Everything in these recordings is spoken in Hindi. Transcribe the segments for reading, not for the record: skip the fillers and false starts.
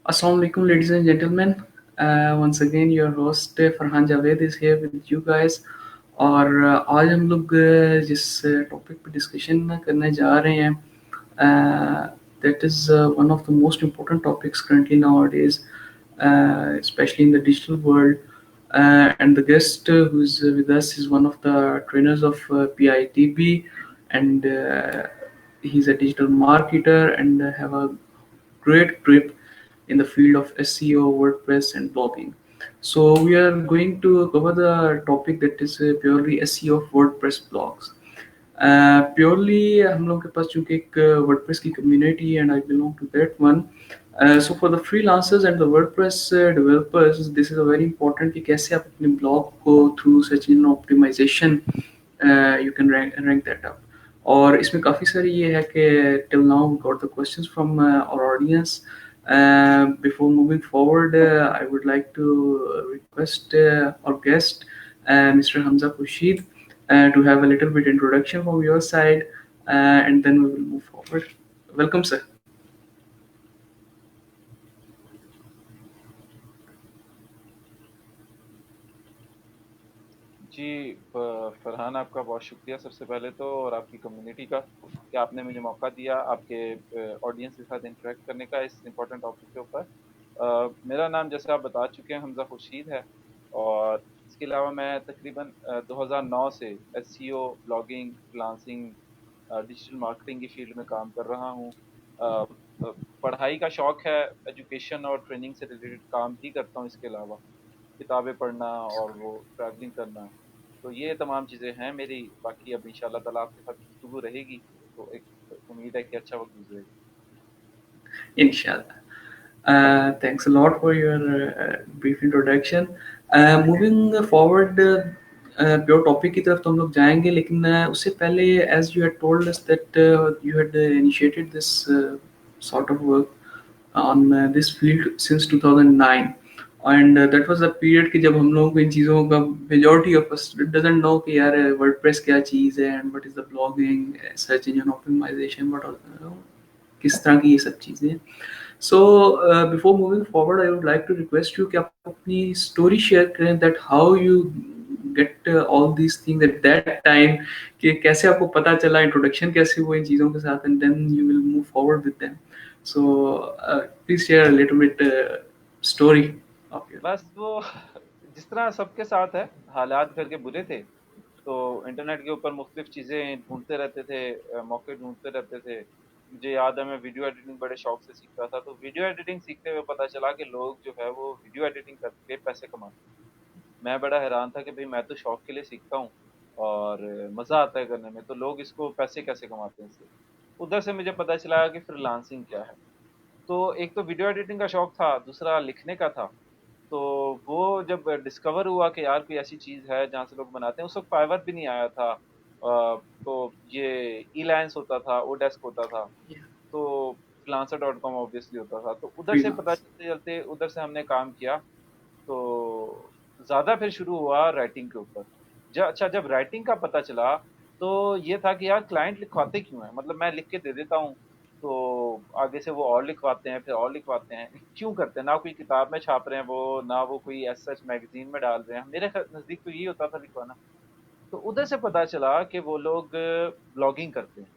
Assalamu alaikum, ladies and gentlemen. Once again, your host Farhan Javed is here with you guys. और आज हम लोग जिस टॉपिक पे डिस्कशन करने जा रहे हैं that is one of the most important topics currently nowadays, especially in the digital world. And the guest who's with us is one of the trainers of PITB, and he's a digital marketer and have a great grip in the field of SEO, WordPress, and blogging. So we are going to cover the topic that is purely SEO of WordPress blogs. Purely हम लोग के पास चूंकि एक WordPress की community and I belong to that one. So for the freelancers and the WordPress developers, this is a very important कि कैसे आप अपने blog को through search engine optimization you can rank that up. और इसमें काफ़ी सारी ये है कि till now we got the questions from our audience. Before moving forward, I would like to request our guest, Mr. Hamza Khurshid, to have a little bit introduction from your side, and then we will move forward. Welcome, sir. जी फरहान, आपका बहुत शुक्रिया सबसे पहले तो, और आपकी कम्युनिटी का कि आपने मुझे मौका दिया आपके ऑडियंस के साथ इंटरेक्ट करने का इस इम्पोर्टेंट टॉपिक के ऊपर। मेरा नाम जैसे आप बता चुके हैं हमजा खुर्शीद है, और इसके अलावा मैं तकरीबन 2009 से SEO, blogging, freelancing, digital marketing की फील्ड में काम कर रहा हूँ। पढ़ाई का शौक है, एजुकेशन और ट्रेनिंग से रिलेटेड काम भी करता हूँ, इसके अलावा किताबें पढ़ना और वो ट्रैवलिंग करना। तो ये तमाम चीज़ें हैं मेरी। बाकी अब इंशाल्लाह ताला आपके साथ गुफ्तगू रहेगी, तो एक उम्मीद है कि अच्छा वक्त गुजरेगा। Inshallah. Thanks a lot for your brief introduction. Moving forward, pure topic की तरफ तो हम लोग जाएंगे, लेकिन उससे पहले as you had told us that you had initiated this sort of work on this field since 2009, and that was a period कि जब हम लोगों को इन चीज़ों का majority of us doesn't know कि यार WordPress क्या चीज़ है, and what is the blogging, search engine optimization, what are किस तरह की ये सब चीज़ें हैं। So before moving forward, I would like to request you कि आप अपनी story share करें that how you get all these things at that time, कि कैसे आपको पता चला, introduction कैसे हुआ इन चीज़ों के साथ, and then you will move forward with them. So please share a little bit story of your. बस वो जिस तरह सबके साथ है, हालात घर के बुरे थे, तो इंटरनेट के ऊपर मुख्तलिफ चीज़ें ढूंढते रहते थे, मौके ढूंढते रहते थे। मुझे याद है मैं वीडियो एडिटिंग बड़े शौक से सीखता था, तो वीडियो एडिटिंग सीखते हुए पता चला कि लोग जो है वो वीडियो एडिटिंग करके पैसे कमाते हैं। मैं बड़ा हैरान था कि भाई मैं तो शौक के लिए सीखता हूँ और मज़ा आता है करने में, तो लोग इसको पैसे कैसे कमाते हैं इससे। उधर से मुझे पता चला कि फ्रीलांसिंग क्या है। तो एक तो वीडियो एडिटिंग का शौक था, दूसरा लिखने का था। तो वो जब डिस्कवर हुआ कि यार कोई ऐसी चीज़ है जहाँ से लोग बनाते हैं, उस वक्त फाइवर भी नहीं आया था। तो ये Elance होता था, ओडेस्क होता था, Yeah, तो freelancer.com ऑब्वियसली होता था। तो उधर से पता freelance. चलते चलते उधर से हमने काम किया। तो ज़्यादा फिर शुरू हुआ राइटिंग के ऊपर। अच्छा, जब राइटिंग का पता चला, तो ये था कि यार क्लाइंट लिखवाते क्यों हैं? मतलब मैं लिख के दे देता हूँ, तो आगे से वो और लिखवाते हैं, फिर और लिखवाते हैं। क्यों करते हैं? ना कोई किताब में छाप रहे हैं वो, ना वो कोई एज़ सच मैगज़ीन में डाल रहे हैं। मेरे नज़दीक तो यही होता था लिखवाना। तो उधर से पता चला कि वो लोग ब्लॉगिंग करते हैं।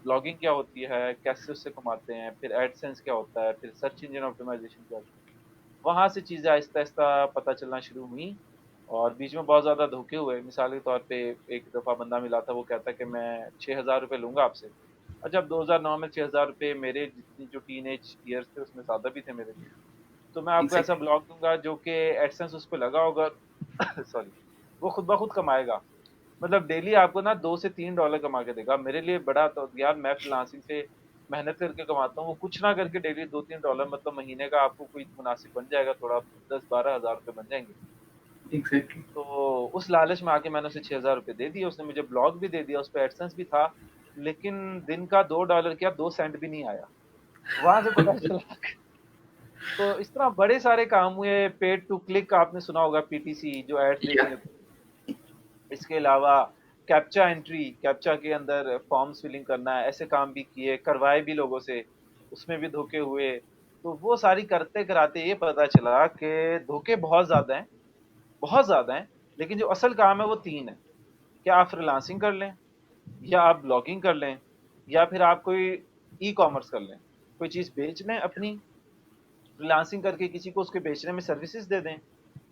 ब्लॉगिंग क्या होती है, कैसे उससे कमाते हैं, फिर एडसेंस क्या होता है, फिर सर्च इंजन ऑप्टिमाइज़ेशन क्या होता है। वहाँ से चीज़ें आहिस्ता-आहिस्ता पता चलना शुरू हुई, और बीच में बहुत ज़्यादा धोखे हुए। मिसाल के तौर पे एक दफ़ा बंदा मिला था, वो कहता कि मैं ₹6000 लूँगा आपसे अच्छा, अब 2009 में 6,000 रुपये मेरे जितनी जो टीनेज ईयर्स थे उसमें ज़्यादा भी थे मेरे लिए। तो मैं आपको ऐसा एग्जैक्टली। ब्लॉग दूंगा जो कि एडसेंस उस पर लगा होगा। सॉरी, वो खुद ब खुद कमाएगा। मतलब डेली आपको ना $2 से $3 कमा के देगा। मेरे लिए बड़ा, तो यार मैं फ्रीलांसिंग से मेहनत करके कमाता हूँ, वो कुछ ना करके डेली $2-3, मतलब महीने का आपको कोई मुनासिब बन जाएगा, थोड़ा 10-12 हज़ार रुपये बन जाएंगे। एग्जैक्टली। तो उस लालच में आके मैंने उसे $6,000 दे दिए। उसने मुझे ब्लॉग भी दे दिया, उस पर एडसेंस भी था। लेकिन दिन का $2 क्या, 2 सेंट भी नहीं आया। वहां से पता चला। तो इस तरह बड़े सारे काम हुए। पेड टू क्लिक आपने सुना होगा, पीटीसी, जो एड्स या देखनी होती है। इसके अलावा कैप्चा एंट्री, कैप्चा के अंदर फॉर्म्स फिलिंग करना है, ऐसे काम भी किए, करवाए भी लोगों से, उसमें भी धोखे हुए। तो वो सारी करते कराते ये पता चला कि धोखे बहुत ज्यादा हैं, बहुत ज्यादा हैं। लेकिन जो असल काम है वो तीन है। क्या आप फ्रीलांसिंग कर लें, या आप ब्लॉगिंग कर लें, या फिर आप कोई ई कॉमर्स कर लें, कोई चीज बेच लें अपनी, फ्रीलांसिंग करके किसी को उसके बेचने में सर्विसेज दे दें।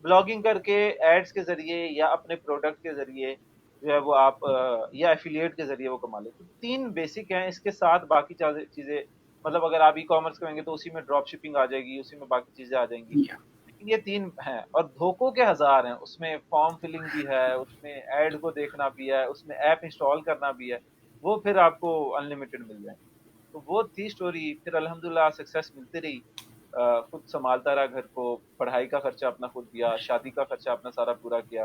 ब्लॉगिंग करके एड्स के जरिए या अपने प्रोडक्ट के जरिए जो है वो आप या एफिलिएट के जरिए वो कमा लें। तो तीन बेसिक हैं, इसके साथ बाकी चीजें, मतलब अगर आप ई कॉमर्स करेंगे तो उसी में ड्रॉप शिपिंग आ जाएगी, उसी में बाकी चीजें आ जाएंगी। या लेकिन ये तीन हैं, और धोखों के हजार हैं उसमें। फॉर्म फिलिंग भी है उसमें, एड को देखना भी है उसमें, ऐप इंस्टॉल करना भी है। वो फिर आपको अनलिमिटेड मिल जाए। तो वो थी स्टोरी। फिर अल्हम्दुलिल्लाह सक्सेस मिलती रही। खुद संभालता रहा घर को, पढ़ाई का खर्चा अपना खुद दिया, शादी का खर्चा अपना सारा पूरा किया,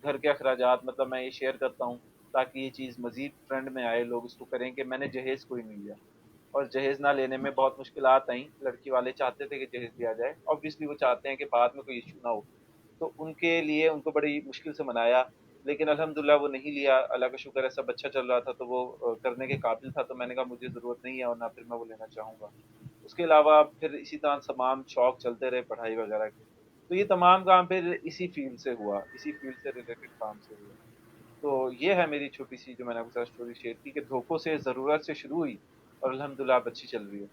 घर के अखराजात। मतलब मैं ये शेयर करता हूँ ताकि ये चीज़ मजीद ट्रेंड में आए, लोग इसको करें कि मैंने जहेज कोई नहीं लिया। और जहेज ना लेने में बहुत मुश्किलात आई। लड़की वाले चाहते थे कि जहेज दिया जाए, ऑब्वियसली वो चाहते हैं कि बाद में कोई इशू ना हो। तो उनके लिए उनको बड़ी मुश्किल से मनाया। लेकिन अल्हम्दुलिल्लाह वो नहीं लिया, अल्लाह का शुक्र है, सब अच्छा चल रहा था। तो वो करने के काबिल था, तो मैंने कहा मुझे ज़रूरत नहीं है और ना फिर मैं वो लेना चाहूँगा। उसके अलावा फिर इसी तरह तमाम शौक चलते रहे पढ़ाई वगैरह के। तो ये तमाम काम फिर इसी फील्ड से हुआ, इसी फील्ड से रिलेटेड काम से हुआ। तो ये है मेरी छोटी सी, जो मैंने आपके साथ स्टोरी शेयर की, कि धोखों से, ज़रूरत से शुरू हुई और अल्हम्दुलिल्लाह अब अच्छी चल रही है।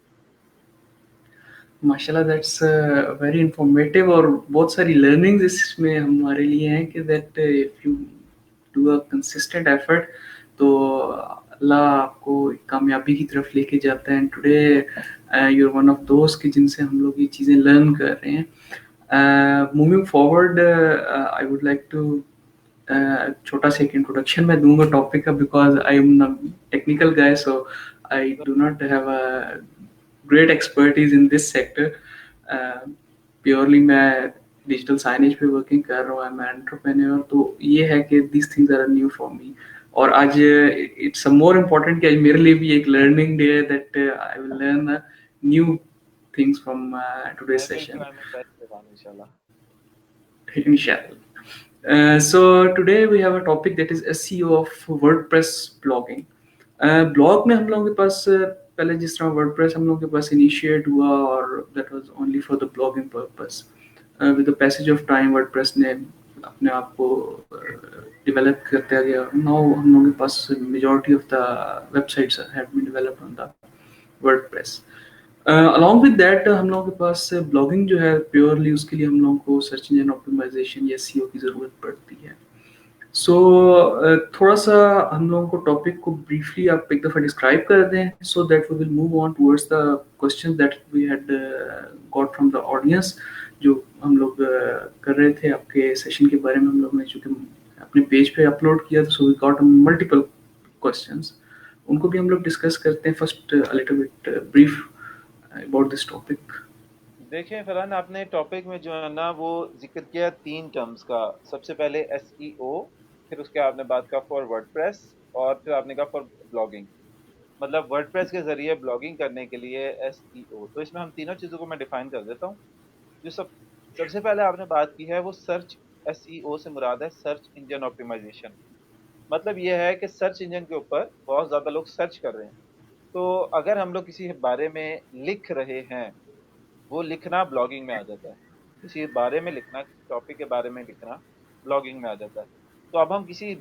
माशाल्लाह, दैट्स वेरी इंफॉर्मेटिव, और बहुत सारी लर्निंग्स इसमें हमारे लिए हैं कि that if you do a consistent effort तो अल्लाह आपको कामयाबी की तरफ लेके जाता है। And today you are one of दोस्त कि जिनसे हम लोग ये चीज़ें लर्न कर रहे हैं। Moving forward, I would like to छोटा सा एक इंट्रोडक्शन मैं दूंगा टॉपिक का, because I am technical guy, so I do not have a great expertise in this sector. Purely मैं डिजिटल साइनेज पे वर्किंग कर रहा हूँ, मैं एंटरप्रेन्योर। तो ये है कि this things are new for me. और आज इट्स मोर इम्पोर्टेंट कि आज मेरे लिए भी एक लर्निंग डे है, that I will learn new things from today's मैं भी session, इंजॉयमेंट बेस्ट करूँगा इंशाल्लाह। inshallah. So today we have a topic that is SEO of WordPress blogging. Blog में हम लोगों के पास पहले जिस तरह वर्डप्रेस हम लोगों के पास इनिशिएट हुआ, और that was only for the blogging purpose. With the passage of time WordPress ने अपने आप को डेवलप करते गया। नाउ हम लोगों के पास majority of the websites have been developed on the WordPress. Along with that हम लोगों के पास ब्लॉगिंग जो है प्योरली, उसके लिए हम लोगों को सर्च इंजन ऑप्टिमाइजेशन या एसईओ की ज़रूरत पड़ती है। सो थोड़ा सा हम लोगों को टॉपिक को ब्रीफली आप एक दफ़ा डिस्क्राइब कर दें, so that we will move on towards the question that we had got from the audience, जो हम लोग कर रहे थे आपके सेशन के बारे में। हम लोग ने चूँकि अपने पेज पे अपलोड किया, so we got multiple questions, उनको भी हम लोग डिस्कस करते हैं। First a little bit brief about this topic. देखें फरहान, आपने टॉपिक में जो है ना वो जिक्र किया तीन टर्म्स का। सबसे पहले एसईओ, फिर उसके आपने बात का फॉर वर्डप्रेस, और फिर आपने कहा फॉर ब्लॉगिंग। मतलब वर्डप्रेस के जरिए ब्लॉगिंग करने के लिए एसईओ। तो इसमें हम तीनों चीज़ों को मैं डिफाइन कर देता हूँ। जो सबसे पहले आपने बात की है वो सर्च, एसईओ से मुराद है सर्च इंजन ऑप्टिमाइजेशन। मतलब ये है कि सर्च इंजन के ऊपर बहुत ज़्यादा लोग सर्च कर रहे हैं। तो अगर हम लोग किसी बारे में लिख रहे हैं, वो लिखना ब्लॉगिंग में आ जाता है। किसी बारे में लिखना, किसी टॉपिक के बारे में लिखना ब्लॉगिंग में आ जाता है। तो अब हम किसी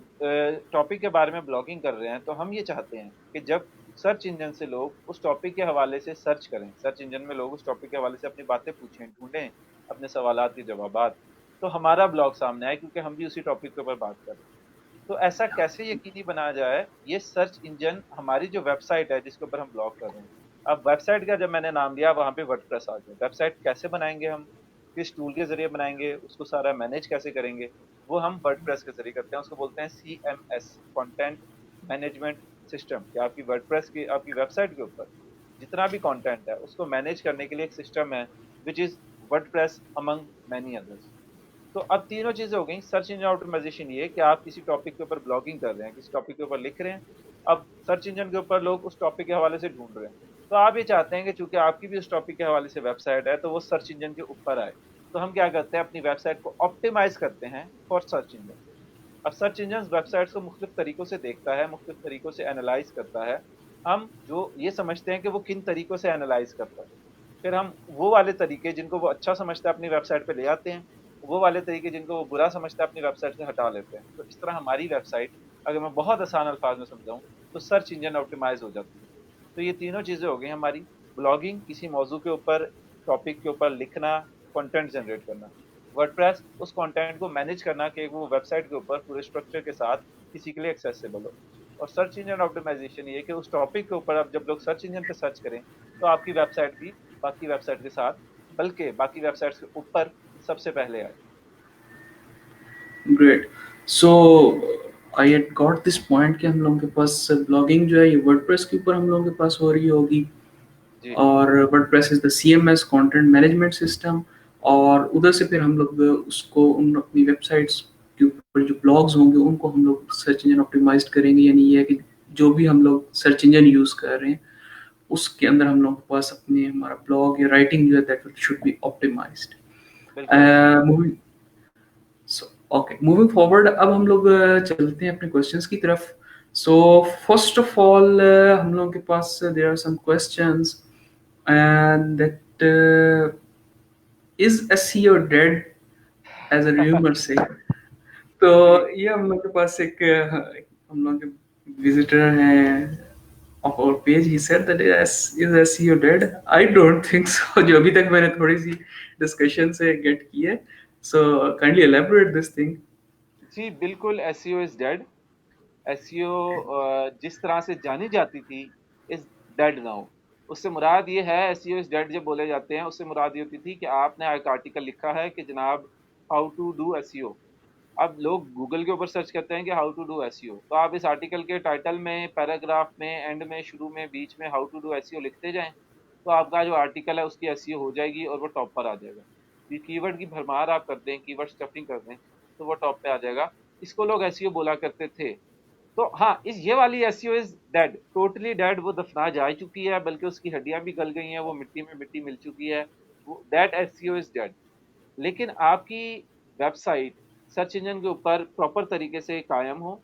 टॉपिक के बारे में ब्लॉगिंग कर रहे हैं, तो हम ये चाहते हैं कि जब सर्च इंजन से लोग उस टॉपिक के हवाले से सर्च करें, सर्च इंजन में लोग उस टॉपिक के हवाले से अपनी बातें पूछें, ढूंढें अपने सवालात के जवाबात, तो हमारा ब्लॉग सामने आए, क्योंकि हम भी उसी टॉपिक के ऊपर बात कर रहे हैं। तो ऐसा कैसे यकीनी बनाया जाए, ये सर्च इंजन हमारी जो वेबसाइट है जिसके ऊपर हम ब्लॉग कर रहे हैं, अब वेबसाइट का जब मैंने नाम लिया वहां पे वर्डप्रेस आ गया। वेबसाइट कैसे बनाएंगे हम, किस टूल के जरिए बनाएंगे, उसको सारा मैनेज कैसे करेंगे, वो हम वर्डप्रेस के जरिए करते हैं। उसको बोलते हैं CMS, कंटेंट मैनेजमेंट सिस्टम। कि आपकी वर्डप्रेस की, आपकी वेबसाइट के ऊपर जितना भी कंटेंट है उसको मैनेज करने के लिए एक सिस्टम है, which is WordPress among many others. तो अब तीनों चीजें हो गई। सर्च इंजन ऑप्टिमाइजेशन ये कि आप किसी टॉपिक के ऊपर ब्लॉगिंग कर रहे हैं, किसी टॉपिक के ऊपर लिख रहे हैं, अब सर्च इंजन के ऊपर लोग उस टॉपिक के हवाले से ढूंढ रहे हैं, तो आप ये चाहते हैं कि चूंकि आपकी भी उस टॉपिक के हवाले से वेबसाइट है तो वो सर्च इंजन के ऊपर आए। तो हम क्या करते हैं, अपनी वेबसाइट को ऑप्टिमाइज करते हैं फॉर सर्च इंजन। अब सर्च इंजन वेबसाइट्स को मुख्तलिफ तरीकों से देखता है, मुख्तलिफ तरीकों से एनालाइज करता है। हम जो ये समझते हैं कि वो किन तरीकों से एनालाइज करता है, फिर हम वो वाले तरीके जिनको वो अच्छा समझता है अपनी वेबसाइट पे ले आते हैं, वो वाले तरीके जिनको वो बुरा समझता है अपनी वेबसाइट से हटा लेते हैं। तो इस तरह हमारी वेबसाइट, अगर मैं बहुत आसान अल्फाज में समझाऊं, तो सर्च इंजन ऑप्टिमाइज हो जाती है। तो ये तीनों चीजें हो गई हमारी: ब्लॉगिंग, किसी मौजू के ऊपर, टॉपिक के ऊपर लिखना, कंटेंट जनरेट करना; वर्डप्रेस, उस कंटेंट को मैनेज करना कि वो वेबसाइट के ऊपर पूरे स्ट्रक्चर के साथ किसी के लिए एक्सेसिबल हो; और सर्च इंजन ऑप्टिमाइजेशन ये कि उस टॉपिक के ऊपर अब जब लोग सर्च इंजन पे सर्च करें तो आपकी वेबसाइट भी बाकी वेबसाइट के साथ, बल्कि बाकी वेबसाइट्स के ऊपर सबसे पहले आए। Great. So I had got this point कि हम लोगों के पास ब्लॉगिंग जो है ये वर्डप्रेस के ऊपर हम लोगों के पास हो रही होगी, जी और WordPress is the CMS content management system. और उधर से फिर हम लोग उसको उन अपनी वेबसाइट्स के ऊपर जो ब्लॉग्स होंगे उनको हम लोग सर्च इंजन ऑप्टिमाइज्ड करेंगे। यानी ये है कि जो भी हम लोग सर्च इंजन यूज कर रहे हैं उसके अंदर हम लोगों के पास अपने हमारा ब्लॉग या राइटिंग जो है दैट शुड बी ऑप्टिमाइज्ड। बिल्कुल ऐसे। Moving so okay, moving forward, अब हम लोग चलते हैं अपने क्वेश्चंस की तरफ। सो फर्स्ट ऑफ ऑल हम लोगों के पास there are some questions and that is SEO dead as a rumor say। तो जी ये हम लोग के पास एक हम लोग के विजिटर हैं of our page, he said that is SEO dead? I don't think so। जो अभी तक मैंने थोड़ी सी डिस्कशन से गेट की है, so kindly elaborate this thing। जी बिल्कुल, एसईओ इज डेड। एसईओ जिस तरह से जानी जाती थी इज डेड नाउ। उससे मुराद ये है, एसईओ इज डेड जब बोले जाते हैं उससे मुराद ये होती थी कि आपने एक आर्टिकल लिखा है कि जनाब हाउ टू डू एसईओ। अब लोग गूगल के ऊपर सर्च करते हैं कि हाउ टू डू एसईओ, तो आप इस आर्टिकल के टाइटल में, पैराग्राफ में, एंड में, शुरू में, बीच में हाउ टू डू एसईओ लिखते जाएं, तो आपका जो आर्टिकल है उसकी एसईओ हो जाएगी और वो टॉप पर आ जाएगा। ये कीवर्ड की भरमार आप कर दें, कीवर्ड स्टफिंग कर दें, तो वो टॉप पे आ जाएगा। इसको लोग एसईओ बोला करते थे। तो हाँ, इस ये वाली SEO is dead, totally dead. वो दफना जा चुकी है, बल्कि उसकी हड्डियां भी गल गई हैं, वो मिट्टी में मिट्टी मिल चुकी है। वो दैट एसईओ इज डेड। लेकिन आपकी वेबसाइट सर्च इंजन के ऊपर प्रॉपर तरीके से कायम हो,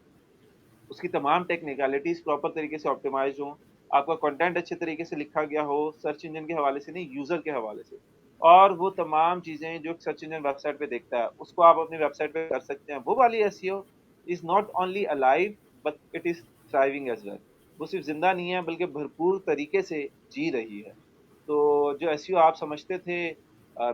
उसकी तमाम टेक्निकलिटीज प्रॉपर तरीके से ऑप्टिमाइज हो, आपका कंटेंट अच्छे तरीके से लिखा गया हो, सर्च इंजन के हवाले से नहीं, यूजर के हवाले से, और वो तमाम चीजें जो सर्च इंजन वेबसाइट पे देखता है उसको आप अपनी वेबसाइट पे कर सकते हैं। वो वाली SEO is not only alive but it is thriving as well. वो सिर्फ जिंदा नहीं है बल्कि भरपूर तरीके से जी रही है। तो जो एसईओ आप समझते थे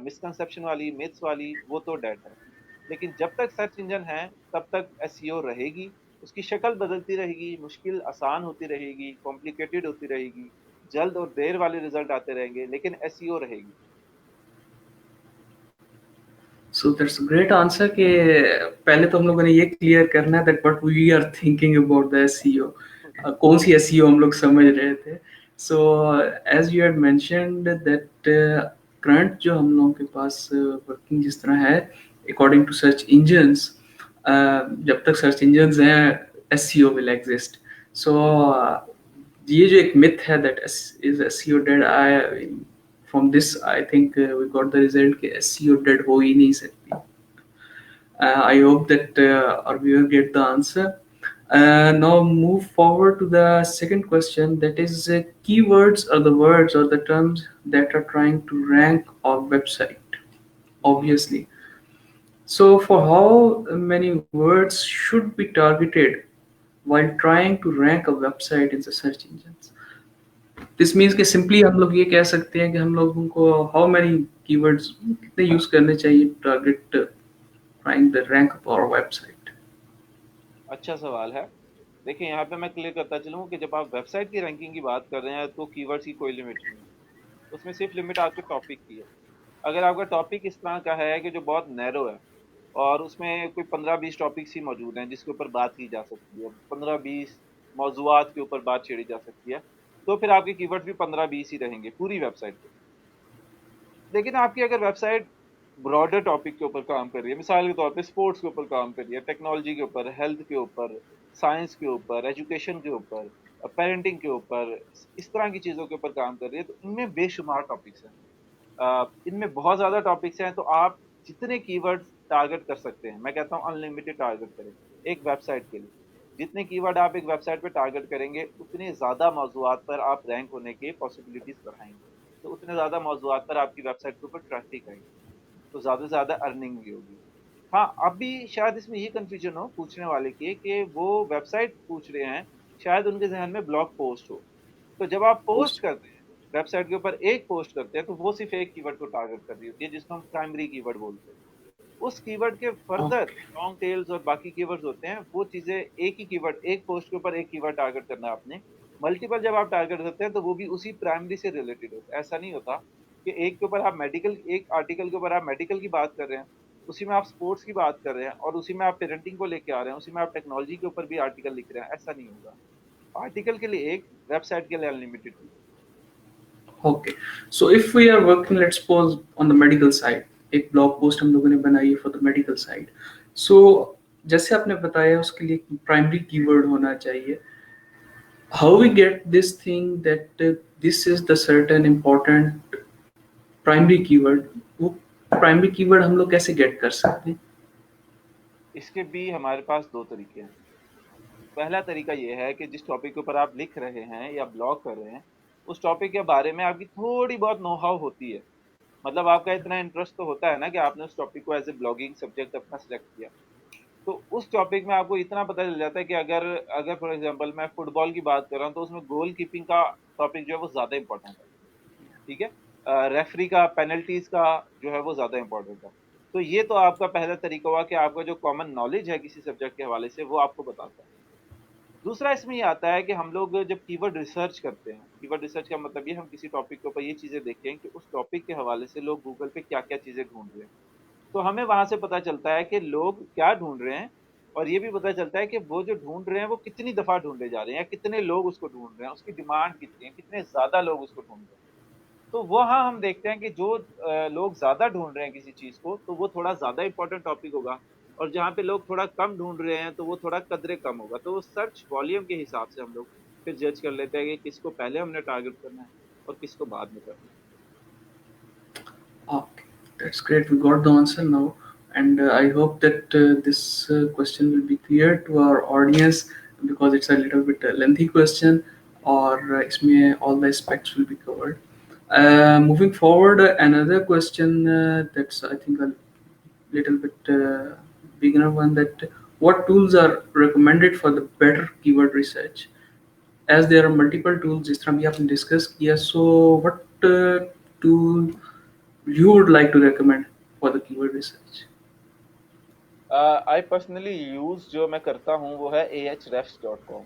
मिसकंसेप्शन वाली, मिथ्स वाली, वो तो डेड है। लेकिन जब तक सर्च इंजन है तब तक एसईओ रहेगी। उसकी शक्ल बदलती रहेगी, मुश्किल आसान होती रहेगी, कॉम्प्लिकेटेड होती रहेगी, जल्द और देर वाले रिजल्ट आते रहेंगे, लेकिन एसईओ रहेगी। So that's a great answer कि पहले तो हम लोगों ने ये क्लियर करना है that what we are thinking about the SEO, कौन सी एसईओ हम लोग समझ रहे थे। So as you had mentioned that current जो हम लोगों के पास वर्किंग जिस तरह है अकॉर्डिंग टू सर्च इंजन्स, जब तक सर्च इंजन्स हैं एसईओ विल एग्जिस्ट। सो ये जो एक मिथ है that is SEO dead, I from this I think we got the result कि SEO dead हो ही नहीं सकती। I hope that our viewer get the answer। Now move forward to the second question, that is keywords are the words or the terms that are trying to rank our website, obviously। So for how many words should be targeted while trying to rank a website in the search engines? This means कि सिंपली हम लोग ये कह सकते हैं कि हम लोगों को हाउ मेनी कीवर्ड्स कितने यूज करने चाहिए target trying the rank of our website. अच्छा सवाल है। देखिए यहाँ पे मैं क्लियर करता चलूँ कि जब आप वेबसाइट की रैंकिंग की बात कर रहे हैं तो कीवर्ड्स की कोई लिमिट नहीं है। उसमें सिर्फ लिमिट आपके टॉपिक की है। अगर आपका टॉपिक इस तरह का है कि जो बहुत नैरो है और उसमें कोई 15-20 टॉपिक्स ही मौजूद हैं जिसके ऊपर बात की जा सकती है, 15-20 मौजूआत के ऊपर बात छेड़ी जा सकती है, तो फिर आपके कीवर्ड्स भी 15-20 ही रहेंगे पूरी वेबसाइट पे। लेकिन आपकी अगर वेबसाइट ब्रॉडर टॉपिक के ऊपर काम कर रही है, मिसाल के तौर पे स्पोर्ट्स के ऊपर काम कर रही है, टेक्नोलॉजी के ऊपर, हेल्थ के ऊपर, साइंस के ऊपर, एजुकेशन के ऊपर, पेरेंटिंग के ऊपर, इस तरह की चीज़ों के ऊपर काम कर रही है, तो इनमें बेशुमार टॉपिक्स हैं। इनमें बहुत ज़्यादा टॉपिक्स हैं, तो आप जितने कीवर्ड्स टारगेट कर सकते हैं, मैं कहता हूँ अनलिमिटेड टारगेट करें एक वेबसाइट के लिए। जितने कीवर्ड आप एक वेबसाइट पे टारगेट करेंगे, उतने ज़्यादा मौज़ूआत पर आप रैंक होने की पॉसिबिलिटीज़ बढ़ाएंगे। तो उतने ज़्यादा मौज़ूआत पर आपकी वेबसाइट के ऊपर ट्रैफिक आएगी, तो ज़्यादा से ज़्यादा अर्निंग भी होगी। हाँ, अभी शायद इसमें ये कन्फ्यूजन हो पूछने वाले की कि वो वेबसाइट पूछ रहे हैं, शायद उनके ज़हन में ब्लॉग पोस्ट हो। तो जब आप पोस्ट पोस्ट। करते हैं, वेबसाइट के ऊपर एक पोस्ट करते हैं, तो वो सिर्फ़ एक कीवर्ड को टारगेट कर रही होती है, जिसको हम प्राइमरी कीवर्ड बोलते हैं। उस कीवर्ड के फर्दर ओके। लॉन्ग टेल्स और बाकी कीवर्ड्स होते हैं, वो चीज़ें एक ही कीवर्ड, एक पोस्ट के ऊपर एक कीवर्ड टारगेट करना है आपने। मल्टीपल जब आप टारगेट करते हैं, तो वो भी उसी प्राइमरी से रिलेटेड होता है। ऐसा नहीं होता कि एक के ऊपर आप मेडिकल, एक आर्टिकल के ऊपर आप मेडिकल की बात कर रहे हैं, उसी में आप स्पोर्ट्स की बात कर रहे हैं और उसी में आप पेरेंटिंग को लेके आ रहे हैं, उसी में आप टेक्नोलॉजी के ऊपर भी आर्टिकल लिख रहे हैं, ऐसा नहीं होगा। आर्टिकल के लिए एक, वेबसाइट के लिए अनलिमिटेड भी। Okay, so if we are working, let's suppose on the medical side, एक ब्लॉग पोस्ट हम लोगों ने बनाई है for the medical side. So जैसे आपने बताया उसके लिए प्राइमरी कीवर्ड होना चाहिए। How we get this thing that this is the certain important primary keyword, वो प्राइमरी कीवर्ड हम लोग कैसे गेट कर सकते हैं? इसके भी हमारे पास 2 तरीके हैं। पहला तरीका ये है कि जिस टॉपिक के ऊपर आप लिख रहे हैं या ब्लॉग कर रहे हैं, उस टॉपिक के बारे में आपकी थोड़ी बहुत नो हाउ होती है। मतलब आपका इतना इंटरेस्ट तो होता है ना कि आपने उस टॉपिक को एज़ ए ब्लॉगिंग सब्जेक्ट अपना सेलेक्ट किया। तो उस टॉपिक में आपको इतना पता चल जाता है कि अगर अगर फॉर एग्ज़ाम्पल मैं फुटबॉल की बात कर रहा हूँ, तो उसमें गोल कीपिंग का टॉपिक जो है वो ज़्यादा इम्पोर्टेंट है। ठीक है? रेफरी का, पेनल्टीज़ का जो है वो ज़्यादा इम्पोर्टेंट है। तो ये तो आपका पहला तरीका हुआ कि आपका जो कॉमन नॉलेज है किसी सब्जेक्ट के हवाले से, वो आपको बताता है। दूसरा इसमें ये आता है कि हम लोग जब कीवर्ड रिसर्च करते हैं, कीवर्ड रिसर्च का मतलब ये हम किसी टॉपिक के ऊपर ये चीज़ें देखें कि उस टॉपिक के हवाले से लोग गूगल पे क्या-क्या चीज़ें ढूँढ रहे हैं। तो हमें वहाँ से पता चलता है कि लोग क्या ढूँढ रहे हैं और ये भी पता चलता है कि वो जो ढूँढ रहे हैं वो कितनी दफ़ा ढूँढे जा रहे हैं, या कितने लोग उसको ढूँढ रहे हैं, उसकी डिमांड कितनी है, कितने ज़्यादा लोग उसको ढूँढ रहे हैं। तो वहाँ हम देखते हैं कि जो लोग ज़्यादा ढूँढ रहे हैं किसी चीज़ को, तो वो थोड़ा ज़्यादा इम्पोर्टेंट टॉपिक होगा, और जहाँ पे लोग थोड़ा कम ढूँढ रहे हैं, तो वो थोड़ा कदरे कम होगा। तो सर्च वॉल्यूम के हिसाब से हम लोग फिर जज कर लेते हैं कि किसको पहले हमने टारगेट करना है और किसको बाद में करना है। Okay, that's great. We got the answer now, and I hope that this question will be clear to our audience because it's a little bit lengthy question, or इसमें all the aspects will be covered. Moving forward, another question that's I think a little bit beginner one, that what tools are recommended for the better keyword research? As there are multiple tools जिस तरह भी आपने डिस्कस किया, so what tool you would like to recommend for the keyword research? I personally use जो मैं करता हूँ वो है ahrefs.com।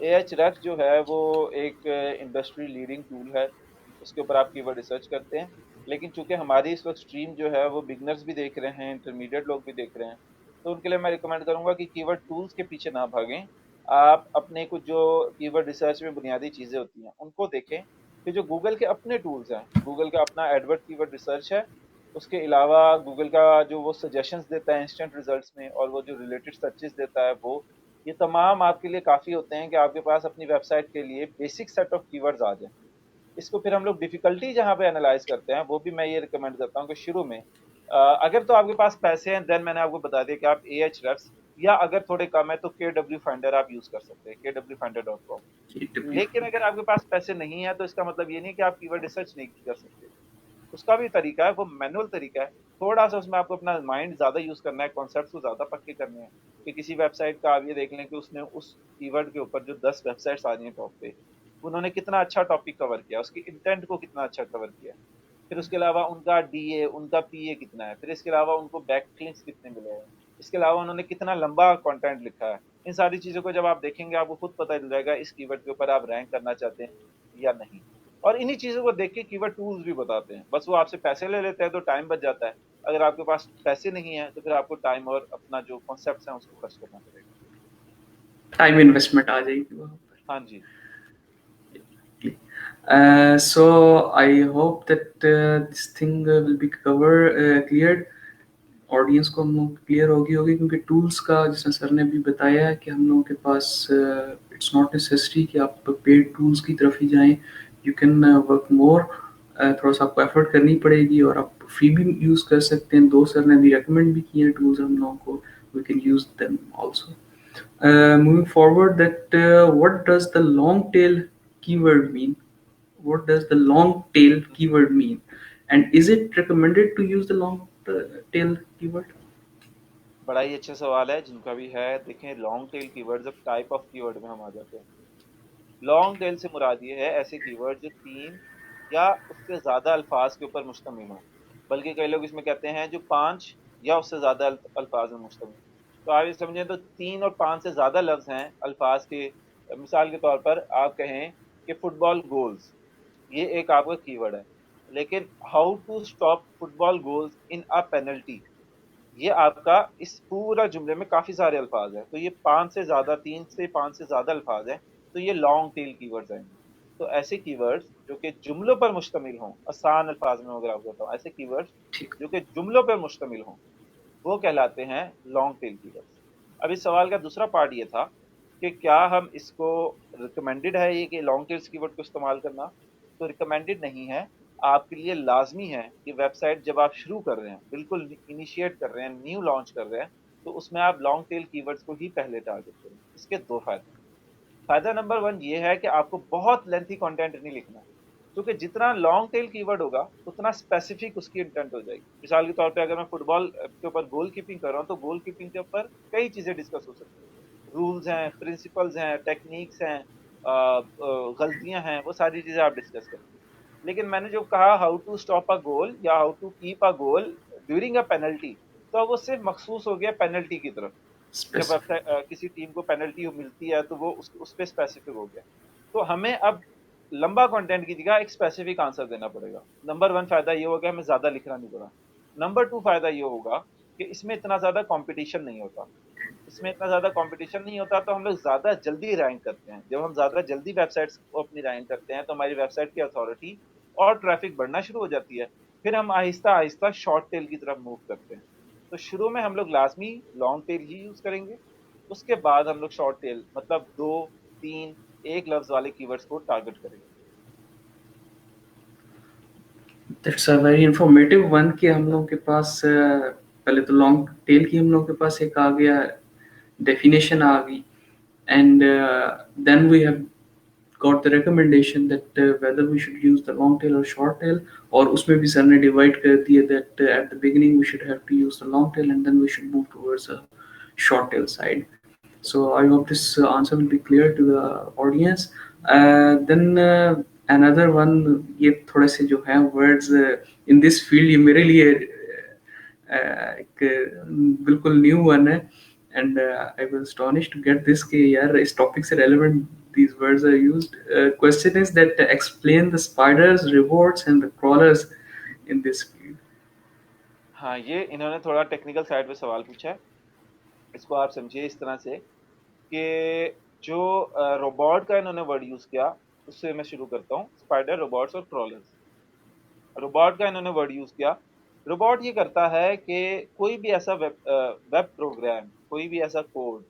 Ahrefs जो है वो एक इंडस्ट्री लीडिंग टूल है। उसके ऊपर आप कीवर्ड रिसर्च करते हैं। लेकिन चूंकि हमारी इस वक्त स्ट्रीम जो है वो बिगनर्स भी देख रहे हैं, इंटरमीडिएट लोग भी देख रहे हैं, तो उनके लिए मैं रिकमेंड करूंगा कि कीवर्ड टूल्स के पीछे ना भागें। आप अपने कुछ जो कीवर्ड रिसर्च में बुनियादी चीज़ें होती हैं उनको देखें। फिर जो गूगल के अपने टूल्स हैं, गूगल का अपना एडवर्ड कीवर्ड रिसर्च है। उसके अलावा गूगल का जो वो सजेशंस देता है इंस्टेंट रिजल्ट्स में, और वो जो रिलेटेड सर्चेस देता है वो, ये तमाम आपके लिए काफ़ी होते हैं कि आपके पास अपनी वेबसाइट के लिए बेसिक सेट ऑफ कीवर्ड्स आ जाएं। इसको फिर हम लोग डिफ़िकल्टी जहाँ पे एनालाइज़ करते हैं, वो भी मैं ये रिकमेंड करता हूँ कि शुरू में अगर तो आपके पास पैसे हैं, देन मैंने आपको बता दिया कि आप एएचरेफ्स, या अगर थोड़े कम है तो केडब्ल्यू फाइंडर आप यूज़ कर सकते हैं, kwfinder.com। KW लेकिन fund. अगर आपके पास पैसे नहीं है, तो इसका मतलब ये नहीं कि आप कीवर्ड रिसर्च नहीं कर सकते। उसका भी तरीका है, वो मैनुअल तरीका है। थोड़ा-सा उसमें आपको अपना माइंड ज़्यादा यूज़ करना है, कॉन्सेप्ट्स को ज़्यादा पक्के करने हैं, कि किसी वेबसाइट का आप ये देख लें कि उसने उस कीवर्ड के ऊपर जो 10 वेबसाइट्स आ रही हैं टॉप पे, उन्होंने कितना अच्छा टॉपिक कवर किया, उसकी इंटेंट को कितना अच्छा कवर किया। फिर उसके अलावा उनका डीए, उनका पीए कितना है, फिर इसके अलावा उनको बैकलिंक्स कितने मिले हैं, इसके अलावा उन्होंने कितना लंबा कंटेंट लिखा है। इन सारी चीज़ों को जब आप देखेंगे आपको खुद पता चल जाएगा इस कीवर्ड के ऊपर आप रैंक करना चाहते हैं या नहीं। और इन्हीं चीज़ों को देख के कीवर्ड टूल्स भी बताते हैं, बस वो आपसे पैसे ले लेते हैं तो टाइम बच जाता है। अगर आपके पास पैसे नहीं है तो फिर आपको टाइम और अपना जो कॉन्सेप्ट है उसको खर्च करना पड़ेगा। टाइम इन्वेस्टमेंट आ जाएगी वहाँ पर। हाँ जी। So I hope that this thing will be cleared. Audience को हम लोग क्लियर होगी होगी क्योंकि टूल्स का जैसे सर ने भी बताया है कि हम लोगों के पास इट्स नॉट नेसेसरी कि आप पेड टूल्स की तरफ ही जाएं। यू कैन वर्क मोर, थोड़ा सा आपको एफर्ट करनी पड़ेगी और आप फ्री भी यूज़ कर सकते हैं। दो सर ने भी रेकमेंड भी किए हैं टूल्स हम लोगों को, we can use them also. Moving forward, that what does the long tail keyword mean? What does the long tail keyword mean? And is it recommended to use the long tail keyword? बड़ा ही अच्छा सवाल है जिनका भी है। देखें, लॉन्ग टेल कीवर्ड्स, अब टाइप ऑफ कीवर्ड में हम आ जाते हैं। लॉन्ग टेल से मुराद ये है ऐसे कीवर्ड जो 3 या उससे ज़्यादा अल्फाज के ऊपर मुश्तमिल हों। बल्कि कई लोग इसमें कहते हैं जो 5 या उससे ज़्यादा अल्फाज में मुश्तमिल। तो आप ये समझें तो 3 और 5 से ज़्यादा लफ्ज़ हैं अल्फाज के। मिसाल के तौर पर आप कहें कि फुटबॉल गोल्स, ये एक आपका कीवर्ड है। लेकिन how to stop football goals in a penalty, ये आपका इस पूरा जुमले में काफी सारे अल्फाज हैं। तो ये 5 से ज्यादा, 3 से 5 से ज्यादा अल्फाज हैं, तो ये लॉन्ग टेल कीवर्ड्स आएंगे। तो ऐसे कीवर्ड्स जो कि जुमलों पर मुश्तमिल हों, आसान अल्फाज में अगर आपको बताऊं, ऐसे कीवर्ड्स ठीक। जो कि जुमलों पर मुश्तमिल हों वो कहलाते हैं लॉन्ग टेल कीवर्ड्स। अब इस सवाल का दूसरा पार्ट ये था कि क्या हम इसको, रिकमेंडेड है ये कि लॉन्ग टेल्स कीवर्ड को इस्तेमाल करना? तो रिकमेंडेड नहीं है। आपके लिए लाजमी है कि वेबसाइट जब आप शुरू कर रहे हैं, बिल्कुल इनिशिएट कर रहे हैं, न्यू लॉन्च कर रहे हैं, तो उसमें आप लॉन्ग टेल कीवर्ड्स को ही पहले टारगेट करें। इसके दो फायदे। फायदा नंबर वन ये है कि आपको बहुत लेंथी कंटेंट नहीं लिखना है, क्योंकि जितना लॉन्ग टेल कीवर्ड होगा उतना स्पेसिफिक उसकी इंटेंट हो जाएगी। मिसाल के तौर पे अगर मैं फुटबॉल के ऊपर गोल कीपिंग कर रहा हूँ तो गोल कीपिंग के ऊपर कई चीजें डिस्कस हो सकती हैं। रूल्स हैं, प्रिंसिपल्स हैं, टेक्निक्स हैं, गलतियां हैं, वो सारी चीजें आप डिस्कस करेंगे। लेकिन मैंने जो कहा how to stop a goal या how to keep a goal during a penalty, तो अब वो सिर्फ मखसूस हो गया पेनल्टी की तरफ। जब Specific. किसी टीम को पेनल्टी मिलती है तो वो उस पे स्पेसिफिक हो गया। तो हमें अब लंबा कंटेंट की जगह एक स्पेसिफिक आंसर देना पड़ेगा। नंबर वन फायदा ये होगा हमें ज्यादा लिखना नहीं पड़ा। नंबर टू फायदा ये होगा कि इसमें इतना ज्यादा कंपटीशन नहीं होता। इसमें इतना ज्यादा कंपटीशन नहीं होता तो हम लोग ज्यादा जल्दी रैंक करते हैं। जब हम ज्यादा जल्दी वेबसाइट्स को अपनी रैंक करते हैं तो हमारी वेबसाइट की अथॉरिटी और ट्रैफिक बढ़ना शुरू हो जाती है। फिर हम आहिस्ता आहिस्ता शॉर्ट टेल की तरफ मूव करते हैं। तो शुरू में हम लोग लाजमी लॉन्ग टेल ही यूज करेंगे। उसके बाद हम लोग शॉर्ट टेल, मतलब 2, 3, एक लफ्ज वाले कीवर्ड्स को टारगेट करेंगे। That's a very informative one कि हम लोगों के पास पहले तो लॉन्ग टेल की हम लोगों के पास एक आ गया, डेफिनेशन आ गई, and then we have got the recommendation that whether we should use the long tail or short tail, और उसमें भी सर ने डिवाइड कर दिया that at the beginning we should have to use the long tail and then we should move towards a short tail side. So I hope this answer will be clear to the audience. Then another one, ये थोड़े से जो हैं words in this field, ये मेरे लिए एक बिल्कुल न्यू वन है, and I was astonished to get this कि यार इस टॉपिक से relevant these words are used. Question is that explain the spiders, rewards and the crawlers in this field. हाँ, ये इन्होंने थोड़ा टेक्निकल साइड पे सवाल पूछा है। इसको आप समझिए इस तरह से कि जो रोबोट का इन्होंने वर्ड यूज किया, उससे मैं शुरू करता हूँ। स्पाइडर, रोबोट्स और क्रोलर्स। रोबोट का इन्होंने वर्ड यूज किया। रोबोट ये करता है कि कोई भी ऐसा वेब प्रोग्राम, कोई भी ऐसा कोड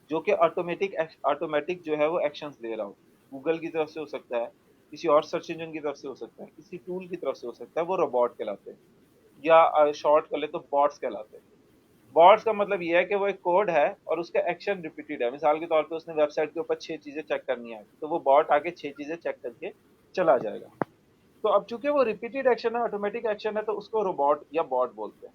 जो कि ऑटोमेटिक जो है वो एक्शंस ले रहा हो, गूगल की तरफ से हो सकता है, किसी और सर्च इंजन की तरफ से हो सकता है, किसी टूल की तरफ से हो सकता है, वो रोबोट कहलाते हैं। या शॉर्ट कर ले तो बॉट्स कहलाते हैं। बॉट्स का मतलब ये है कि वो एक कोड है और उसका एक्शन रिपीटेड है। मिसाल के तौर पे उसने वेबसाइट के ऊपर 6 चीजें चेक करनी है, तो वो बॉट आके 6 चीजें चेक करके चला जाएगा। तो अब चूंकि वो रिपीटेड एक्शन है, ऑटोमेटिक एक्शन है, तो उसको रोबोट या बॉट बोलते हैं।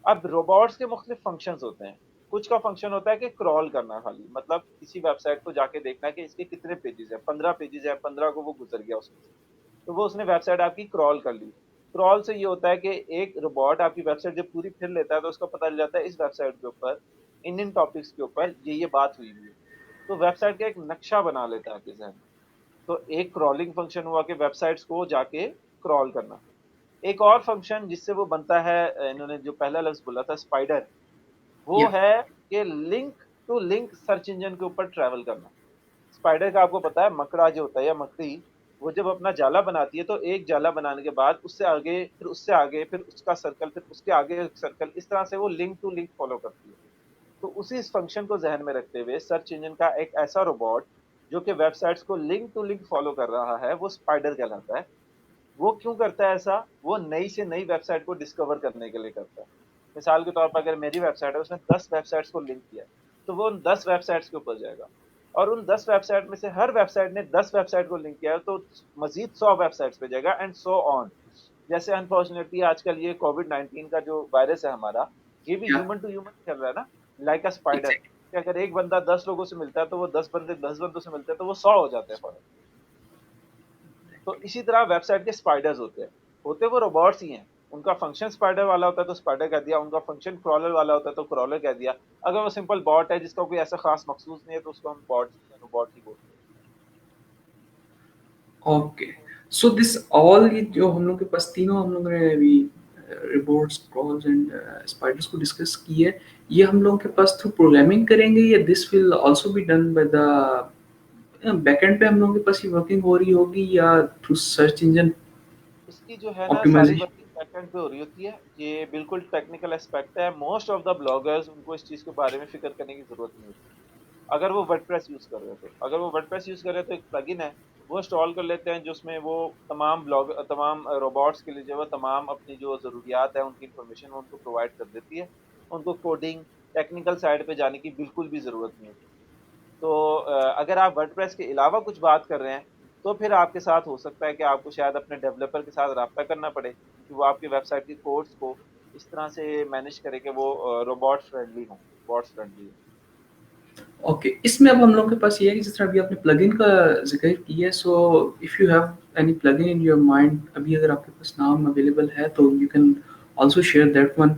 अब रोबोट्स के मुख्तलिफ फंक्शंस होते हैं। कुछ का फंक्शन होता है कि क्रॉल करना, खाली मतलब किसी वेबसाइट को जाके देखना कि इसके कितने पेजेस हैं, 15 पेजेस हैं, 15 को वो गुजर गया उसमें से, तो वो उसने वेबसाइट आपकी क्रॉल कर ली। क्रॉल से ये होता है कि एक रोबोट आपकी वेबसाइट जब पूरी फिर लेता है तो उसको पता चल जाता है इस वेबसाइट के ऊपर इन टॉपिक्स के ऊपर ये बात हुई हुई है। तो वेबसाइट का एक नक्शा बना लेता है आपके जहन में। तो एक क्रॉलिंग फंक्शन हुआ कि वेबसाइट्स को जाके क्रॉल करना। एक और फंक्शन जिससे वो बनता है, इन्होंने जो पहला लफ्ज बोला था स्पाइडर, वो Yeah. है कि link to link search engine के ऊपर ट्रैवल करना। स्पाइडर का आपको पता है, मकड़ा जो होता है या मकड़ी, वो जब अपना जाला बनाती है तो एक जाला बनाने के बाद उससे आगे, फिर उससे आगे, फिर उसका सर्कल, फिर उसके आगे सर्कल, इस तरह से वो लिंक टू लिंक फॉलो करती है। तो उसी इस फंक्शन को जहन में रखते हुए सर्च इंजन का एक ऐसा रोबोट जो कि वेबसाइट्स को लिंक टू लिंक फॉलो कर रहा है, वो स्पाइडर कहलाता है। वो क्यों करता है ऐसा? वो नई से नई वेबसाइट को डिस्कवर करने के लिए करता है। मिसाल के तौर पर अगर मेरी वेबसाइट है, उसने 10 वेबसाइट्स को लिंक किया, तो वो उन 10 वेबसाइट्स के ऊपर जाएगा, और उन 10 वेबसाइट में से हर वेबसाइट ने 10 वेबसाइट को लिंक किया है, तो मजीद 100 वेबसाइट्स पे जाएगा, एंड सो ऑन। जैसे अनफॉर्चुनेटली आजकल ये कोविड 19 का जो वायरस है हमारा, ये भी Yeah. ह्यूमन टू ह्यूमन चल रहा है ना, लाइक अ स्पाइडर, Exactly. कि अगर एक बंदा 10 लोगों से मिलता है तो वो 10 बंदे 10 बंदों से मिलते हैं तो वो 100 हो जाते हैं फौरन। तो इसी तरह वेबसाइट के स्पाइडर्स होते वो रोबोट्स ही हैं। उनका फंक्शन स्पाइडर वाला होता है तो स्पाइडर कह दिया, उनका फंक्शन क्रॉलर वाला होता है तो क्रॉलर कह दिया। अगर वो सिंपल बॉट है जिसका कोई ऐसा खास मखसूस नहीं है तो उसको हम बॉट या रोबोट ही बोलते ओके, सो दिस ऑल, ये जो हम लोग के पास तीनों हम लोग ने अभी रिपोर्ट्स, क्रॉल्स एंड स्पाइडर्स को डिस्कस की है, ये हम लोगों के पास थ्रू प्रोग्रामिंग करेंगे या this will also be done by the backend पे हम लोगों के पास ये वर्किंग हो रही होगी या थ्रू सर्च इंजन हैं। इसकी जो है ना सारी ऑप्टिमाइजेशन? वर्किंग बैकएंड पे हो रही होती है। ये बिल्कुल टेक्निकल एस्पेक्ट है। मोस्ट ऑफ द ब्लॉगर्स, उनको इस चीज के बारे में फिक्र करने की जरूरत नहीं होती। अगर वो वर्डप्रेस यूज कर रहे हैं तो, अगर वो वर्डप्रेस यूज कर रहे हैं तो एक प्लगइन है, वो इंस्टॉल कर लेते हैं, जिसमें वो तमाम रोबोट्स के लिए जो है तमाम अपनी जो ज़रूरियात है उनकी इंफॉर्मेशन वो उनको प्रोवाइड कर देती है। उनको कोडिंग, टेक्निकल साइड पे जाने की बिल्कुल भी ज़रूरत नहीं होती। तो अगर आप वर्डप्रेस के अलावा कुछ बात कर रहे हैं, तो फिर आपके साथ हो सकता है कि आपको शायद अपने डेवलपर के साथ रब्ता करना पड़े कि वो आपकी वेबसाइट की कोड्स को इस तरह से मैनेज करे कि वो रोबोट फ्रेंडली हों, बॉट्स फ्रेंडली हों। ओके, इसमें अब हम लोग के पास ये है कि जिस तरह अभी आपने प्लगइन का जिक्र किया है, so if you have any plugin in your mind, अभी अगर आपके पास नाम अवेलेबल है तो you can also share that one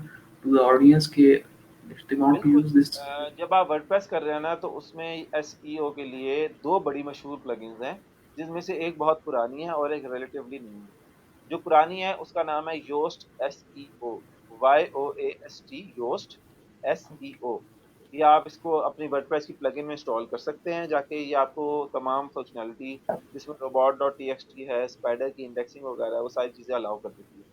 two the audience के इफ दे वांट टू बिल्कुल। Use this. जब आप वर्डप्रेस कर रहे हैं ना, तो उसमें एसईओ के लिए दो बड़ी मशहूर प्लगइन्स हैं, जिसमें से एक बहुत पुरानी है और एक रिलेटिवली न्यू है। जो पुरानी है उसका नाम है Yoast SEO, YOAST, Yoast SEO. ये आप इसको अपनी वर्डप्रेस की प्लगइन में इंस्टॉल कर सकते हैं जाके। ये आपको तमाम फंक्शनैलिटी, जिसमें robot dot T x T है, स्पाइडर की इंडेक्सिंग वगैरह, वो सारी चीज़ें अलाउ कर देती है।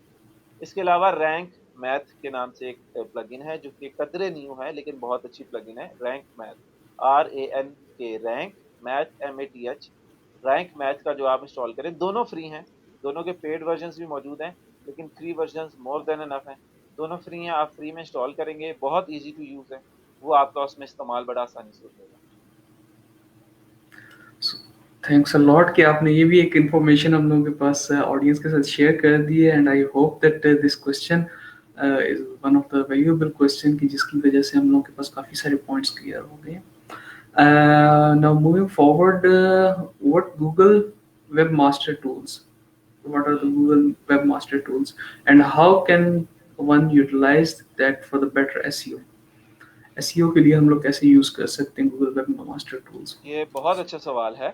इसके अलावा रैंक मैथ के नाम से एक प्लगइन है जो कि कदरे न्यू है लेकिन बहुत अच्छी प्लगइन है, rank math, RANK, rank math, MATH। Rank math का जो आप इंस्टॉल करें, दोनों फ्री हैं, दोनों के पेड वर्जन्स भी मौजूद हैं, लेकिन free versions more than enough हैं। दोनों फ्री हैं, आप फ्री में इंस्टॉल करेंगे, बहुत इजी टू यूज़ है, वो आपका उसमें इस्तेमाल बड़ा आसानी से हो जाएगा। थैंक्स अ लॉट कि आपने ये भी एक इंफॉर्मेशन हम लोगों के पास ऑडियंस के साथ शेयर कर दी है, and I hope that this question is one of the valuable question की जिसकी वजह से हम लोगों के पास काफ़ी सारे पॉइंट्स क्लियर हो गए। Now moving forward, what Google Webmaster Tools? What are the Google Webmaster Tools, and how can one utilize that for the better SEO? SEO के लिए हम लोग कैसे यूज कर सकते हैं Google Webmaster Tools? ये बहुत अच्छा सवाल है।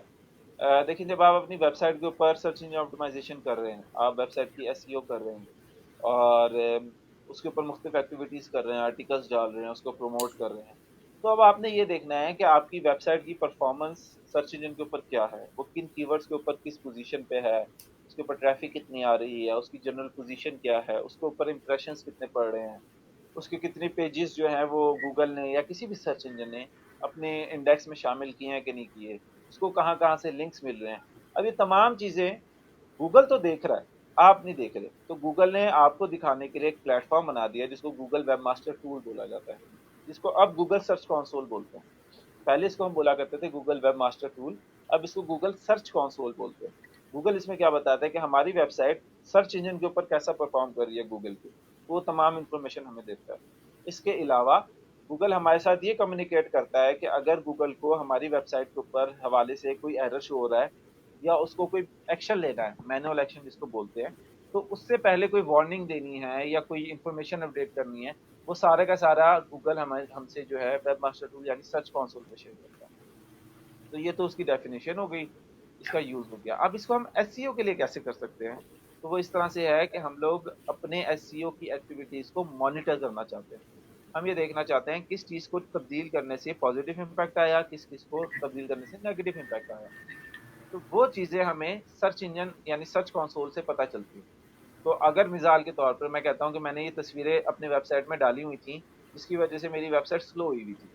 देखिए, जब आप अपनी वेबसाइट के ऊपर सर्च इंजन ऑप्टिमाइजेशन कर रहे हैं, आप वेबसाइट की एसईओ कर रहे हैं, और उसके ऊपर मुख्तलिफ एक्टिविटीज़ कर रहे हैं, आर्टिकल्स डाल रहे हैं, उसको प्रमोट कर रहे हैं, तो अब आपने ये देखना है कि आपकी वेबसाइट की परफॉर्मेंस सर्च इंजन के ऊपर क्या है, वो किन कीवर्ड्स के ऊपर किस पोजीशन पे है, उसके ऊपर ट्रैफिक कितनी आ रही है, उसकी जनरल पोजीशन क्या है, उसके ऊपर इंप्रेशंस कितने पड़ रहे हैं, उसके कितनी पेजेस जो हैं वो गूगल ने या किसी भी सर्च इंजन ने अपने इंडेक्स में शामिल किए हैं कि नहीं किए, उसको कहाँ कहाँ से लिंक्स मिल रहे हैं। अब ये तमाम चीज़ें गूगल तो देख रहा है, आप नहीं देख रहे, तो गूगल ने आपको दिखाने के लिए एक प्लेटफॉर्म बना दिया जिसको गूगल वेब मास्टर टूल बोला जाता है, जिसको अब गूगल सर्च कंसोल बोलते हैं। पहले इसको हम बोला करते थे गूगल वेब मास्टर टूल, अब इसको गूगल सर्च कंसोल बोलते हैं। गूगल इसमें क्या बताता है कि हमारी वेबसाइट सर्च इंजन के ऊपर कैसा परफॉर्म कर रही है गूगल के, वो तमाम इंफॉर्मेशन हमें देता है। इसके अलावा गूगल हमारे साथ ये कम्युनिकेट करता है कि अगर गूगल को हमारी वेबसाइट के ऊपर हवाले से कोई एरर शो हो रहा है या उसको कोई एक्शन लेना है, मैनुअल एक्शन जिसको बोलते हैं, तो उससे पहले कोई वार्निंग देनी है या कोई इन्फॉर्मेशन अपडेट करनी है, वो सारे का सारा गूगल हमें हमसे जो है वेब मास्टर टूल यानी सर्च कंसोल पे शेयर करता है। तो ये तो उसकी डेफिनेशन हो गई, इसका यूज हो गया। अब इसको हम एसईओ के लिए कैसे कर सकते हैं? तो वो इस तरह से है कि हम लोग अपने एसईओ की एक्टिविटीज को मॉनिटर करना चाहते हैं। हम ये देखना चाहते हैं किस चीज को तब्दील करने से पॉजिटिव इम्पैक्ट आया, किस किस को तब्दील करने से नेगेटिव इम्पैक्ट आया। तो वो चीजें हमें सर्च इंजन यानी सर्च कंसोल से पता चलती हैं। तो अगर मिसाल के तौर पर मैं कहता हूँ कि मैंने ये तस्वीरें अपनी वेबसाइट में डाली हुई थी, जिसकी वजह से मेरी वेबसाइट स्लो हुई हुई थी,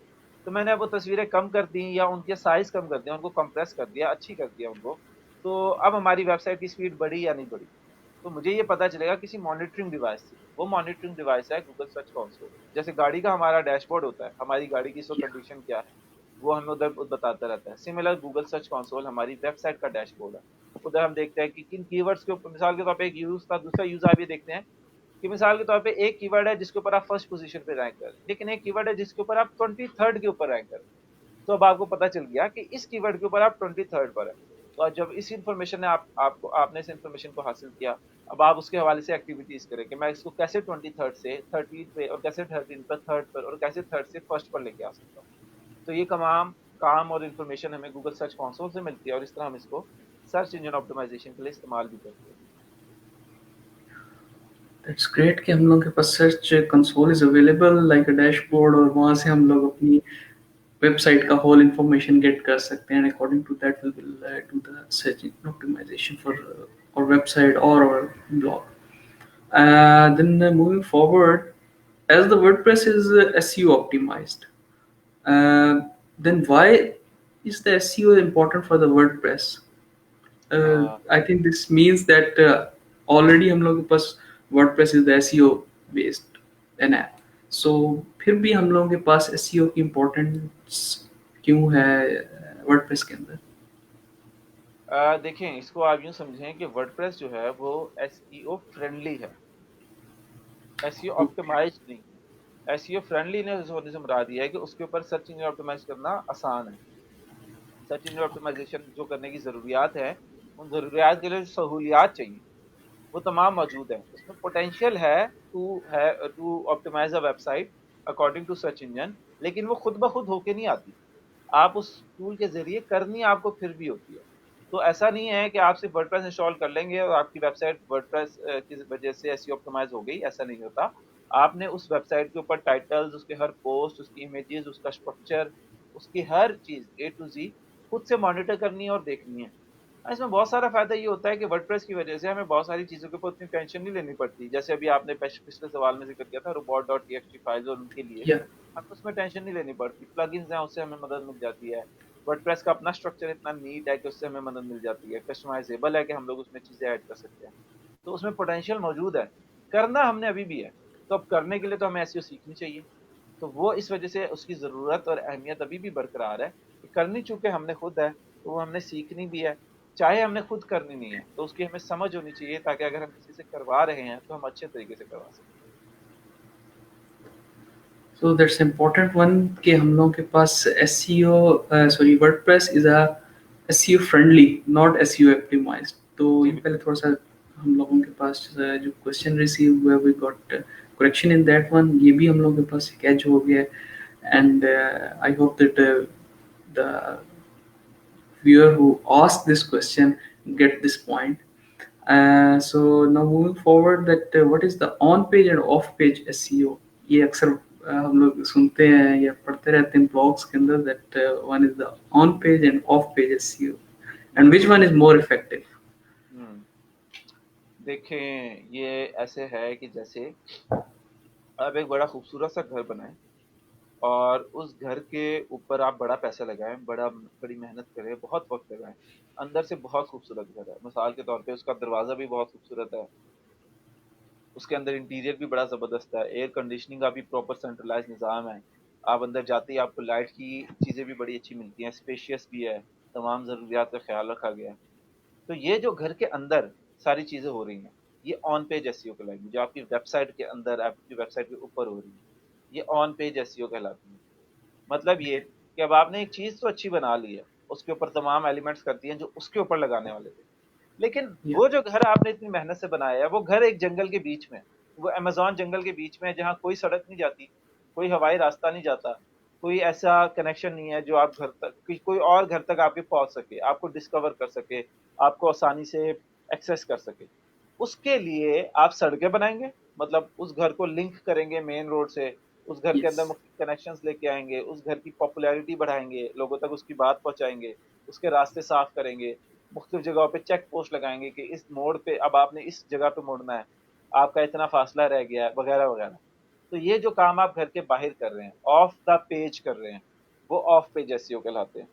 तो मैंने वो तस्वीरें कम कर दी या उनके साइज कम कर दिया, उनको कंप्रेस कर दिया, अच्छी कर दिया उनको, तो अब हमारी वेबसाइट की स्पीड बढ़ी या नहीं बढ़ी? तो मुझे ये पता चलेगा किसी मॉनिटरिंग डिवाइस से। वो मॉनिटरिंग डिवाइस है गूगल सर्च कंसोल। जैसे गाड़ी का हमारा डैशबोर्ड होता है, हमारी गाड़ी की इस वक्त Yeah. कंडीशन क्या है, वो हमें उधर बताता रहता है। सिमिलर गूगल सर्च कंसोल हमारी वेबसाइट का डैशबोर्ड है। उधर हम देखते हैं कि किन कीवर्ड्स के ऊपर, मिसाल के तौर पे एक यूज था, दूसरा यूज आप ये देखते हैं कि मिसाल के तौर पे एक कीवर्ड है जिसके ऊपर आप फर्स्ट पोजीशन पे रैंक कर, लेकिन एक कीवर्ड है जिसके ऊपर आप 23rd के ऊपर रैंक कर। तो अब आपको पता चल गया कि इस कीवर्ड के ऊपर आप 23rd पर है। तो जब इस इन्फॉर्मेशन ने आपने इस इन्फॉर्मेशन को हासिल किया, अब आप उसके हवाले से एक्टिविटीज करें कि मैं इसको कैसे 23rd से 13 पे, और कैसे 13 पर थर्ड पर, और कैसे थर्ड से फर्स्ट पर लेके आ सकता हूँ। तो ये तमाम काम और इन्फॉर्मेशन हमें गूगल सर्च कंसोल से मिलती है, और इस तरह हम इसको सर्च इंजन ऑप्टिमाइजेशन के लिए इस्तेमाल भी करते हैं। दैट्स ग्रेट कि हम लोग के पास search console is available like a dashboard, और वहाँ से हम लोग अपनी वेबसाइट का होल इंफॉर्मेशन गेट कर सकते हैं, according to that we will do the search optimization for our website or our blog. Then moving forward, as the WordPress is SEO optimized, uh, then why is the SEO important for the WordPress? I think this means that already हम लोग के पास WordPress is the SEO based an app. So फिर भी हम लोगों के पास SEO की importance क्यों है WordPress के अंदर? देखें, इसको आप यूं समझें कि वर्डप्रेस जो है वो एसईओ फ्रेंडली है, एसईओ ऑप्टिमाइज्ड नहीं। एसईओ फ्रेंडली ने होने से मुराद ये है कि उसके ऊपर सर्च इंजन ऑप्टिमाइज करना आसान है। सर्च इंजन ऑप्टिमाइजेशन जो करने की ज़रूरियात है, उन ज़रूरियात के लिए जो सहूलियात चाहिए, वो तमाम मौजूद है। उसमें पोटेंशियल है to optimize a website according to search engine, लेकिन वो खुद ब खुद होके नहीं आती। आप उस टूल के ज़रिए करनी आपको फिर भी होती है। तो ऐसा नहीं है कि आप सिर्फ वर्डप्रेस इंस्टॉल कर लेंगे और आपकी वेबसाइट वर्डप्रेस की वजह से एसईओ ऑप्टिमाइज हो गई, ऐसा नहीं होता। आपने उस वेबसाइट के ऊपर टाइटल्स, उसके हर पोस्ट, उसकी इमेजेस, उसका स्ट्रक्चर, उसकी हर चीज़ ए टू ज़ी खुद से मॉनिटर करनी है और देखनी है। इसमें बहुत सारा फ़ायदा ये होता है कि वर्डप्रेस की वजह से हमें बहुत सारी चीज़ों के ऊपर उतनी टेंशन नहीं लेनी पड़ती। जैसे अभी आपने पिछले सवाल में ज़िक्र किया था रोबोट.txt फाइल्स और उनके लिए, Yeah. हमें उसमें टेंशन नहीं लेनी पड़ती। प्लगइन्स हैं, उससे हमें मदद मिल जाती है। वर्डप्रेस का अपना स्ट्रक्चर इतना नीट है कि उससे हमें मदद मिल जाती है। कस्टमाइजेबल है कि हम लोग उसमें चीज़ें ऐड कर सकते हैं। तो उसमें पोटेंशियल मौजूद है। करना हमने अभी भी है। तो अब करने के लिए तो हमें एसईओ सीखनी चाहिए। तो वो इस वजह से उसकी ज़रूरत और अहमियत अभी भी बरकरार है कि करनी चूँकि हमने खुद है, तो वो हमने सीखनी भी है। चाहे हमने खुद करनी नहीं है, तो उसकी हमें समझ होनी चाहिए, ताकि अगर हम किसी से करवा रहे हैं, तो हम अच्छे तरीके से करवा सकें। So that's important one कि हम लोगों के पास SEO sorry WordPress is a SEO friendly not SEO optimized. तो जी, ये पहले थोड़ा सा हम लोगों के पास जो क्वेश्चन रिसीव हुआ we got correction in that one, ये भी हम लोगों के पास एक edge हो गया and I hope that the viewer who asked this question get this point. So now moving forward that what is the on page and off page SEO? ये अक्सर हम लोग सुनते हैं या पढ़ते रहते हैं ब्लॉग्स के अंदर that one is the on page and off page SEO and which बिल्कुल। one is more effective? हम्म, देखें, ये ऐसे है कि जैसे आप एक बड़ा खूबसूरत सा घर बनाएं, और उस घर के ऊपर आप बड़ा पैसा लगाएं, बड़ी मेहनत करें, बहुत वक्त लगाएं। अंदर से बहुत खूबसूरत घर है, मिसाल के तौर पे उसका दरवाजा भी बहुत खूबसूरत है, उसके अंदर इंटीरियर भी बड़ा ज़बरदस्त है, एयर कंडीशनिंग का भी प्रॉपर सेंट्रलाइज़ निज़ाम है। आप अंदर जाते ही आपको लाइट की चीज़ें भी बड़ी अच्छी मिलती हैं, स्पेशियस भी है, तमाम ज़रूरियात का ख़्याल रखा गया है। तो ये जो घर के अंदर सारी चीज़ें हो रही हैं, ये ऑन पेज एसईओ कहलाएगी। जो आपकी वेबसाइट के अंदर, आपकी वेबसाइट के ऊपर हो रही है, ये ऑन पेज एसईओ कहलाती है। मतलब ये कि अब आपने एक चीज़ तो अच्छी बना ली है, उसके ऊपर तमाम एलिमेंट्स कर दिए हैं जो उसके ऊपर लगाने वाले थे। लेकिन Yeah. वो जो घर आपने इतनी मेहनत से बनाया है, वो घर एक जंगल के बीच में है। वो अमेज़न जंगल के बीच में है जहाँ कोई सड़क नहीं जाती, कोई हवाई रास्ता नहीं जाता, कोई ऐसा कनेक्शन नहीं है जो आप घर तक कोई और घर तक आपके पहुँच सके, आपको डिस्कवर कर सके, आपको आसानी से एक्सेस कर सके। उसके लिए आप सड़कें बनाएँगे, मतलब उस घर को लिंक करेंगे मेन रोड से, उस घर के अंदर Yes. मुख्तलिफ कनेक्शंस लेके आएँगे, उस घर की पॉपुलैरिटी बढ़ाएँगे, लोगों तक उसकी बात पहुँचाएँगे, उसके रास्ते साफ करेंगे, मुख्तलिफ जगहों पे चेक पोस्ट लगाएँगे कि इस मोड़ पे अब आपने इस जगह पे मुड़ना है, आपका इतना फासला रह गया है, वगैरह-वगैरह। तो ये जो काम आप घर के बाहर कर रहे हैं, ऑफ द पेज कर रहे हैं, वो ऑफ पेज एसईओ कहलाते हैं।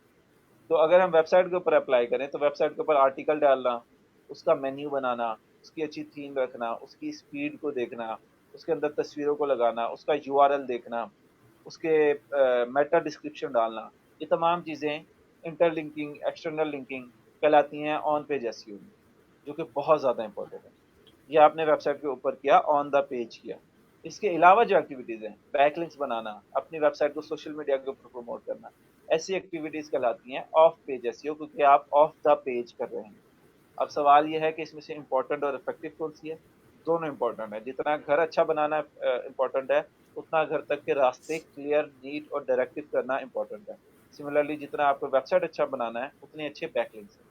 तो अगर हम वेबसाइट के ऊपर अप्लाई करें तो वेबसाइट के ऊपर आर्टिकल डालना, उसका मेन्यू बनाना, उसकी अच्छी थीम रखना, उसकी स्पीड को देखना, उसके अंदर तस्वीरों को लगाना, उसका यूआरएल देखना, उसके मेटा डिस्क्रिप्शन डालना, ये तमाम चीज़ें इंटरलिंकिंग, एक्सटर्नल लिंकिंग कहलाती हैं ऑन पेज एसईओ में, जो कि बहुत ज़्यादा इंपॉर्टेंट है। ये आपने वेबसाइट के ऊपर किया, ऑन द पेज किया। इसके अलावा जो एक्टिविटीज़ हैं, बैकलिंक्स बनाना, अपनी वेबसाइट को सोशल मीडिया के ऊपर प्रमोट करना, ऐसी एक्टिविटीज़ कहलाती हैं ऑफ पेज एसईओ, क्योंकि आप ऑफ द पेज कर रहे हैं। अब सवाल ये है कि इसमें से इम्पोर्टेंट और इफेक्टिव कौन सी है? दोनों इम्पोर्टेंट है। जितना घर अच्छा बनाना इम्पोर्टेंट है, उतना घर तक के रास्ते क्लियर, नीट और डायरेक्टिव करना इम्पोर्टेंट है। सिमिलरली जितना आपको वेबसाइट अच्छा बनाना है, उतने अच्छे बैकलिंक्स हैं।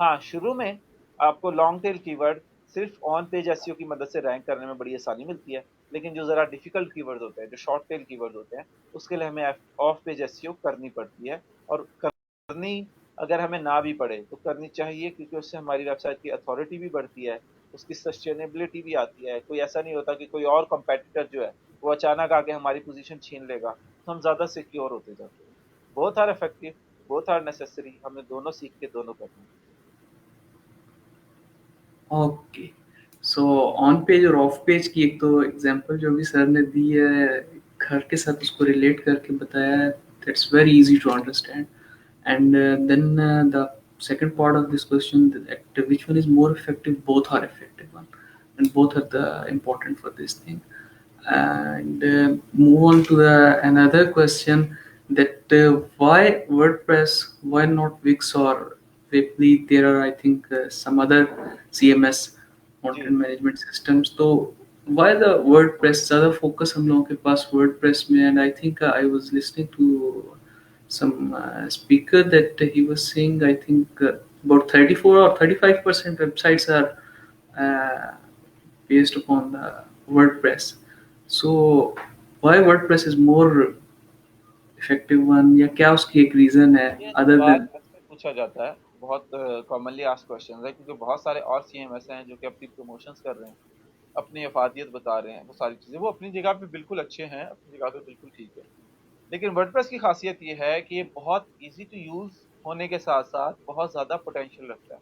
हाँ, शुरू में आपको लॉन्ग टेल कीवर्ड सिर्फ ऑन पेज एसईओ की मदद से रैंक करने में बड़ी आसानी मिलती है, लेकिन जो ज़रा डिफिकल्ट कीवर्ड्स होते हैं, जो शॉर्ट टेल कीवर्ड्स होते हैं, उसके लिए हमें ऑफ पेज एसईओ करनी पड़ती है, और करनी अगर हमें ना भी पड़े तो करनी चाहिए, क्योंकि उससे हमारी वेबसाइट की अथॉरिटी भी बढ़ती है, उसकी सस्टेनेबिलिटी भी आती है। कोई ऐसा नहीं होता कि कोई और कंपेटिटर जो है वो अचानक आके हमारी पोजीशन छीन लेगा, तो हम ज़्यादा सिक्योर होते जाते हैं। Both are effective, both are necessary, हमें दोनों सीख के दोनों करना है। ओके, सो ऑन पेज और ऑफ पेज की एक तो एग्जांपल जो भी सर ने दी है, घर के साथ उसको रिलेट करके बताया है, that's very easy to understand. And then the second part of this question, that which one is more effective? Both are effective one, and both are the important for this thing. And move on to the another question, that why WordPress, why not Wix or Weebly? There are, I think, some other CMS, जी। content management systems. So why the WordPress? ज़्यादा focus हम लोगों के पास WordPress में, and I think I was listening to some speaker that he was saying, I think about 34 or 35% websites are uh, based upon the WordPress. So why WordPress is more effective one, या क्या उसकी एक रीजन है ये other सवाल than. अक्सर पूछा जाता है, बहुत कॉमनली आस्क्ड क्वेश्चन है, क्योंकि बहुत सारे और सीएमएस हैं जो कि अपनी प्रमोशंस कर रहे हैं, अपनी अफादियत बता रहे हैं, वो सारी चीज़ें वो अपनी जगह पे बिल्कुल अच्छे हैं, अपनी जगह पे बिल्कुल ठीक है। लेकिन वर्डप्रेस की खासियत ये है कि ये बहुत इजी टू यूज़ होने के साथ साथ बहुत ज़्यादा पोटेंशियल रखता है।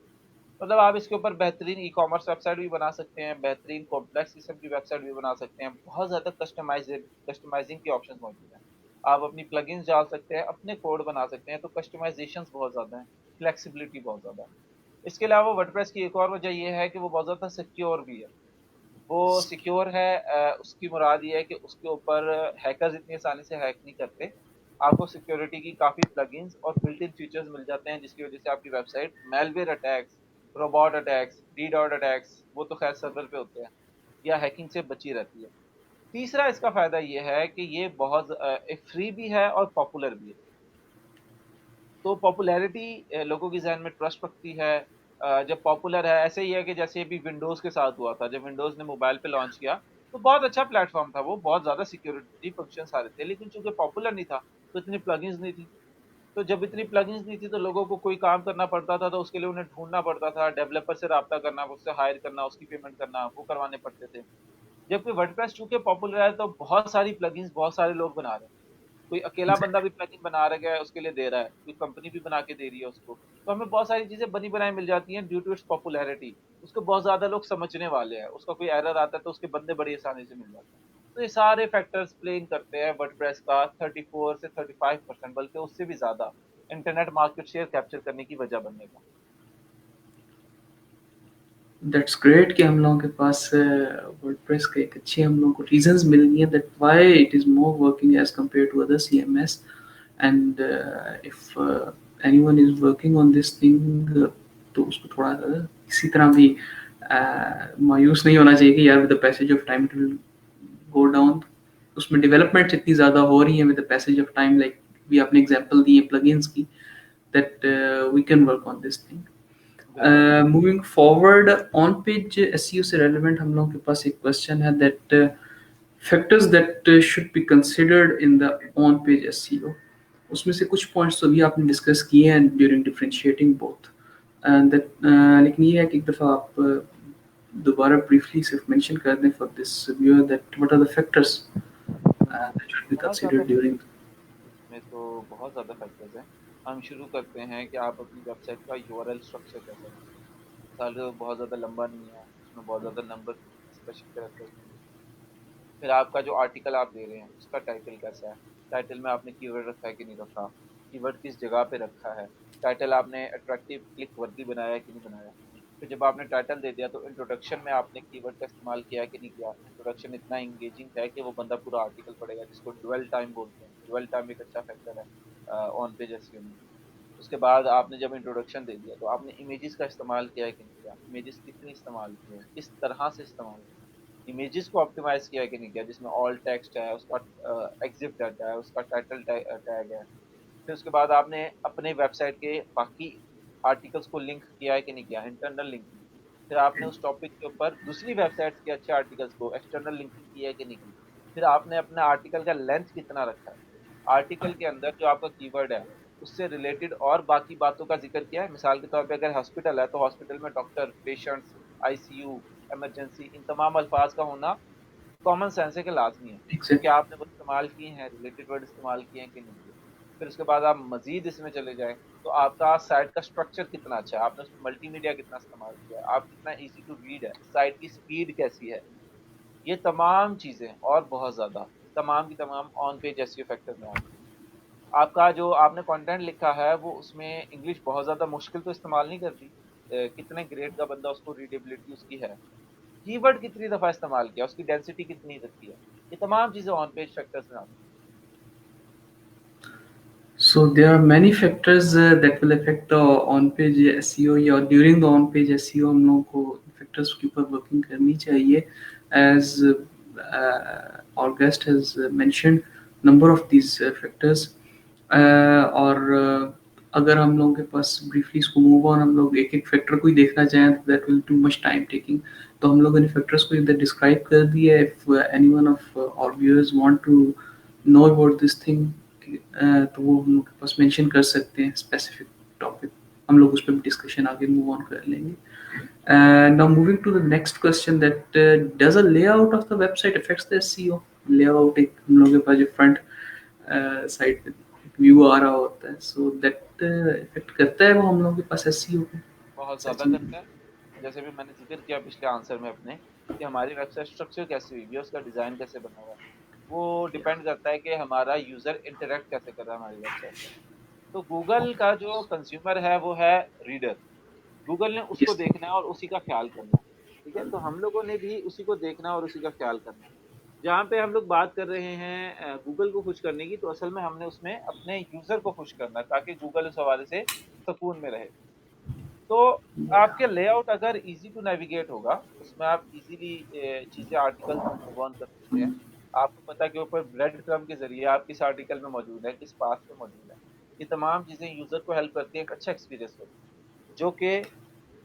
मतलब आप इसके ऊपर बेहतरीन ई कॉमर्स वेबसाइट भी बना सकते हैं, बेहतरीन कॉम्प्लेक्स किस्म की वेबसाइट भी बना सकते हैं, बहुत ज़्यादा कस्टमाइजिंग के ऑप्शन मौजूद हैं। आप अपनी प्लगइन्स डाल सकते हैं, अपने कोड बना सकते हैं, तो कस्टमाइजेशंस बहुत ज़्यादा हैं, फ्लेक्सिबिलिटी बहुत ज़्यादा है। इसके अलावा वर्डप्रेस की एक और वजह ये है कि वो बहुत ज़्यादा सिक्योर भी है। वो सिक्योर है, उसकी मुराद ये है कि उसके ऊपर हैकर्स इतनी आसानी से हैक नहीं करते। आपको सिक्योरिटी की काफ़ी प्लगइन्स और बिल्ट इन फीचर्स मिल जाते हैं, जिसकी वजह से आपकी website malware attacks, robot attacks, DDoS attacks, वो तो खैर सर्वर पे होते हैं, या हैकिंग से बची रहती है। तीसरा इसका फ़ायदा ये है कि ये बहुत एक फ्री भी है और पॉपुलर भी है। तो पॉपुलैरिटी लोगों की ज़हन में ट्रस्ट रखती है। जब पॉपुलर है, ऐसे ही है कि जैसे अभी विंडोज़ के साथ हुआ था, जब विंडोज़ ने मोबाइल पे लॉन्च किया, तो बहुत अच्छा प्लेटफ़ॉर्म था वो, बहुत ज़्यादा सिक्योरिटी फंक्शंस आ रहे थे, लेकिन चूँकि पॉपुलर नहीं था, तो इतनी प्लगइन्स नहीं थी। तो जब इतनी प्लगइन्स नहीं थी, तो लोगों को कोई काम करना पड़ता था, तो उसके लिए उन्हें ढूँढना पड़ता था, डेवलपर से राब्ता करना, उससे हायर करना, उसकी पेमेंट करना, वो करवाने पड़ते थे। जबकि वर्डप्रेस चूँकि पॉपुलर है, तो बहुत सारी प्लगइन्स बहुत सारे लोग बना रहे हैं। कोई अकेला बंदा भी प्लगइन बना रहा है, उसके लिए दे रहा है, कोई कंपनी भी बना के दे रही है उसको। तो हमें बहुत सारी चीज़ें बनी बनाई मिल जाती हैं ड्यू टू इट्स पॉपुलैरिटी। उसको बहुत ज़्यादा लोग समझने वाले हैं, उसका कोई एरर आता है तो उसके बंदे बड़ी आसानी से मिल जाते हैं। तो ये सारे फैक्टर्स प्ले इन करते हैं वर्डप्रेस का 34 से 35%, बल्कि उससे भी ज़्यादा इंटरनेट मार्केट शेयर कैप्चर करने की वजह बनने का। दैट्स ग्रेट कि हम लोगों के पास वर्डप्रेस का एक अच्छी हम लोगों को रीजंस मिल गई हैं, that why it is more working as compare to other CMS. And if anyone is working on this thing, तो उसको थोड़ा इसी तरह भी मायूस नहीं होना चाहिए कि यार with the passage of time it will go down. उसमें डेवलपमेंट इतनी ज़्यादा हो रही है with the passage of time, like भी आपने एग्जांपल दी है प्लगइन्स की, that we can work on this thing. बिल्कुल। Moving forward, on page SEO से रेलेवेंट हम लोगों के पास एक क्वेश्चन है that factors that should be considered in the on page SEO. उसमें से कुछ पॉइंट्स तो अभी आपने डिस्कस किए हैं during differentiating both, and that लेकिन ये है कि एक दफ़ा आप दोबारा ब्रीफली सिर्फ मेंशन कर दें for this viewer that what are the factors that should be बहुत ज़्यादा कंसिडर्ड ड्यूरिंग। इसमें तो बहुत ज़्यादा फैक्टर्स हैं। हम शुरू करते हैं कि आप अपनी वेबसाइट का यूआरएल स्ट्रक्चर कैसा है। मिसाल बहुत ज़्यादा लंबा नहीं है, उसमें बहुत ज़्यादा नंबर स्पेशल कैरेक्टर्स नहीं है। फिर आपका जो आर्टिकल आप दे रहे हैं उसका टाइटल कैसा है, टाइटल में आपने कीवर्ड रखा है कि नहीं रखा, कीवर्ड किस जगह पे रखा है, टाइटल आपने अट्रैक्टिव क्लिक वर्दी बनाया है कि नहीं बनाया। फिर जब आपने टाइटल दे दिया तो इंट्रोडक्शन में आपने कीवर्ड का इस्तेमाल किया है कि नहीं किया, इंट्रोडक्शन इतना इंगेजिंग है कि वो बंदा पूरा आर्टिकल पढ़ेगा, जिसको ड्वेल टाइम बोलते हैं। ड्वेल टाइम एक अच्छा फैक्टर है ऑन पेज एसईओ में। उसके बाद आपने जब इंट्रोडक्शन दे दिया तो आपने इमेजेस का इस्तेमाल किया है कि नहीं किया, इमेजेस कितनी इस्तेमाल की है, किस तरह से इस्तेमाल किया, इमेजेस को ऑप्टिमाइज किया है कि नहीं किया, जिसमें ऑल टेक्स्ट है, उसका एग्जिट डाटा है, उसका टाइटल टैग है। फिर उसके बाद आपने अपने वेबसाइट के बाकी आर्टिकल्स को लिंक किया है कि नहीं किया, इंटरनल लिंकिंग। फिर आपने उस टॉपिक के ऊपर दूसरी वेबसाइट्स के अच्छे आर्टिकल्स को एक्सटर्नल लिंकिंग की है कि नहीं की। फिर आपने अपने आर्टिकल का लेंथ कितना रखा है, आर्टिकल के अंदर जो आपका कीवर्ड है उससे रिलेटेड और बाकी बातों का जिक्र किया है। मिसाल के तौर पे अगर हॉस्पिटल है तो हॉस्पिटल में डॉक्टर, पेशेंट्स, आईसीयू, इमरजेंसी, इन तमाम अल्फाज का होना कॉमन सेंस है कि लाजमी है कि क्या आपने वो इस्तेमाल किए हैं, रिलेटेड वर्ड इस्तेमाल किए हैं कि नहीं किए। फिर उसके बाद आप मजीद इसमें चले जाएं तो आपका साइट का स्ट्रक्चर कितना अच्छा है, आपने उसमें मल्टीमीडिया कितना इस्तेमाल किया है, आप कितना इजी टू रीड है, साइट की स्पीड कैसी है। ये तमाम चीज़ें और बहुत ज़्यादा तमाम की तमाम ऑन पेज एसईओ फैक्टर में आती हैं। आपका जो आपने कंटेंट लिखा है वो उसमें इंग्लिश बहुत ज़्यादा मुश्किल तो इस्तेमाल नहीं करती, कितने ग्रेड का बंदा उसको रीडेबिलिटी उसकी है, कीवर्ड कितनी दफ़ा इस्तेमाल किया, उसकी डेंसिटी कितनी रखी है। ये तमाम चीज़ें ऑन पेज फैक्टर्स में आती So there are many factors that will affect the on-page SEO, या during the on-page SEO हम लोगों को factors के ऊपर working करनी चाहिए, as our guest has mentioned number of these factors। और अगर हम लोगों के पास briefly इसको move on हम लोग एक एक factor को ही देखना चाहें तो that will too much time taking। तो हम लोगों ने factors को इधर describe कर दिया है। If anyone of our viewers want to know about this thing, तो वो हम लोग के पास मेंशन कर सकते हैं स्पेसिफिक टॉपिक, हम लोग उस पर डिस्कशन आगे मूव ऑन कर लेंगे। Now moving to the next question that does a layout of the website affects the SEO. Layout एक हम लोग के पास जो फ्रंट साइड पे व्यू आ रहा होता है, सो दैट इफेक्ट करता है वो हम लोग के पास एसईओ को। है, बहुत ज़्यादा सचिन। करता है। जैसे भी मैंने जिक्र किया पिछले आंसर में अपने कि हमारी वेबसाइट स्ट्रक्चर कैसी हुई है, उसका डिज़ाइन कैसे बना हुआ है, वो डिपेंड करता है कि हमारा यूज़र इंटरेक्ट कैसे कर रहा है हमारी वेबसाइट से। तो गूगल का जो कंज्यूमर है वो है रीडर, गूगल ने उसको यस। देखना है और उसी का ख्याल करना है। ठीक है, तो हम लोगों ने भी उसी को देखना और उसी का ख्याल करना है। जहाँ पे हम लोग बात कर रहे हैं गूगल को खुश करने की, तो असल में हमने उसमें अपने यूजर को खुश करना है ताकि गूगल उस हवाले से सुकून में रहे। तो आपके लेआउट अगर इजी टू नेविगेट होगा, उसमें आप इजीली चीज़ें आर्टिकल्स में मूव ऑन कर सकते हैं। आपको पता है कि ऊपर ब्रेड क्रम के जरिए आप किस आर्टिकल में मौजूद है, किस पाथ पे मौजूद है। ये तमाम चीज़ें यूज़र को हेल्प करती है एक अच्छा एक्सपीरियंस हो, जो कि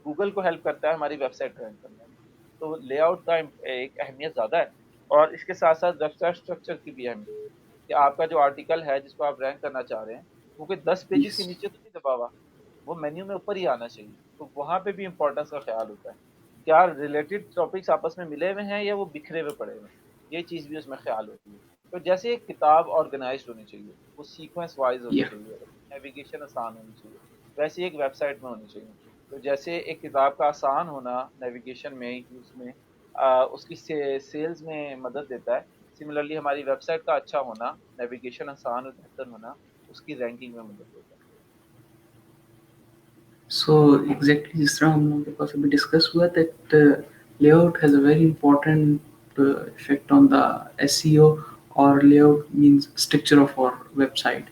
गूगल को हेल्प करता है हमारी वेबसाइट रैंक करने में। तो लेआउट का एक अहमियत ज़्यादा है, और इसके साथ साथ वेबसाइट स्ट्रक्चर की भी अहमियत है कि आपका जो आर्टिकल है जिसको आप रैंक करना चाह रहे हैं वो कोई 10 पेजेस के यस। नीचे तो नहीं दबा हुआ, वो मेन्यू में ऊपर ही आना चाहिए। तो वहाँ पे भी इम्पोर्टेंस का ख्याल होता है, क्या रिलेटेड टॉपिक्स आपस में मिले हुए हैं या वो बिखरे हुए पड़े हुए हैं, ये चीज़ भी उसमें ख्याल होती है। तो जैसे एक किताब ऑर्गेनाइज होनी चाहिए, वो सीक्वेंस वाइज होनी या चाहिए, नेविगेशन आसान होनी चाहिए, वैसे एक वेबसाइट में होनी चाहिए। तो जैसे एक किताब का आसान होना नेविगेशन में, यूज़ में, उसकी सेल्स में मदद देता है, सिमिलरली हमारी वेबसाइट का अच्छा होना, नेविगेशन आसान और बेहतर होना, उसकी रैंकिंग में मदद देता है। सो एग्जैक्टली जिस तरह हम लोगों के पास अभी डिस्कस हुआ that layout has a very important effect on the SEO, और layout means structure of our website.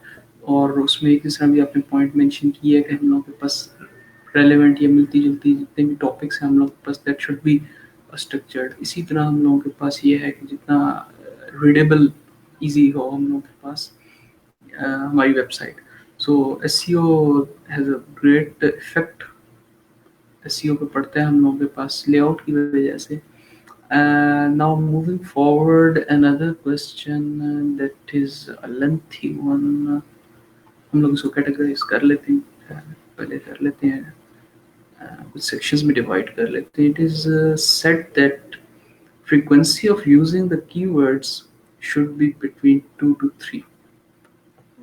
और उसमें जिस तरह भी आपने पॉइंट मेंशन किया है कि हम लोगों के पास रेलेवेंट या मिलती जुलती जितने भी टॉपिक्स हैं हम लोग के पास, दैट शुड बी स्ट्रक्चर्ड। इसी तरह हम लोगों के पास ये है कि जितना रीडेबल ईजी हो हम लोगों के पास हमारी website. So SEO has a great effect. SEO पे पड़ता है हम लोगों के पास लेआउट की वजह से। Now moving forward, another question that is a lengthy one. हम लोग इसको कैटेगराइज कर लेते हैं, पहले कर लेते हैं, कुछ सेक्शंस में डिवाइड कर लेते हैं। It is said that frequency of using the keywords should be between 2 to 3।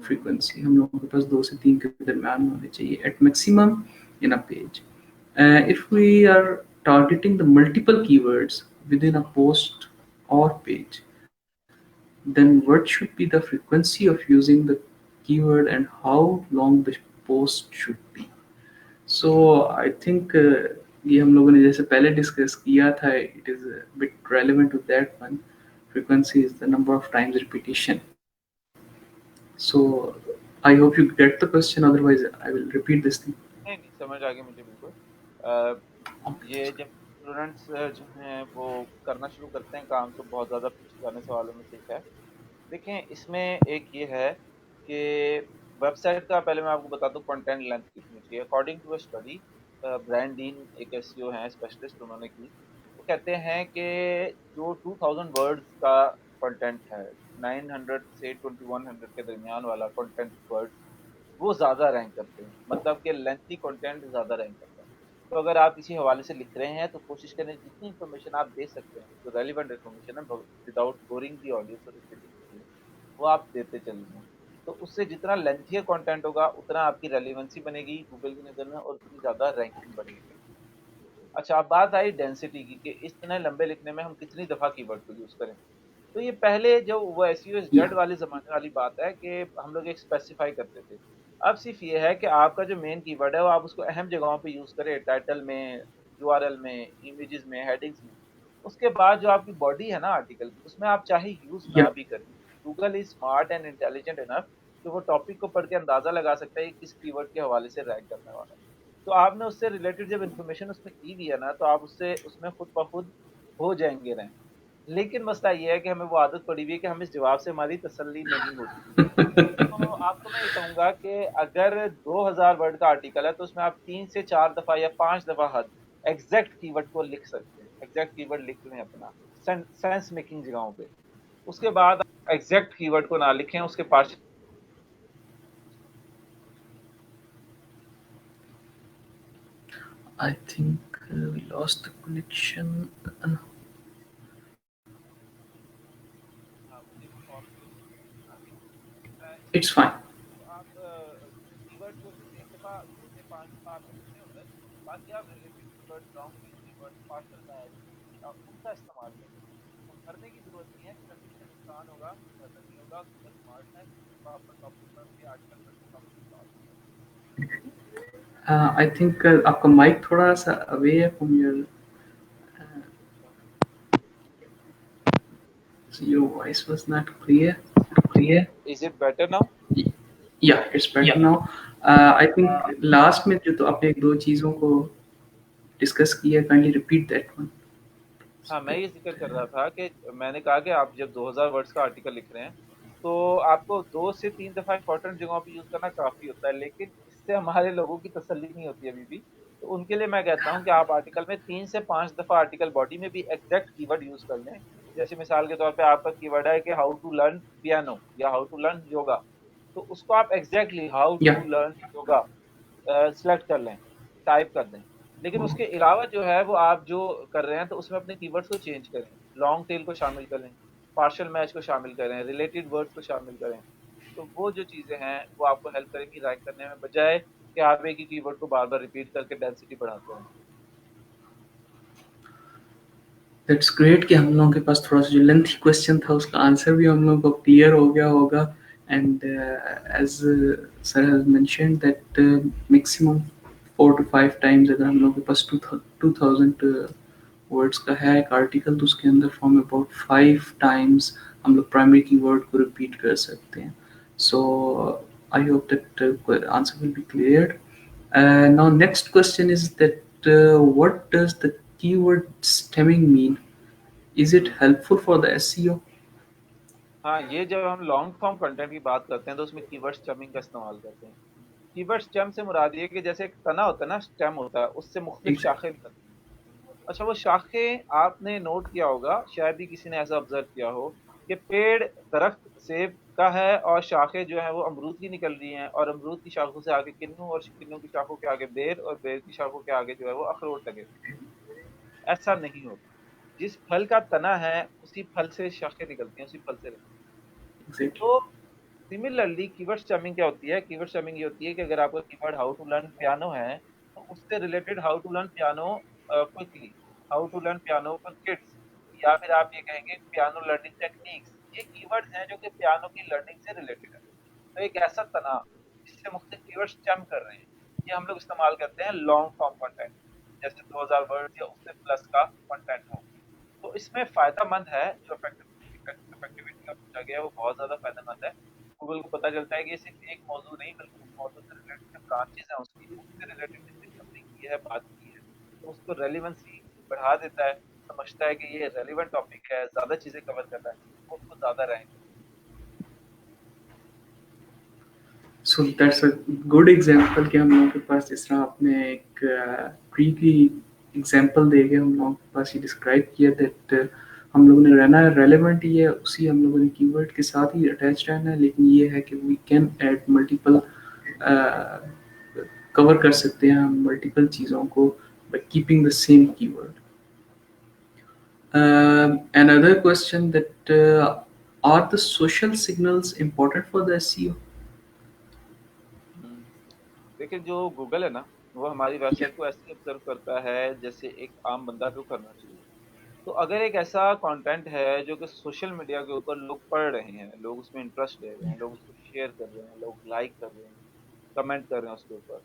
frequency हम लोगों के पास 2 से 3 के दरम्यान होनी चाहिए at maximum in a page। If we are targeting the multiple keywords within a post or page, then what should be the frequency of using the keyword and how long the post should be? So I think ये हम लोगों ने जैसे पहले डिस्कस किया था, it is a bit relevant to that one। frequency is the number of times repetition। So I hope you get the question, otherwise I will repeat this thing। नहीं नहीं, समझ आ गया मुझे बिल्कुल। अ, ये जब स्टूडेंट्स जो हैं वो करना शुरू करते हैं काम, तो बहुत ज़्यादा पूछे जाने सवालों में से एक है। देखें, इसमें एक ये है कि वेबसाइट का, पहले मैं आपको बता दूं कंटेंट लेंथ कितनी चाहिए। According to a study, Brian Dean एक एसईओ हैं स्पेशलिस्ट, उन्होंने की, वो कहते हैं कि जो 2000 वर्ड्स का कंटेंट है, 900 से 2100 के दरमियान वाला कंटेंट वर्ड, वो ज़्यादा रैंक करते हैं। मतलब कि लेंथी कंटेंट ज़्यादा रैंक करता है। तो अगर आप किसी हवाले से लिख रहे हैं तो कोशिश करें जितनी इन्फॉर्मेशन आप दे सकते हैं, जो रेलिवेंट इन्फॉर्मेशन है, विदाउट बोरिंग दी ऑडियंस और रिपीटिंग, वो आप देते चले जाएं। तो उससे जितना लेंथियर कंटेंट होगा उतना आपकी रेलिवेंसी बनेगी गूगल की नज़र में, और उतनी ज़्यादा रैंकिंग बढ़ेगी। अच्छा, अब बात आई डेंसिटी की कि इतने लंबे लिखने में हम कितनी दफ़ा कीवर्ड को यूज़ करें। तो ये पहले जो वो एसईओ इज डेड Yeah, वाले ज़माने वाली बात है कि हम लोग एक स्पेसिफाई करते थे। अब सिर्फ ये है कि आपका जो मेन कीवर्ड है वो आप उसको अहम जगहों पे यूज़ करें, टाइटल में, यूआरएल में, इमेजेस में, हेडिंग्स में। उसके बाद जो आपकी बॉडी है ना आर्टिकल की, उसमें आप चाहे यूज़ ना yeah, भी करें, Google is smart and intelligent enough कि वो टॉपिक को पढ़ के अंदाज़ा लगा सकता है कि किस कीवर्ड के हवाले से रैंक करने वाला है। तो आपने उससे रिलेटेड जब इन्फॉर्मेशन उसमें की भी है ना, तो आप उससे उसमें खुद ब खुद हो जाएंगे रैंक। लेकिन मसला ये है कि हमें वो आदत पड़ी हुई है कि हम इस जवाब से हमारी तसल्ली नहीं होती। तो आपको मैं ये कहूँगा कि अगर 2000 वर्ड का आर्टिकल है तो उसमें आप 3 से 4 दफ़ा या 5 दफ़ा हद एग्जैक्ट कीवर्ड को लिख सकते हैं। एग्जैक्ट कीवर्ड लिख लें अपना सेंस मेकिंग जगहों पे। उसके बाद एग्जैक्ट कीवर्ड को ना लिखें, उसके partial. I think we lost the connection। हाँ, मुझे भी कॉल पे आ गई। It's इसमें ये fine। है तो आप कीवर्ड को सिर्फ एक दफ़ा, 2 से 5 दफ़ा आप लिखते हैं उधर। बाकी आप related keyword, long tail keyword, partial match, उनका इस्तेमाल करें। तो भरने की ज़रूरत नहीं है, करने से नुकसान होगा, फ़ायदा नहीं होगा। गूगल स्मार्ट है, तो आपका टॉपिक पढ़ के आर्टिकल पढ़ के टॉपिक सॉल्व हो जाएगा। I think आपका माइक थोड़ा सा अवे है from your अच्छा, so your voice was not clear। Is it better now? Yeah, it's better now। I think last में जो तो आपने एक दो चीज़ों को डिस्कस किया, काइंडली रिपीट दैट वन। हाँ, मैं ये ज़िक्र कर रहा था कि मैंने कहा कि आप जब 2000 वर्ड्स का आर्टिकल लिख रहे हैं, तो आपको 2 से 3 दफ़ा इम्पोर्टेंट जगहों पे यूज़ करना काफ़ी होता है, लेकिन इससे हमारे लोगों की तसल्ली नहीं होती अभी भी। तो उनके लिए मैं कहता हूँ कि आप आर्टिकल में 3 से 5 दफ़ा आर्टिकल बॉडी में भी एग्ज़ैक्ट कीवर्ड यूज़ कर लें। जैसे मिसाल के तौर पे आपका कीवर्ड है कि हाउ टू लर्न पियानो या हाउ टू लर्न योगा, तो उसको आप एग्ज़ैक्टली हाउ या टू लर्न योगा सेलेक्ट कर लें, टाइप कर दें। लेकिन उसके अलावा जो है वो आप जो कर रहे हैं तो उसमें अपने कीवर्ड्स को चेंज करें, लॉन्ग टेल को शामिल करें, पार्शियल मैच को शामिल करें, रिलेटेड वर्ड्स को शामिल करें। तो वो जो चीज़ें हैं वो आपको हेल्प करेंगी रैंक करने में, बजाय कि आप एक ही कीवर्ड को बार बार रिपीट करके डेंसिटी बढ़ाते रहें। दैट्स ग्रेट कि हम लोगों के पास थोड़ा सा जो लेंथी क्वेश्चन था उसका आंसर भी हम लोगों को क्लियर हो गया होगा। And as sir has mentioned that maximum 4 to 5 times अगर हम लोगों के पास 2000 वर्ड्स का है एक आर्टिकल, तो उसके अंदर फॉर्म अबाउट 5 टाइम्स हम लोग प्राइमरी कीवर्ड को रिपीट कर सकते हैं। So I hope that answer will be clear. Now, next question is that what does the keyword stemming mean? Is it hmm, helpful for the SEO? हाँ, ये जब हम लॉन्ग फॉर्म कंटेंट की बात करते हैं तो उसमें कीवर्ड स्टमिंग का इस्तेमाल करते हैं। कीवर्ड स्टेम से मुराद ये है कि जैसे एक तना होता है ना, स्टेम होता है, उससे मुख्तलिफ Exactly. शाखें निकलती हैं। अच्छा, वो शाखें आपने नोट किया होगा, शायद ही किसी ने ऐसा ऑब्जर्व किया हो कि पेड़ दरख्त सेब का है और शाखें जो है वो अमरूद की निकल रही हैं, और अमरूद की शाखों से आगे किन्नू, और किन्नू की शाखों के आगे बेर, और बेर की शाखों के आगे जो है वो अखरोट लगे। ऐसा नहीं होता। जिस फल का तना है उसी फल से शाखें निकलती हैं, उसी फल से। Exactly. तो सिमिलरली कीवर्ड स्टैमिंग क्या होती है? कीवर्ड स्टैमिंग ये होती है कि अगर आपका keyword how to learn piano है, तो उससे related how to learn piano quickly, how to learn piano for kids, या फिर आप ये कहेंगे पियानो लर्निंग टेक्निक्स। ये कीवर्ड्स हैं जो कि पियानो की लर्निंग से रिलेटेड है। तो एक ऐसा तना जिससे मुख्तलिफ कीवर्ड स्टेम कर रहे हैं, ये हम लोग इस्तेमाल करते हैं लॉन्ग फॉर्म कंटेंट, जैसे 2000 वर्ड या उससे प्लस का कंटेंट हो। तो इसमें फ़ायदेमंद है, जो इफेक्टिविटी का पूछा गया है वो बहुत ज़्यादा फ़ायदेमंद है। गूगल को पता चलता है कि ये सिर्फ़ एक मौज़ू नहीं, बल्कि उस मौज़ू से रिलेटेड जो ब्रांचेज़ हैं उसकी, उससे रिलेटेड जितनी भी हमने की है, बात की है, तो उसको रेलेवेंसी बढ़ा देता है, समझता है कि ये रेलेवेंट टॉपिक है, ज़्यादा चीज़ें कवर कर रहा है, तो उसको ज़्यादा rank. So that's a good example कि हम लोगों के पास जिस तरह आपने एक ट्री की एग्जांपल दे के हम लोगों के पास ये डिस्क्राइब किया दैट हम लोगों ने रहना है रेलेवेंट ही है, उसी हम लोगों ने कीवर्ड के साथ ही अटैच रहना है, लेकिन ये है कि we can add multiple, cover कर सकते हैं हम मल्टीपल चीज़ों को by keeping the same keyword. Another question that are the social signals important for the SEO? हुँ। देखिए, जो गूगल है ना, वो हमारी वेबसाइट को ऐसे ऑब्ज़र्व करता है जैसे एक आम बंदा को करना चाहिए। तो अगर एक ऐसा कंटेंट है जो कि सोशल मीडिया के ऊपर लोग पढ़ रहे हैं, लोग उसमें इंटरेस्ट ले रहे हैं, लोग उसको शेयर कर रहे हैं, लोग लाइक कर रहे हैं, कमेंट कर रहे हैं उसके ऊपर,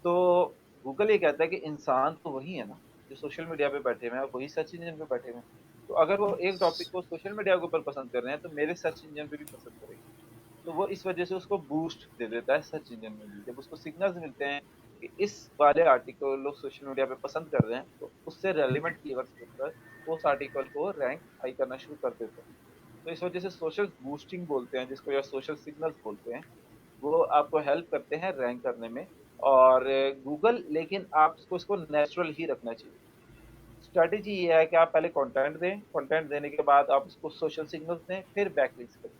तो गूगल ये कहता है कि इंसान तो वही है ना, जो सोशल मीडिया पे बैठे हुए हैं, वही सर्च इंजन पे बैठे हुए हैं। तो अगर वो एक टॉपिक को सोशल मीडिया के ऊपर पसंद कर रहे हैं, तो मेरे सर्च इंजन पे भी पसंद करेंगे। तो वो इस वजह से उसको बूस्ट दे देता है सर्च इंजन में भी। जब उसको सिग्नल्स मिलते हैं कि इस वाले आर्टिकल लोग सोशल मीडिया पे पसंद कर रहे हैं, तो उससे रेलेवेंट कीवर्ड्स के ऊपर उस आर्टिकल को रैंक हाई करना शुरू कर देते हैं। तो इस वजह से सोशल बूस्टिंग बोलते हैं जिसको, या सोशल सिग्नल्स बोलते हैं, वो आपको हेल्प करते हैं रैंक करने में। और गूगल, लेकिन आप इसको नेचुरल ही रखना चाहिए। स्ट्रैटेजी ये है कि आप पहले कंटेंट दें, कंटेंट देने के बाद आप उसको सोशल सिग्नल्स दें, फिर बैकलिंक्स करें।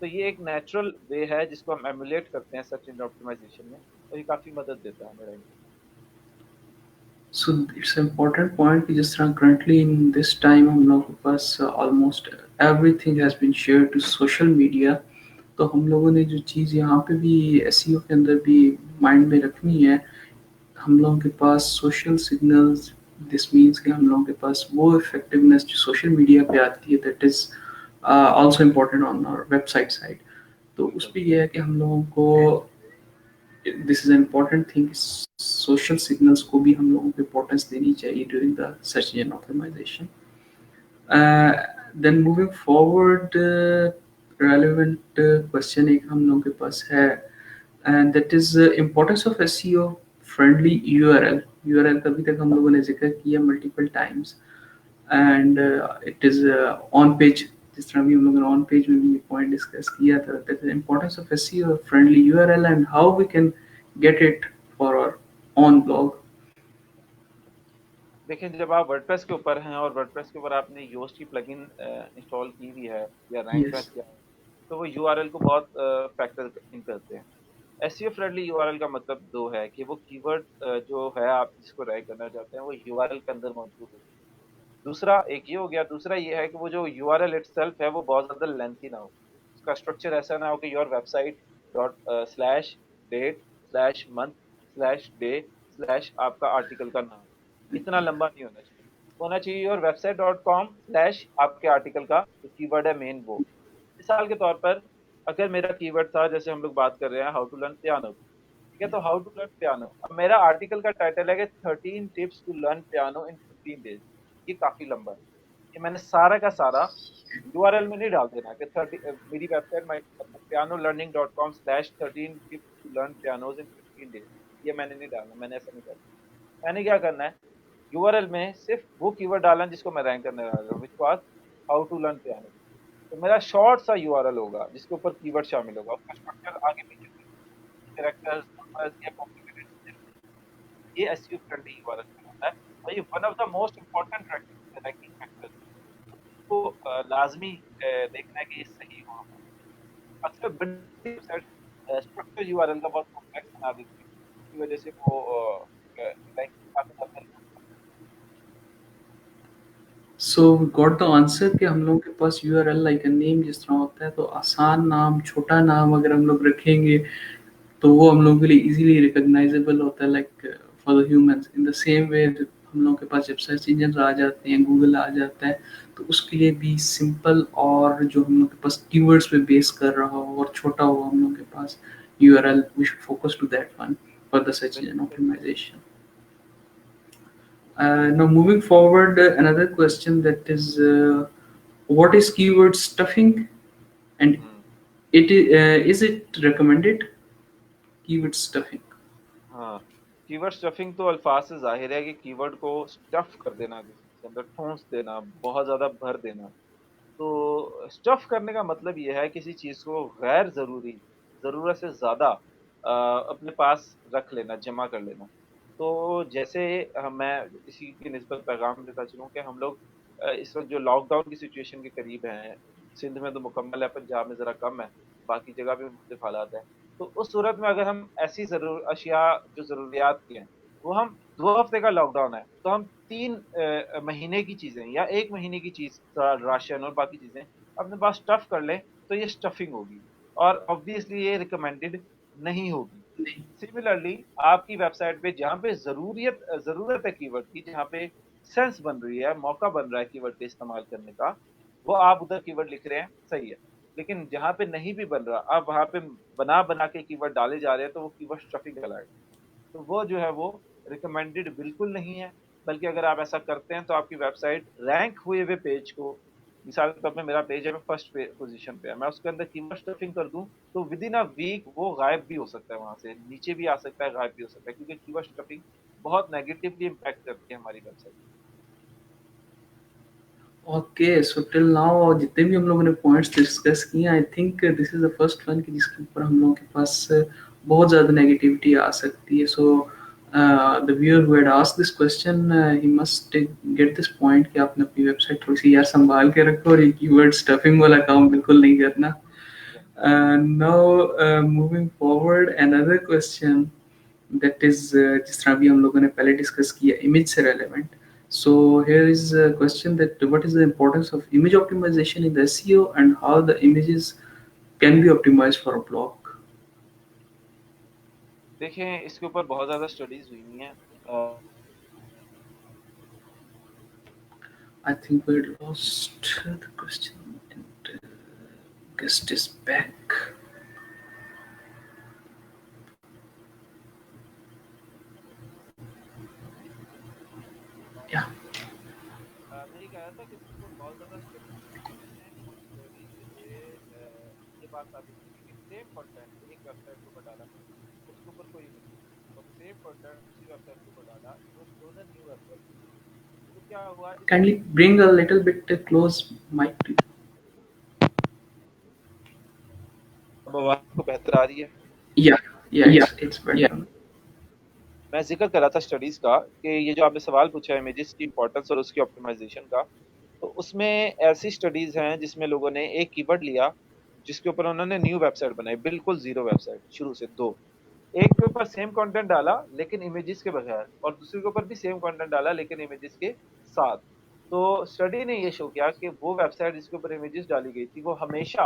तो ये एक नेचुरल वे है जिसको हम एमुलेट करते हैं सर्च इंजन ऑप्टिमाइजेशन में, और ये काफ़ी मदद देता है हमें। So it's an important point कि जिस तरह currently in this time हम लोगों के पास almost everything has been shared to social media, तो हम लोगों ने जो चीज़ यहाँ पे भी एसईओ के अंदर भी माइंड में रखनी है, हम लोगों के पास सोशल सिग्नल्स, दिस मीन्स कि हम लोगों के पास वो इफेक्टिवनेस जो सोशल मीडिया पे आती है that is also important on our website side. तो उस बिल्कुल। पे ये है कि हम लोगों को this is important thing, social signals को भी हम लोगों को इम्पोर्टेंस देनी चाहिए during the search engine optimization. Then moving forward, relevant question एक हम लोगों के पास है, and that is importance of SEO friendly URL. URL का अभी तक हम लोगों ने जिक्र किया multiple times, and it is on page, जिस तरह भी हम लोगों ने ऑन पेज में भी ये पॉइंट डिस्कस किया था, that is importance of SEO friendly URL and how we can get it for our on blog. देखिए, जब आप वर्डप्रेस के ऊपर हैं और वर्डप्रेस के ऊपर आपने योस्ट की प्लगइन इंस्टॉल की हुई है या रैंक में यस। किया है, तो वो यूआरएल को बहुत फैक्टर इन करते हैं। एसईओ फ्रेंडली यूआरएल का मतलब दो है कि वो कीवर्ड जो है आप जिसको रैंक करना चाहते हैं वो यूआरएल के अंदर मौजूद हो। दूसरा एक ये हो गया, दूसरा ये है कि वो जो यूआरएल इटसेल्फ है वो बहुत ज़्यादा लेंथी ना हो। उसका स्ट्रक्चर ऐसा ना हो कि your website dot slash date slash month slash day slash आपका आर्टिकल का नाम, इतना लंबा नहीं होना चाहिए। होना चाहिए your website dot com slash आपके आर्टिकल का जो कीवर्ड है मेन वो। मिसाल के तौर पर, अगर मेरा कीवर्ड था, जैसे हम लोग बात कर रहे हैं हाउ टू लर्न पियानो, ठीक है, तो हाउ टू लर्न पियानो, अब मेरा आर्टिकल का टाइटल है कि 13 tips to learn piano in 15 days. ये काफी लंबा है, ये मैंने सारा का सारा यूआरएल में नहीं डाल देना कि 30 मेरी website my piano learning dot com slash 13 tips to learn pianos in 15 days. ये मैंने नहीं डालना, मैंने ऐसा नहीं करना। मैंने क्या करना है, यूआरएल में सिर्फ वो कीवर्ड डालना जिसको मैं रैंक करने वाला हूँ, which was how to learn piano. तो मेरा शॉर्ट सा यूआरएल होगा जिसके ऊपर कीवर्ड शामिल होगा, उसका स्ट्रक्चर आगे पीछे से कैरेक्टर्स, नंबर्स या कॉम्प्लिकेटेड चीजें, ये एसईओ फ्रेंडली यूआरएल कहलाता है। और ये one of the most important ranking factors को लाजमी देखना है कि ये सही हो। अक्सर बड़ी वेबसाइट स्ट्रक्चर यूआरएल का बहुत कॉम्प्लेक्स बना देती है, इसकी वजह से वो रैंकिंग काफी ज्यादा लो कर देती सो गॉट द आंसर कि हम लोगों के पास यूआरएल लाइक अ नेम जिस तरह होता है, तो आसान नाम, छोटा नाम अगर हम लोग रखेंगे तो वो हम लोगों के लिए इजीली रिकॉग्नाइजेबल होता है, like for the humans. In the same वे हम लोगों के पास जब सर्च इंजन आ जाते हैं, गूगल आ जाता है, तो उसके लिए भी सिंपल और जो हम लोग के पास कीवर्ड्स पे बेस कर रहा हो और छोटा हो हम लोग के पास URL, we should focus to that one for the है। सर्च इंजन बिल्कुल बिल्कुल। Optimization. Now moving forward, another question that is, what is keyword stuffing, and hmm. is it recommended, keyword stuffing? हाँ, कीवर्ड स्टफिंग तो अल्फाज से जाहिर है कि कीवर्ड को स्टफ कर देना, किसी के अंदर ठूंस देना, बहुत ज्यादा भर देना। तो स्टफ करने का मतलब यह है किसी चीज को गैर जरूरी, जरूरत से ज्यादा अपने पास रख लेना, जमा कर लेना। तो जैसे मैं इसी की निस्बत पैगाम देता चलूं कि हम लोग इस वक्त जो लॉकडाउन की सिचुएशन के करीब हैं, सिंध में तो मुकम्मल है, पंजाब में जरा कम है, बाकी जगह भी मुख्तलिफ हालात है। तो उस सूरत में अगर हम ऐसी जरूर अशिया जो जरूरियात की हैं, वो हम 2 हफ्ते का लॉकडाउन है तो हम 3 महीने की चीजें या 1 महीने की चीज, राशन और बाकी चीजें अपने पास स्टफ कर लें, तो ये स्टफिंग होगी और ऑब्वियसली ये रिकमेंडेड नहीं होगी। सिमिलरली आपकी वेबसाइट पे जहाँ पे जरूरत है कीवर्ड की, जहाँ पे सेंस बन रही है, मौका बन रहा है कीवर्ड के इस्तेमाल करने का, वो आप उधर कीवर्ड लिख रहे हैं, सही है। लेकिन जहाँ पे नहीं भी बन रहा, आप वहाँ पे बना बना के कीवर्ड डाले जा रहे हैं, तो वो कीवर्ड स्टफिंग कहलाएगा। तो वो जो है वो रिकमेंडेड बिल्कुल नहीं है। बल्कि अगर आप ऐसा करते हैं तो आपकी वेबसाइट रैंक हुए हुए पेज को, मिसाल के तौर पे मेरा पेज है, मैं फर्स्ट पोजीशन पे है, मैं उसके अंदर कीवर्ड स्टफिंग कर दूं, तो विद इन अ वीक वो गायब भी हो सकता है, वहां से नीचे भी आ सकता है, गायब भी हो सकता है, क्योंकि कीवर्ड स्टफिंग बहुत नेगेटिवली इम्पैक्ट करती है हमारी website. Okay, so till now जितने भी हम लोगों ने पॉइंट्स डिस्कस किए, I think this is the first one कि जिसके ऊपर हम लोगों के पास बहुत ज़्यादा नेगेटिविटी आ सकती है. So the viewer who had asked this question, he must get this point कि आपने अपनी वेबसाइट थोड़ी सी यार संभाल के रखो और ये कीवर्ड स्टफिंग वाला काम बिल्कुल नहीं करना. Now moving forward, another question that is, जिस तरह भी हम लोगों ने पहले डिस्कस किया, इमेज से relevant. So here is a question that what is the importance of image optimization in the SEO and how the images can be optimized for a blog? देखें, इसके ऊपर बहुत ज्यादा स्टडीज हुई हैं। I think we lost the question and guest is back. Yeah. मैं ये कह रहा था कि इसके ऊपर बहुत ज्यादा स्टडीज हुई हैं, उन स्टडीज से ये बात साबित हुई है कि सेम कंटेंट एक वेबसाइट के ऊपर डाला, उसके ऊपर कोई इमेज नहीं, और सेम कंटेंट दूसरी वेबसाइट के ऊपर डाला, वो दोनों न्यू वेबसाइट थी। तो क्या हुआ इस Kindly bring a little bit close mic to you. अब आवाज को बेहतर आ रही है? Yeah, yeah, या it's better. मैं जिक्र कर रहा था स्टडीज का कि ये जो आपने सवाल पूछा है इमेजेस की इंपॉर्टेंस और उसकी ऑप्टिमाइजेशन का, तो उसमें ऐसी स्टडीज हैं जिसमें लोगों ने एक कीवर्ड लिया जिसके ऊपर उन्होंने न्यू वेबसाइट बनाई, बिल्कुल जीरो वेबसाइट शुरू से, दो। एक के ऊपर सेम कंटेंट डाला लेकिन इमेजेस के बगैर, और दूसरे के ऊपर भी सेम कंटेंट डाला लेकिन इमेजेस के साथ। तो स्टडी ने ये शो किया कि वो वेबसाइट जिसके ऊपर इमेजेस डाली गई थी वो हमेशा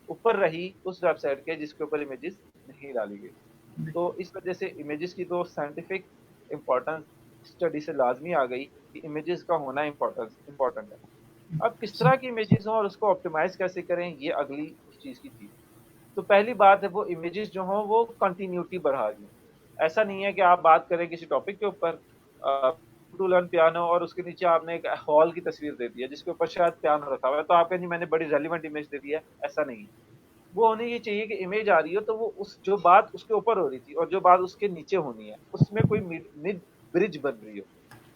ऊपर रही उस वेबसाइट के जिसके ऊपर इमेजेस नहीं डाली गई। तो इस वजह से इमेजेस की तो साइंटिफिक इम्पोर्टेंस स्टडी से लाजमी आ गई कि इमेजेस का होना इम्पोर्टेंट है। अब किस तरह की इमेजेस हों और उसको ऑप्टिमाइज कैसे करें, ये अगली उस चीज की थी। तो पहली बात है, वो इमेजेस जो हों वो कंटिन्यूटी बढ़ा रही हों। ऐसा नहीं है कि आप बात करें किसी टॉपिक के ऊपर, टू लर्न पियानो, और उसके नीचे आपने एक हॉल की तस्वीर दे दी है जिसके ऊपर शायद पियानो रखा हुआ है, तो आप कहें जी मैंने बड़ी रेलिवेंट इमेज दे दी है, ऐसा नहीं है। वो होनी ये चाहिए कि इमेज आ रही हो तो वो उस जो बात उसके ऊपर हो रही थी और जो बात उसके नीचे होनी है उसमें कोई मिड मिड ब्रिज बन रही हो,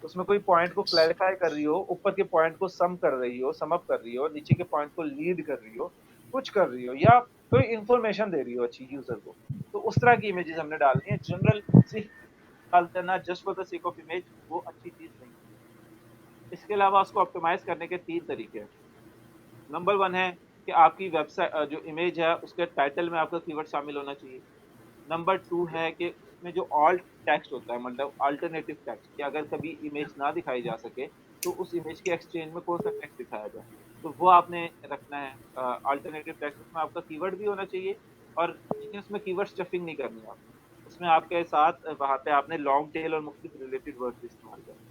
उसमें कोई पॉइंट को क्लैरिफाई कर रही हो, ऊपर के पॉइंट को सम कर रही हो, सम अप कर रही हो, नीचे के पॉइंट को लीड कर रही हो, कुछ कर रही हो, या कोई इंफॉर्मेशन दे रही हो अच्छी यूजर को। तो उस तरह की इमेजेस हमने डालनी है। जनरल सिर्फ डालते ना just for the sake of image, वो अच्छी चीज नहीं है। इसके अलावा उसको ऑप्टिमाइज करने के 3 तरीके हैं। नंबर वन है कि आपकी वेबसाइट जो इमेज है उसके टाइटल में आपका कीवर्ड शामिल होना चाहिए। नंबर टू है कि उसमें जो ऑल्ट टेक्स्ट होता है, मतलब अल्टरनेटिव टेक्स्ट, कि अगर कभी इमेज ना दिखाई जा सके तो उस इमेज के एक्सचेंज में कौन सा टेक्स्ट दिखाया जाए, तो वो आपने रखना है। अल्टरनेटिव टेक्स्ट उसमें आपका कीवर्ड भी होना चाहिए, और लेकिन उसमें कीवर्ड स्टफिंग नहीं करनी है आपको। उसमें आपके साथ वहाँ पे आपने लॉन्ग टेल और मुख्तलिफ रिलेटेड वर्ड्स इस्तेमाल करने हैं।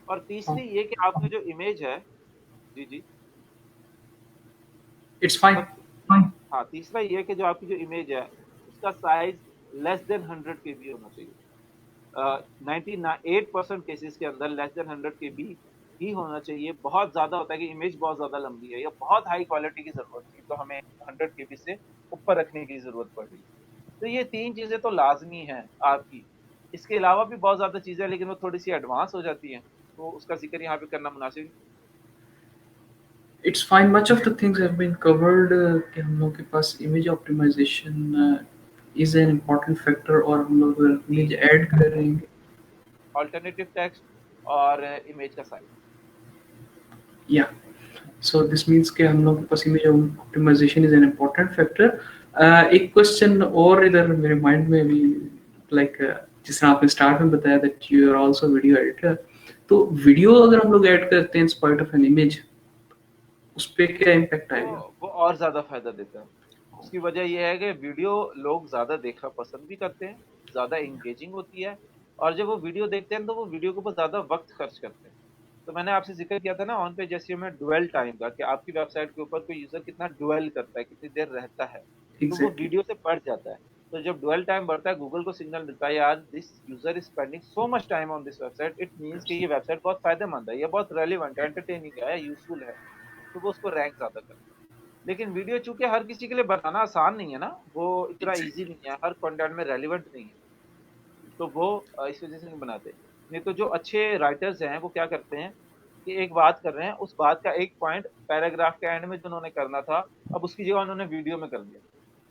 और तीसरी ये कि आपकी जो इमेज है, जी जी, It's fine. और हाँ, तीसरा ये है कि जो आपकी जो इमेज है उसका साइज लेस देन 100 KB होना चाहिए। 98% केसेस के अंदर लेस देन 100 KB ही होना चाहिए। बहुत ज्यादा होता है कि इमेज बहुत ज्यादा लंबी है या बहुत हाई क्वालिटी की जरूरत थी तो हमें 100 KB से ऊपर रखने की जरूरत पड़ रही है। तो ये 3 चीजें तो लाजमी हैं आपकी। इसके अलावा भी बहुत ज्यादा चीजें हैं लेकिन वो थोड़ी सी एडवांस हो जाती हैं, तो उसका जिक्र यहाँ पे करना मुनासिब नहीं। It's fine. Much of the things have been covered. कि हम लोग के पास image optimization is an important factor और हम लोग जी, image ऐड करेंगे. ऑल्टरनेटिव टेक्स्ट और इमेज का size. Yeah. So this means कि हम लोग के पास image optimization is an important factor. एक क्वेश्चन और इधर मेरे माइंड में भी like जिस तरह आपने स्टार्ट में बताया that you are also video editor. तो वीडियो अगर हम लोग ऐड करते हैं in spite of an image, उस पे क्या इम्पैक्ट वो आएगा? वो और ज्यादा फायदा देता है। उसकी वजह यह है कि वीडियो लोग ज्यादा देखना पसंद भी करते हैं, ज्यादा इंगेजिंग होती है, और जब वो वीडियो देखते हैं तो वो वीडियो के ऊपर ज्यादा वक्त खर्च करते हैं। तो मैंने आपसे जिक्र किया था ना ऑन पे जैसे में ड्वेल टाइम का, कि आपकी वेबसाइट के ऊपर कोई यूजर कितना ड्वेल करता है, कितनी देर रहता है, तो वो एग्जैक्टली. वीडियो से बढ़ जाता है। तो जब ड्वेल टाइम बढ़ता है गूगल को सिग्नल मिलता है यार this user is spending so much time on this website, it means कि ये वेबसाइट बहुत फायदेमंद है, ये बहुत रेलिवेंट है, एंटरटेनिंग है, यूजफुल है, तो वो उसको रैंक ज्यादा करता है। लेकिन वीडियो चूंकि हर किसी के लिए बनाना आसान नहीं है ना, वो इतना इजी नहीं है, हर कंटेंट में रेलिवेंट नहीं है, तो वो इस वजह से नहीं बनाते। नहीं तो जो अच्छे राइटर्स हैं वो क्या करते हैं कि एक बात कर रहे हैं, उस बात का एक पॉइंट पैराग्राफ के एंड में जो उन्होंने करना था, अब उसकी जगह उन्होंने वीडियो में कर दिया।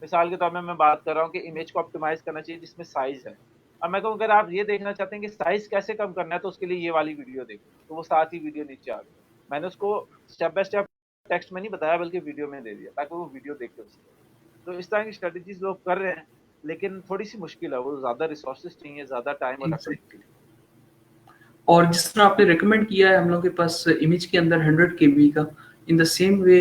मिसाल के तौर पे मैं बात कर रहा हूँ कि इमेज को ऑप्टिमाइज करना चाहिए जिसमें साइज है। अब मैं कहूँ अगर आप ये देखना चाहते हैं कि साइज कैसे कम करना है तो उसके लिए ये वाली वीडियो देखो, तो वो साथ ही वीडियो नीचे आ गई। मैंने उसको स्टेप बाय स्टेप टेक्स्ट में नहीं बताया बल्कि वीडियो में दे दिया ताकि वो वीडियो देख के उससे। तो इस तरह की स्ट्रेटेजीज लोग कर रहे हैं, लेकिन थोड़ी सी मुश्किल है, वो ज्यादा रिसोर्सेज चाहिए, ज्यादा टाइम और एफर्ट एग्जैक्टली. चाहिए। और जिस तरह आपने रिकमेंड किया है हम लोग के पास इमेज के अंदर 100 KB का, in the same way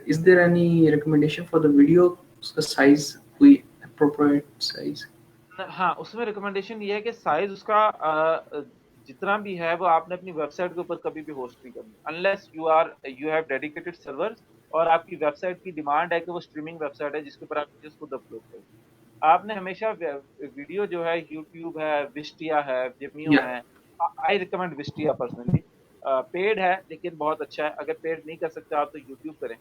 is there any recommendation for the video, उसका साइज कोई अप्रोप्रिएट साइज? हाँ, उसमें रिकमेंडेशन ये है कि साइज उसका जितना भी है वो आपने अपनी वेबसाइट के ऊपर कभी भी होस्ट नहीं करनी, unless you have dedicated server और आपकी वेबसाइट की डिमांड है कि वो स्ट्रीमिंग वेबसाइट है जिसके ऊपर आप वीडियोस खुद अपलोड करें। आपने हमेशा वीडियो जो है यूट्यूब है, विस्टिया है, जिमियो या. है, आई रिकमेंड विस्टिया पर्सनली। पेड है लेकिन बहुत अच्छा है। अगर पेड नहीं कर सकते आप तो यूट्यूब करें।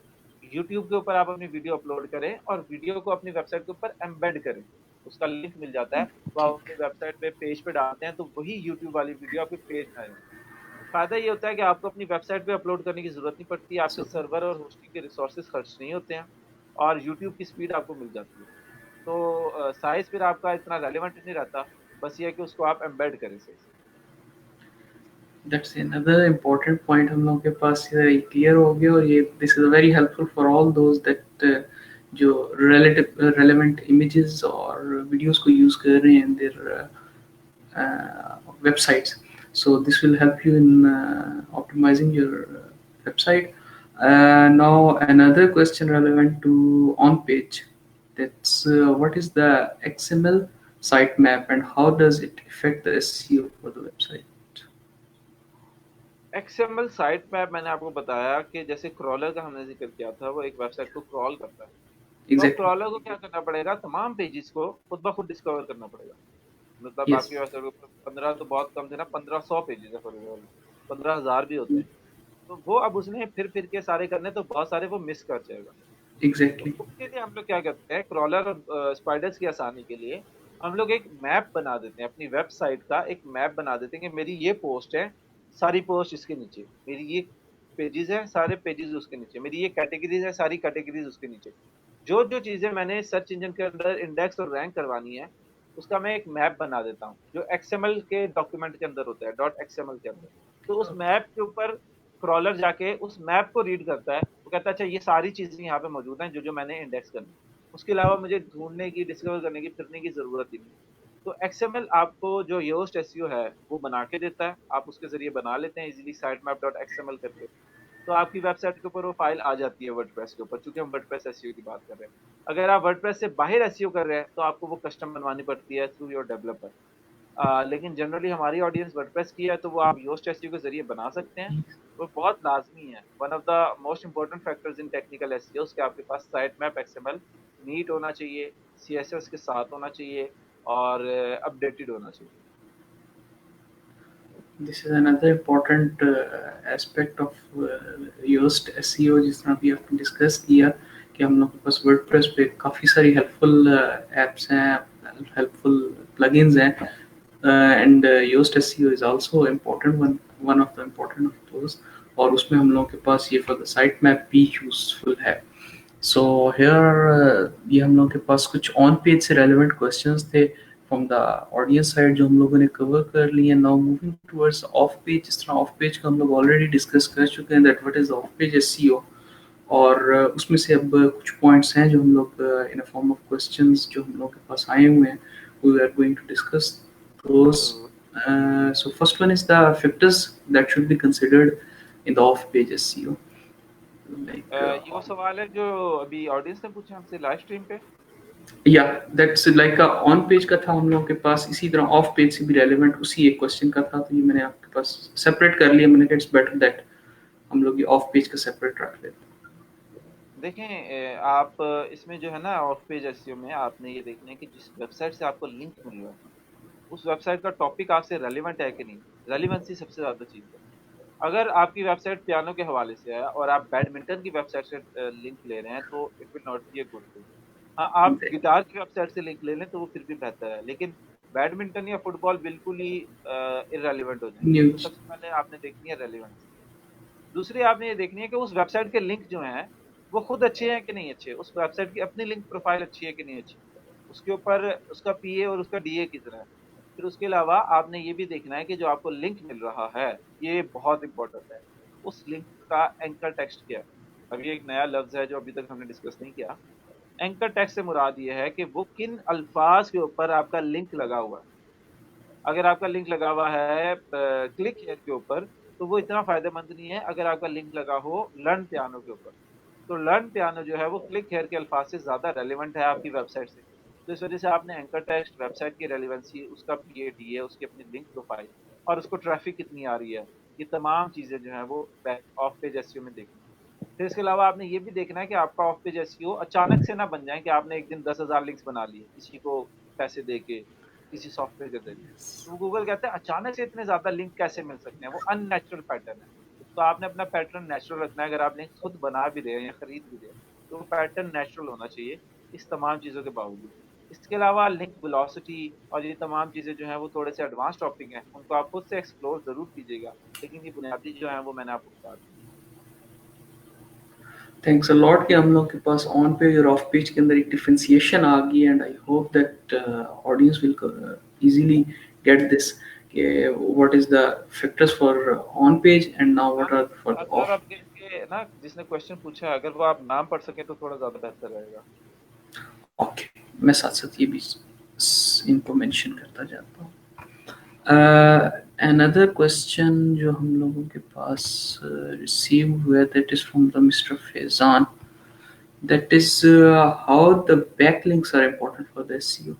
यूट्यूब के ऊपर आप अपनी वीडियो अपलोड करें और वीडियो को अपनी वेबसाइट के ऊपर एम्बेड करें, उसका लिंक मिल जाता है, वो आप ठीक. अपनी वेबसाइट पे पेज पे डालते हैं तो वही यूट्यूब वाली वीडियो आपके पेज में आ जाती है। फायदा ये होता है कि आपको अपनी वेबसाइट पे अपलोड करने की जरूरत नहीं पड़ती, आपके सो सर्वर और होस्टिंग के रिसोर्सेज खर्च नहीं होते हैं, और यूट्यूब की स्पीड आपको मिल जाती है। तो साइज फिर आपका इतना रेलेवेंट नहीं रहता, बस ये है कि उसको आप एम्बेड करें सही से। दैट्स अनदर इम्पोर्टेंट पॉइंट हम लोग के पास क्लियर हो गया. और ये this is very helpful for all those that जो रिलेटिव रेलेवेंट इमेजेस और वीडियोस को यूज कर रहे हैं in their websites. So this will help you in optimizing your website. Now another question relevant to on page. That's what is the XML sitemap and how does it affect the SEO for the website? XML site map मैंने आपको बताया कि जैसे क्रॉलर का हमने जिक्र किया था, वो एक वेबसाइट को क्रॉल करता है। तो अब Exactly. क्रॉलर को क्या करना पड़ेगा, तमाम पेजेस को खुद ब खुद डिस्कवर करना पड़ेगा। मतलब Yes. आपकी वेबसाइट के ऊपर 15 तो बहुत कम थे ना, 1500 पेजेस है फॉर एग्जाम्पल, 15,000 भी होते हैं। तो वो अब उसने फिर फिर के सारे करने तो बहुत सारे वो मिस कर जाएगा। एग्जैक्टली। तो उसके लिए हम लोग क्या करते हैं, क्रॉलर और स्पाइडर्स की आसानी के लिए हम लोग एक मैप बना देते हैं, अपनी वेबसाइट का एक मैप बना देते हैं कि मेरी ये पोस्ट है, सारी पोस्ट इसके नीचे, मेरी ये पेजेस है, सारे पेजेस उसके नीचे, मेरी ये कैटेगरीज है, सारी कैटेगरीज उसके नीचे। जो जो चीजें मैंने सर्च इंजन के अंदर इंडेक्स और रैंक करवानी है, उसका मैं एक मैप बना देता हूँ, जो एक्सएमएल के डॉक्यूमेंट के अंदर होता है, डॉट एक्सएमएल के अंदर। तो उस मैप के ऊपर क्रॉलर जाके उस मैप को रीड करता है, वो कहता है अच्छा ये सारी चीजें यहाँ पे मौजूद हैं जो जो मैंने इंडेक्स करनी है। उसके अलावा मुझे ढूंढने की, डिस्कवर करने की, फिरने की जरूरत ही नहीं। तो एक्सएमएल आपको जो योस्ट एसईओ है वो बना के देता है, आप उसके जरिए बना लेते हैं इजीली साइटमैप डॉट एक्सएमएल करके। तो आपकी वेबसाइट के ऊपर वो फाइल आ जाती है वर्डप्रेस के ऊपर, क्योंकि हम वर्डप्रेस एसईओ की बात कर रहे हैं। अगर आप वर्डप्रेस से बाहर एसईओ कर रहे हैं तो आपको वो कस्टम बनवानी पड़ती है थ्रू योर डेवलपर। लेकिन जनरली हमारी ऑडियंस वर्डप्रेस की है, तो वो आप योस्ट एसईओ के जरिए बना सकते हैं। वो बहुत लाजमी है, one of the most important factors in technical SEO कि आपके पास साइट मैप एक्सएमएल नीट होना चाहिए, सीएसएस के साथ होना चाहिए, और अपडेटेड होना चाहिए। This is another important aspect of Yoast SEO, जिस तरह अभी आपने डिस्कस किया कि हम लोग के पास वर्डप्रेस पे काफ़ी सारी हेल्पफुल एप्स हैं, हेल्पफुल प्लगइन्स हैं, and Yoast SEO is also important, one one of the important of those. और उसमें हम लोगों के पास ये फॉर द साइट मैप भी यूजफुल है। सो हेयर ये हम लोगों के पास कुछ ऑन पेज से रेलेवेंट क्वेश्चंस थे फ्रॉम द ऑडियंस साइड जो हम लोगों ने कवर कर लिए। Now moving towards off page, जिस तरह ऑफ पेज का हम लोग ऑलरेडी डिस्कस कर चुके हैं that what is of page SEO, और उसमें से अब कुछ पॉइंट्स हैं जो हम लोग in a form of questions जो हम लोग के पास आए हुए हैं, we are going to discuss those. जरूर। So first one is the factors that should be considered in the off page SEO, like ये वो सवाल है जो अभी ऑडियंस ने पूछा हमसे लाइव स्ट्रीम पे। या दैट्स लाइक ऑन पेज का था हम लोगों के पास, इसी तरह ऑफ पेज से भी रेलेवेंट उसी एक क्वेश्चन का था, तो ये मैंने आपके पास सेपरेट कर लिया। मैंने कहा इट्स बेटर दैट हम लोग ये ऑफ पेज का सेपरेट रख लेते देखें, आप इसमें जो है ना ऑफ पेज एसईओ में आपने ये देखना है कि जिस वेबसाइट से आपको लिंक मिल रहा है, उस वेबसाइट का टॉपिक आपसे रेलिवेंट है कि नहीं। रेलिवेंसी सबसे ज्यादा चीज है। अगर आपकी वेबसाइट पियानो के हवाले से है और आप बैडमिंटन की वेबसाइट से लिंक ले रहे हैं, तो it will not be a good thing. हाँ, आप हैं। गिटार की वेबसाइट से लिंक ले लें तो वो फिर भी बेहतर है, लेकिन बैडमिंटन या फुटबॉल बिल्कुल ही इररेलेवेंट हो जाएंगे। तो न्यूज। सबसे पहले आपने देखनी है रेलिवेंसी। दूसरी आपने ये देखनी है कि उस वेबसाइट के लिंक जो हैं वो खुद अच्छे हैं कि नहीं अच्छे, उस वेबसाइट की अपनी लिंक प्रोफाइल अच्छी है कि नहीं अच्छी, उसके ऊपर उसका पीए और उसका डीए कितना है। फिर उसके अलावा आपने ये भी देखना है कि जो आपको लिंक मिल रहा है, ये बहुत इंपॉर्टेंट है, उस लिंक का एंकर टेक्स्ट क्या है। अभी एक नया लफ्ज है जो अभी तक हमने डिस्कस नहीं किया। एंकर टेक्स्ट से मुराद ये है कि वो किन अल्फाज के ऊपर आपका लिंक लगा हुआ है। अगर आपका लिंक लगा हुआ है क्लिक हेयर के ऊपर, तो वो इतना फायदेमंद नहीं है अगर आपका लिंक लगा हो लर्न पियानो के ऊपर। तो लर्न पियानो जो है वो क्लिक हेयर के अल्फाज से ज्यादा रेलिवेंट है आपकी वेबसाइट से। तो इस वजह से आपने एंकर टेक्स्ट, वेबसाइट की रेलिवेंसी, उसका पीएडी है, उसकी अपनी लिंक प्रोफाइल, और उसको ट्रैफिक कितनी आ रही है, ये तमाम चीजें जो है वो ऑफ पेज एसईओ में देखनी है। फिर इसके अलावा आपने ये भी देखना है कि आपका ऑफ पेज एसईओ अचानक से ना बन जाए कि आपने एक दिन 10,000 लिंक्स बना लिए किसी को पैसे दे के, किसी सॉफ्टवेयर के जरिए। तो गूगल कहता है अचानक से इतने ज्यादा लिंक कैसे मिल सकते हैं, वो अननेचुरल पैटर्न है। तो आपने अपना पैटर्न नेचुरल रखना है। अगर आप लिंक खुद बना भी रहे हैं या खरीद भी रहे हैं, तो वो पैटर्न नेचुरल होना चाहिए इस तमाम चीज़ों के बावजूद। इसके अलावा लिंक वेलोसिटी और ये तमाम चीज़ें जो हैं वो थोड़े से एडवांस टॉपिक हैं, उनको आप खुद से एक्सप्लोर ज़रूर कीजिएगा, लेकिन ये बुनियादी जो है वो मैंने आपको बता दी। थैंक्स अ लॉट कि हम लोग के पास ऑन पेज और ऑफ पेज के अंदर एक डिफरेंशिएशन आ गई, and I hope that audience will easily get this कि what is the factors for on page and now what are for the sir off. आपके इसके ना जिसने क्वेश्चन पूछा है, अगर वो आप नाम पढ़ सके तो थोड़ा ज़्यादा बेहतर रहेगा। ओके, मैं साथ साथ ये भी इनको मेंशन करता जाता हूँ। अनदर क्वेश्चन जो हम लोगों के पास रिसीव हुआ, that is from the mister Faizan, that is how the backlinks are important for the SEO.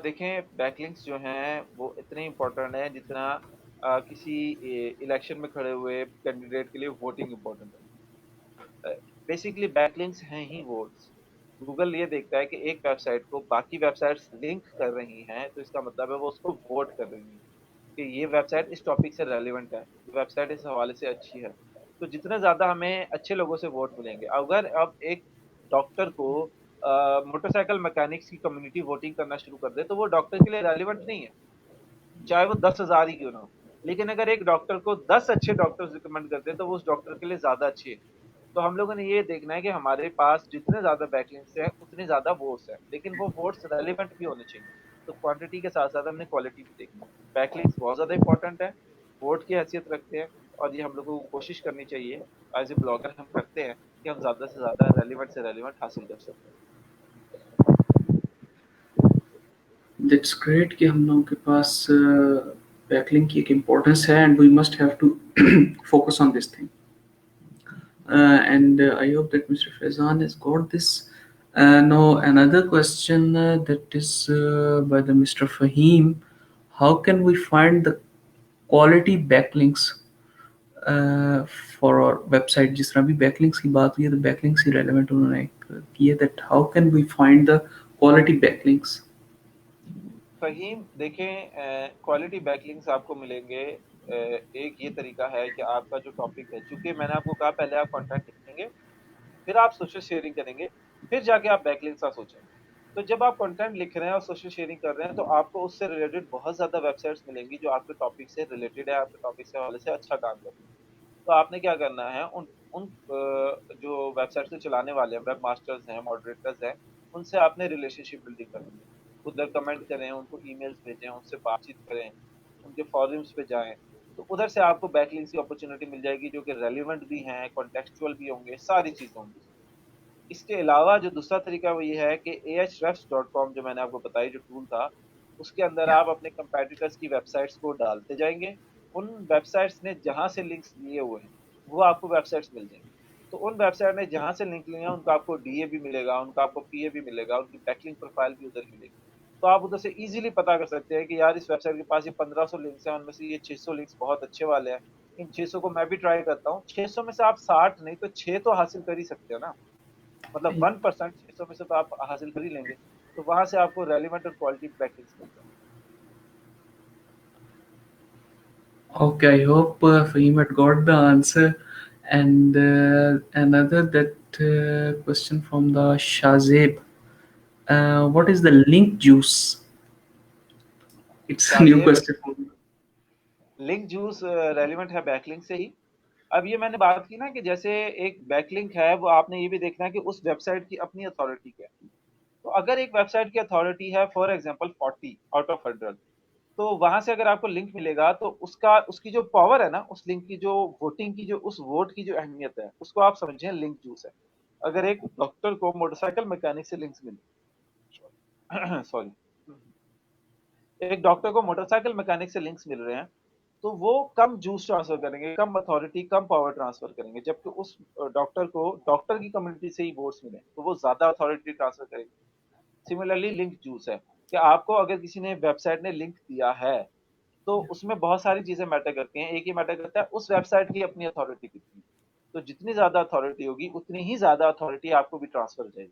देखें, बैकलिंक्स जो हैं वो इतने इम्पोर्टेंट हैं जितना किसी इलेक्शन में खड़े हुए कैंडिडेट के लिए वोटिंग इम्पोर्टेंट है। बेसिकली बैकलिंक्स हैं ही वोट्स। गूगल ये देखता है कि एक वेबसाइट को बाकी वेबसाइट्स लिंक कर रही हैं, तो इसका मतलब है वो उसको वोट कर रही हैं कि ये वेबसाइट इस टॉपिक से रेलिवेंट है, ये वेबसाइट इस हवाले से अच्छी है। तो जितने ज़्यादा हमें अच्छे लोगों से वोट मिलेंगे, अगर अब एक डॉक्टर को मोटरसाइकिल मैकेनिक्स की कम्युनिटी वोटिंग करना शुरू कर दे, तो वो डॉक्टर के लिए रेलिवेंट नहीं है, चाहे वो 10,000 ही क्यों ना हो। लेकिन अगर एक डॉक्टर को 10 अच्छे डॉक्टर्स रिकमेंड करते हैं, तो वो उस डॉक्टर के लिए ज़्यादा अच्छी है। तो हम लोगों ने ये देखना है कि हमारे पास जितने ज़्यादा बैकलिंक्स हैं, उतने ज़्यादा वोट्स हैं, लेकिन वो वोट्स रेलेवेंट भी होने चाहिए। तो क्वांटिटी के साथ-साथ हमने क्वालिटी भी देखनी है। बैकलिंक्स बहुत ज़्यादा इंपॉर्टेंट है, वोट की हैसियत रखते हैं, और ये हम लोगों को कोशिश करनी चाहिए, एज़ ए ब्लॉगर हम करते हैं कि हम ज़्यादा से ज़्यादा रेलेवेंट से रेलेवेंट हासिल कर सकें। दैट्स ग्रेट कि हम लोगों के पास बैकलिंक की एक इम्पोर्टेंस है, and we must have to focus on this thing. And I hope that Mr. Faizan has got this. Now, another question that is by the Mr. Fahim: how can we find the quality backlinks uh, for our website? जिस तरह भी backlinks की बात हुई है, तो backlinks ही relevant उन्होंने की है, that how can we find the quality backlinks? Faheem देखें, क्वालिटी बैकलिंक्स आपको मिलेंगे। एक ये तरीका है कि आपका जो टॉपिक है, चूँकि मैंने आपको कहा पहले आप कंटेंट लिखेंगे, फिर आप सोशल शेयरिंग करेंगे, फिर जाके आप बैकलिंक्स का सोचेंगे। तो जब आप कंटेंट लिख रहे हैं और सोशल शेयरिंग कर रहे हैं, तो आपको उससे रिलेटेड बहुत ज़्यादा वेबसाइट्स मिलेंगी जो आपके टॉपिक से रिलेटेड है, आपके टॉपिक से हवाले से अच्छा काम कर रही है। तो आपने क्या करना है, उन उन जो वेबसाइट को चलाने वाले हैं, वेब मास्टर्स हैं, मॉडरेटर्स हैं, उनसे आपने रिलेशनशिप बिल्डिंग करनी है। उधर कमेंट करें, उनको ईमेल्स भेजें, उनसे बातचीत करें, उनके फोरम्स पे जाएँ। तो उधर से आपको बैकलिंक्स की अपॉर्चुनिटी मिल जाएगी, जो कि रेलेवेंट भी हैं, कॉन्टेक्चुअल भी होंगे, सारी चीज़ें होंगी। इसके अलावा जो दूसरा तरीका वो ये है कि ahrefs.com जो मैंने आपको बताई जो टूल था, उसके अंदर Yeah. आप अपने कंपेटिटर्स की वेबसाइट्स को डालते जाएँगे। उन वेबसाइट्स ने जहाँ से लिंक्स लिए हुए हैं, वो आपको वेबसाइट्स मिल जाएँगी। तो उन वेबसाइट ने जहाँ से लिंक लिए हैं, उनका आपको डीए भी मिलेगा, उनका आपको पीए भी मिलेगा, उनकी बैकलिंक प्रोफाइल भी उधर मिलेगी। तो आप उधर से ईज़िली पता कर सकते हैं कि यार इस वेबसाइट के पास ये 1500 लिंक्स हैं, उनमें से ये 600 लिंक्स बहुत अच्छे वाले हैं। इन 600 को मैं भी ट्राई करता हूँ। 600 में से आप 60 नहीं तो 6 तो हासिल कर ही सकते हो ना। मतलब 1% 600 में से तो आप हासिल कर ही लेंगे। तो वहाँ से आपको रेलेवेंट और क्वालिटी बैकलिंक्स मिल जाएँगे। Okay, I hope Fahim had got the answer. And another that question from the Shazeb. What is the link juice? It's a new Shahzeb, question for me. Link juice relevant है बैकलिंक से ही। अब ये मैंने बात की ना कि जैसे एक बैकलिंक है, वो आपने ये भी देखना है कि उस वेबसाइट की अपनी अथॉरिटी क्या है। तो अगर एक वेबसाइट की अथॉरिटी है फॉर एग्जांपल 40 आउट ऑफ 100, तो वहां से अगर आपको लिंक मिलेगा, तो उसका उसकी जो पावर है ना, उस लिंक की जो वोटिंग की जो उस वोट की जो अहमियत है, उसको आप समझें लिंक जूस है। अगर एक डॉक्टर को मोटरसाइकिल मैकेनिक से लिंक्स मिले सॉरी एक डॉक्टर को मोटरसाइकिल मैकेनिक से लिंक्स मिल रहे हैं, तो वो कम जूस ट्रांसफर करेंगे, कम अथॉरिटी, कम पावर ट्रांसफर करेंगे, जबकि उस डॉक्टर को डॉक्टर की कम्युनिटी से ही वोट्स मिले, तो वो ज्यादा अथॉरिटी ट्रांसफर करेंगे। सिमिलरली लिंक जूस है कि आपको अगर किसी ने वेबसाइट ने लिंक दिया है, तो उसमें बहुत सारी चीजें मैटर करती हैं। एक ही मैटर करता है उस वेबसाइट की अपनी अथॉरिटी कितनी है। तो जितनी ज्यादा अथॉरिटी होगी, उतनी ही ज्यादा अथॉरिटी आपको भी ट्रांसफर हो जाएगी।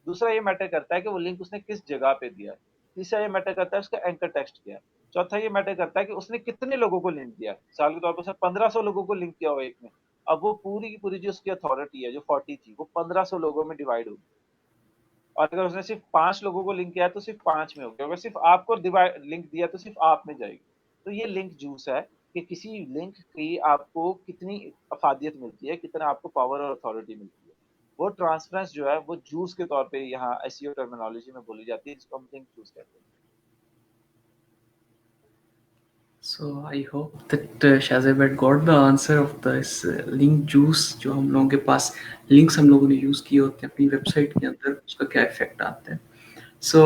दूसरा ये मैटर करता है कि वो लिंक उसने किस जगह पे दिया है। तीसरा ये मैटर करता है उसका एंकर टेक्स्ट क्या है। चौथा ये मैटर करता है कि उसने कितने लोगों को लिंक दिया है। मिसाल के तौर पर उसने 1500 लोगों को लिंक किया हुआ एक में। अब वो पूरी की पूरी जो उसकी अथॉरिटी है जो 40 थी, वो 1500 लोगों में डिवाइड होगी। और अगर उसने सिर्फ 5 लोगों को लिंक किया है, तो सिर्फ 5 में होगी। अगर सिर्फ आपको डिवाइड लिंक दिया, तो सिर्फ आप में जाएगी। तो ये लिंक जूस है कि किसी लिंक की आपको कितनी अफादियत मिलती है, कितना आपको पावर और अथॉरिटी मिलती है। वो ट्रांसफरेंस जो है, वो जूस के तौर पे यहाँ एसईओ टर्मिनोलॉजी में बोली जाती है, जिसको हम लिंक जूस कहते हैं। So I hope that Shazeb had got the answer of this link juice. जो हम लोगों के पास links हम लोगों ने use किए होते हैं अपनी website के अंदर, उसका क्या effect आता है. So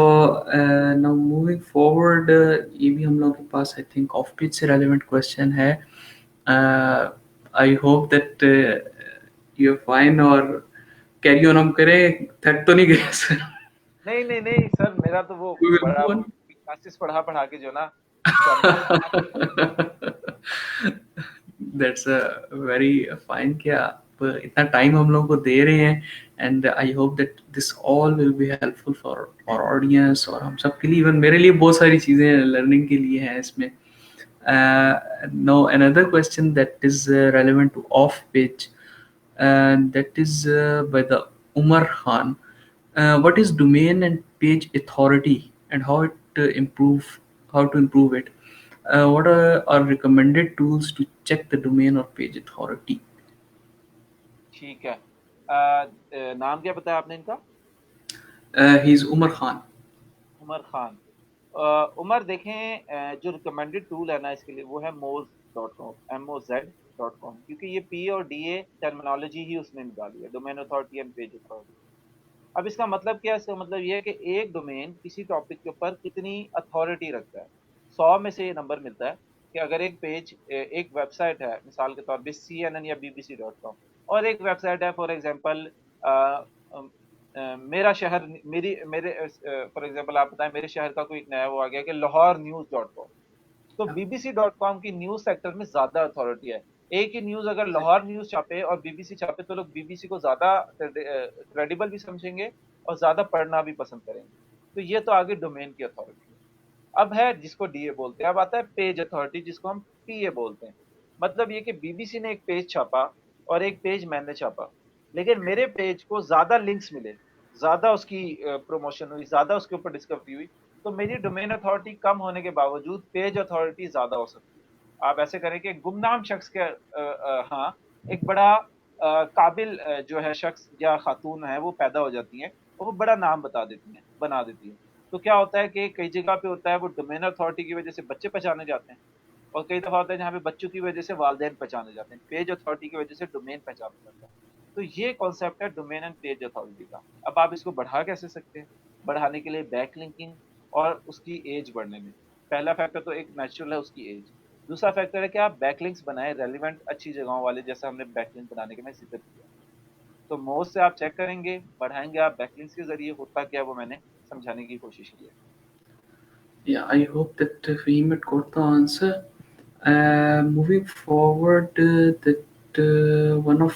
now moving forward, ये भी हम लोगों के पास I think off pitch से relevant question है. uh, I hope that you're fine, और carry on हम करें, थक तो नहीं गए सर? नहीं नहीं नहीं सर, मेरा तो वो We will बड़ा move वो on. क्लासेस पढ़ा पढ़ा के जो ना उसका That's a very fine कि आप इतना टाइम हम लोगों को दे रहे हैं, and I hope that this all will be helpful for audience, और हम सब के लिए, इवन मेरे लिए बहुत सारी चीज़ें लर्निंग के लिए हैं इसमें. Now another question that is relevant to off page, and that is by the Umar Khan. What is domain and page authority, and how it how to improve it? What are recommended tools to check the domain or page authority? ठीक है। नाम क्या बताया आपने इनका? He's Umar Khan. Umar Khan. Umar देखें, जो रिकमेंडेड टूल है ना इसके लिए वो है moz.com, moz.com, क्योंकि ये पी और डी ए टर्मिनोलॉजी ही उसने निकाली है, domain authority and page authority. अब इसका मतलब क्या है? इसका मतलब ये है कि एक डोमेन किसी टॉपिक के ऊपर कितनी अथॉरिटी रखता है। 100 में से ये नंबर मिलता है कि अगर एक पेज, एक वेबसाइट है, मिसाल के तौर पे CNN या BBC.com, और एक वेबसाइट है फॉर एग्जांपल मेरा शहर, मेरी मेरे फॉर एग्जांपल आप बताएं मेरे शहर का कोई एक नया वो आ गया कि लाहौर न्यूज़ डॉट कॉम, तो BBC.com की न्यूज़ सेक्टर में ज़्यादा अथॉरिटी है। एक ही न्यूज़ अगर लाहौर न्यूज़ छापे और BBC छापे तो लोग BBC को ज़्यादा क्रेडिबल भी समझेंगे और ज़्यादा पढ़ना भी पसंद करेंगे। तो ये तो आगे डोमेन की अथॉरिटी है। अब है जिसको डीए बोलते हैं, अब आता है पेज अथॉरिटी जिसको हम पीए बोलते हैं। मतलब ये कि बीबीसी ने एक पेज छापा और एक पेज मैंने छापा, लेकिन मेरे पेज को ज्यादा लिंक्स मिले, ज्यादा उसकी प्रमोशन हुई, ज्यादा उसके ऊपर डिस्कवरी हुई, तो मेरी डोमेन अथॉरिटी कम होने के बावजूद पेज अथॉरिटी ज्यादा हो सकती है। आप ऐसे करें कि गुमनाम शख्स के हाँ, एक बड़ा काबिल जो है शख्स या खातून है वो पैदा हो जाती है और वो बड़ा नाम बना देती है। तो क्या होता है कि कई जगह पे होता है वो डोमेन अथॉरिटी की वजह से बच्चे पहचाने जाते हैं, और कई दफा होता है जहाँ पे बच्चों की वजह से वालिदैन पहचाने जाते हैं, पेज अथॉरिटी की वजह से डोमेन पहचाना जाता है। तो ये कॉन्सेप्ट है डोमेन एंड पेज अथॉरिटी का। अब आप इसको बढ़ा कैसे सकते हैं? बढ़ाने के लिए बैक लिंकिंग और उसकी एज बढ़ने में। पहला फैक्टर तो एक नेचुरल है उसकी एज। दूसरा फैक्टर है कि आप बैकलिंक्स बनाए रेलिवेंट अच्छी जगहों वाले, जैसे हमने बैकलिंक बनाने के में जिक्र किया। तो मोज से आप चेक करेंगे, बढ़ाएंगे आप बैकलिंक्स के जरिए, होता क्या वो मैंने समझाने की कोशिश की है। Yeah, I hope that Fahim got the answer. Moving forward, that one of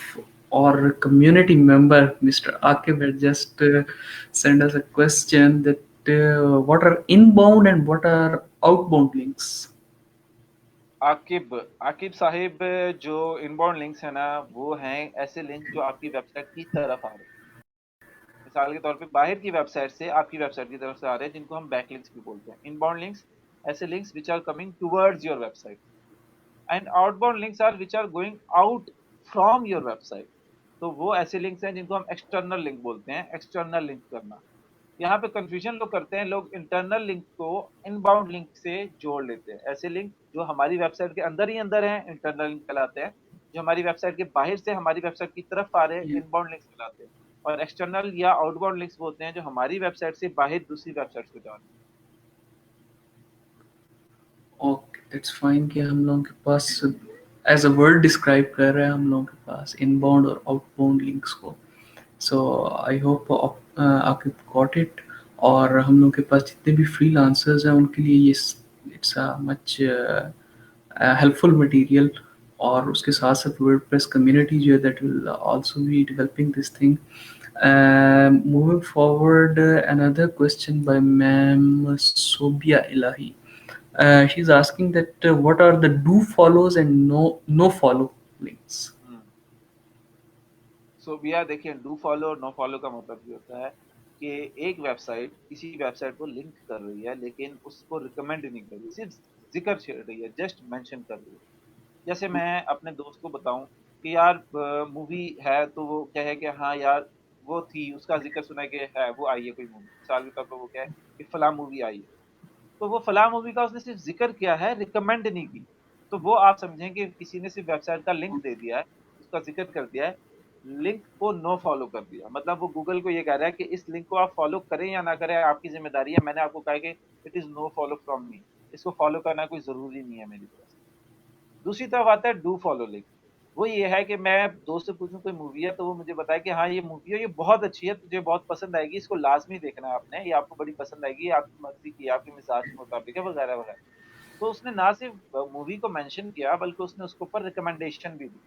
our community member, Mr. Akib, had just sent us a question that what are inbound and what are outbound links? Aqib Aqib Sahib, जो इनबाउंड लिंक्स है ना वो हैं ऐसे लिंक जो आपकी वेबसाइट की तरफ आ रहे हैं। मिसाल के तौर पे बाहर की वेबसाइट से आपकी वेबसाइट की तरफ से आ रहे हैं, जिनको हम बैकलिंक्स भी बोलते हैं। इनबाउंड लिंक्स ऐसे links which are coming towards your website, and outbound links are which are going out from your website. तो वो ऐसे लिंक्स हैं जिनको हम एक्सटर्नल लिंक बोलते हैं, एक्सटर्नल लिंक करना। यहाँ पे कंफ्यूजन लोग करते हैं, लोग इंटरनल लिंक को इनबाउंड लिंक से जोड़ लेते हैं। ऐसे लिंक जो हमारी वेबसाइट के अंदर ही अंदर हैं इंटरनल लिंक कहलाते हैं, जो हमारी वेबसाइट के बाहर से हमारी वेबसाइट की तरफ आ रहे हैं Yeah. इनबाउंड लिंक्स कहलाते हैं। और एक्सटर्नल या आउटबाउंड लिंक्स होते हैं जो हमारी वेबसाइट से बाहर दूसरी वेबसाइट को जा रहे हैं। ओके, दैट्स फाइन कि हम लोगों के पास एज अ वर्ड डिस्क्राइब कर रहा है हम लोगों के पास इनबाउंड और आउटबाउंड लिंक्स को। सो आई होप आपके गॉट इट। और हम लोग के पास जितने भी फ्रीलांसर्स हैं उनके लिए ये it's a much helpful material. और उसके साथ साथ वर्डप्रेस कम्युनिटी जो है that will also be developing this thing. Moving forward, another question by Ma'am Sobia Ilahi. She's asking that what are the do follows and no follow links? सो भैया देखिए, डू फॉलो और नो फॉलो का मतलब ये होता है कि एक वेबसाइट किसी वेबसाइट को लिंक कर रही है लेकिन उसको रिकमेंड नहीं कर रही, सिर्फ जिक्र छेड़ रही है, जस्ट मेंशन कर रही है। जैसे मैं अपने दोस्त को बताऊं कि यार मूवी है, तो वो क्या है कि हाँ यार वो थी, उसका जिक्र सुना है कि है वो आई है कोई मूवी, मिसाल के तौर पर वो क्या है कि फलां मूवी आई है, तो वो फलां मूवी का उसने सिर्फ जिक्र किया है, रिकमेंड नहीं की। तो वो आप समझें कि किसी ने सिर्फ वेबसाइट का लिंक दे दिया है, उसका जिक्र कर दिया है, लिंक को नो फॉलो कर दिया। मतलब वो गूगल को ये कह रहा है कि इस लिंक को आप फॉलो करें या ना करें आपकी जिम्मेदारी है, मैंने आपको कहा कि it is no follow from me, इसको फॉलो करना कोई जरूरी नहीं है मेरी तरफ से। दूसरी तरफ आता है डू फॉलो लिंक। वो ये है कि मैं दोस्त से पूछूं कोई मूवी है तो वो मुझे बताए कि हाँ ये मूवी है, ये बहुत अच्छी है, तुझे बहुत पसंद आएगी, इसको लाजमी देखना है आपने, ये आपको बड़ी पसंद आएगी, ये आपकी मर्जी की, आपके मिजाज के मुताबिक है, वगैरह वगैरह। तो उसने ना सिर्फ मूवी को मेंशन किया बल्कि उसने उसके ऊपर रिकमेंडेशन भी दी।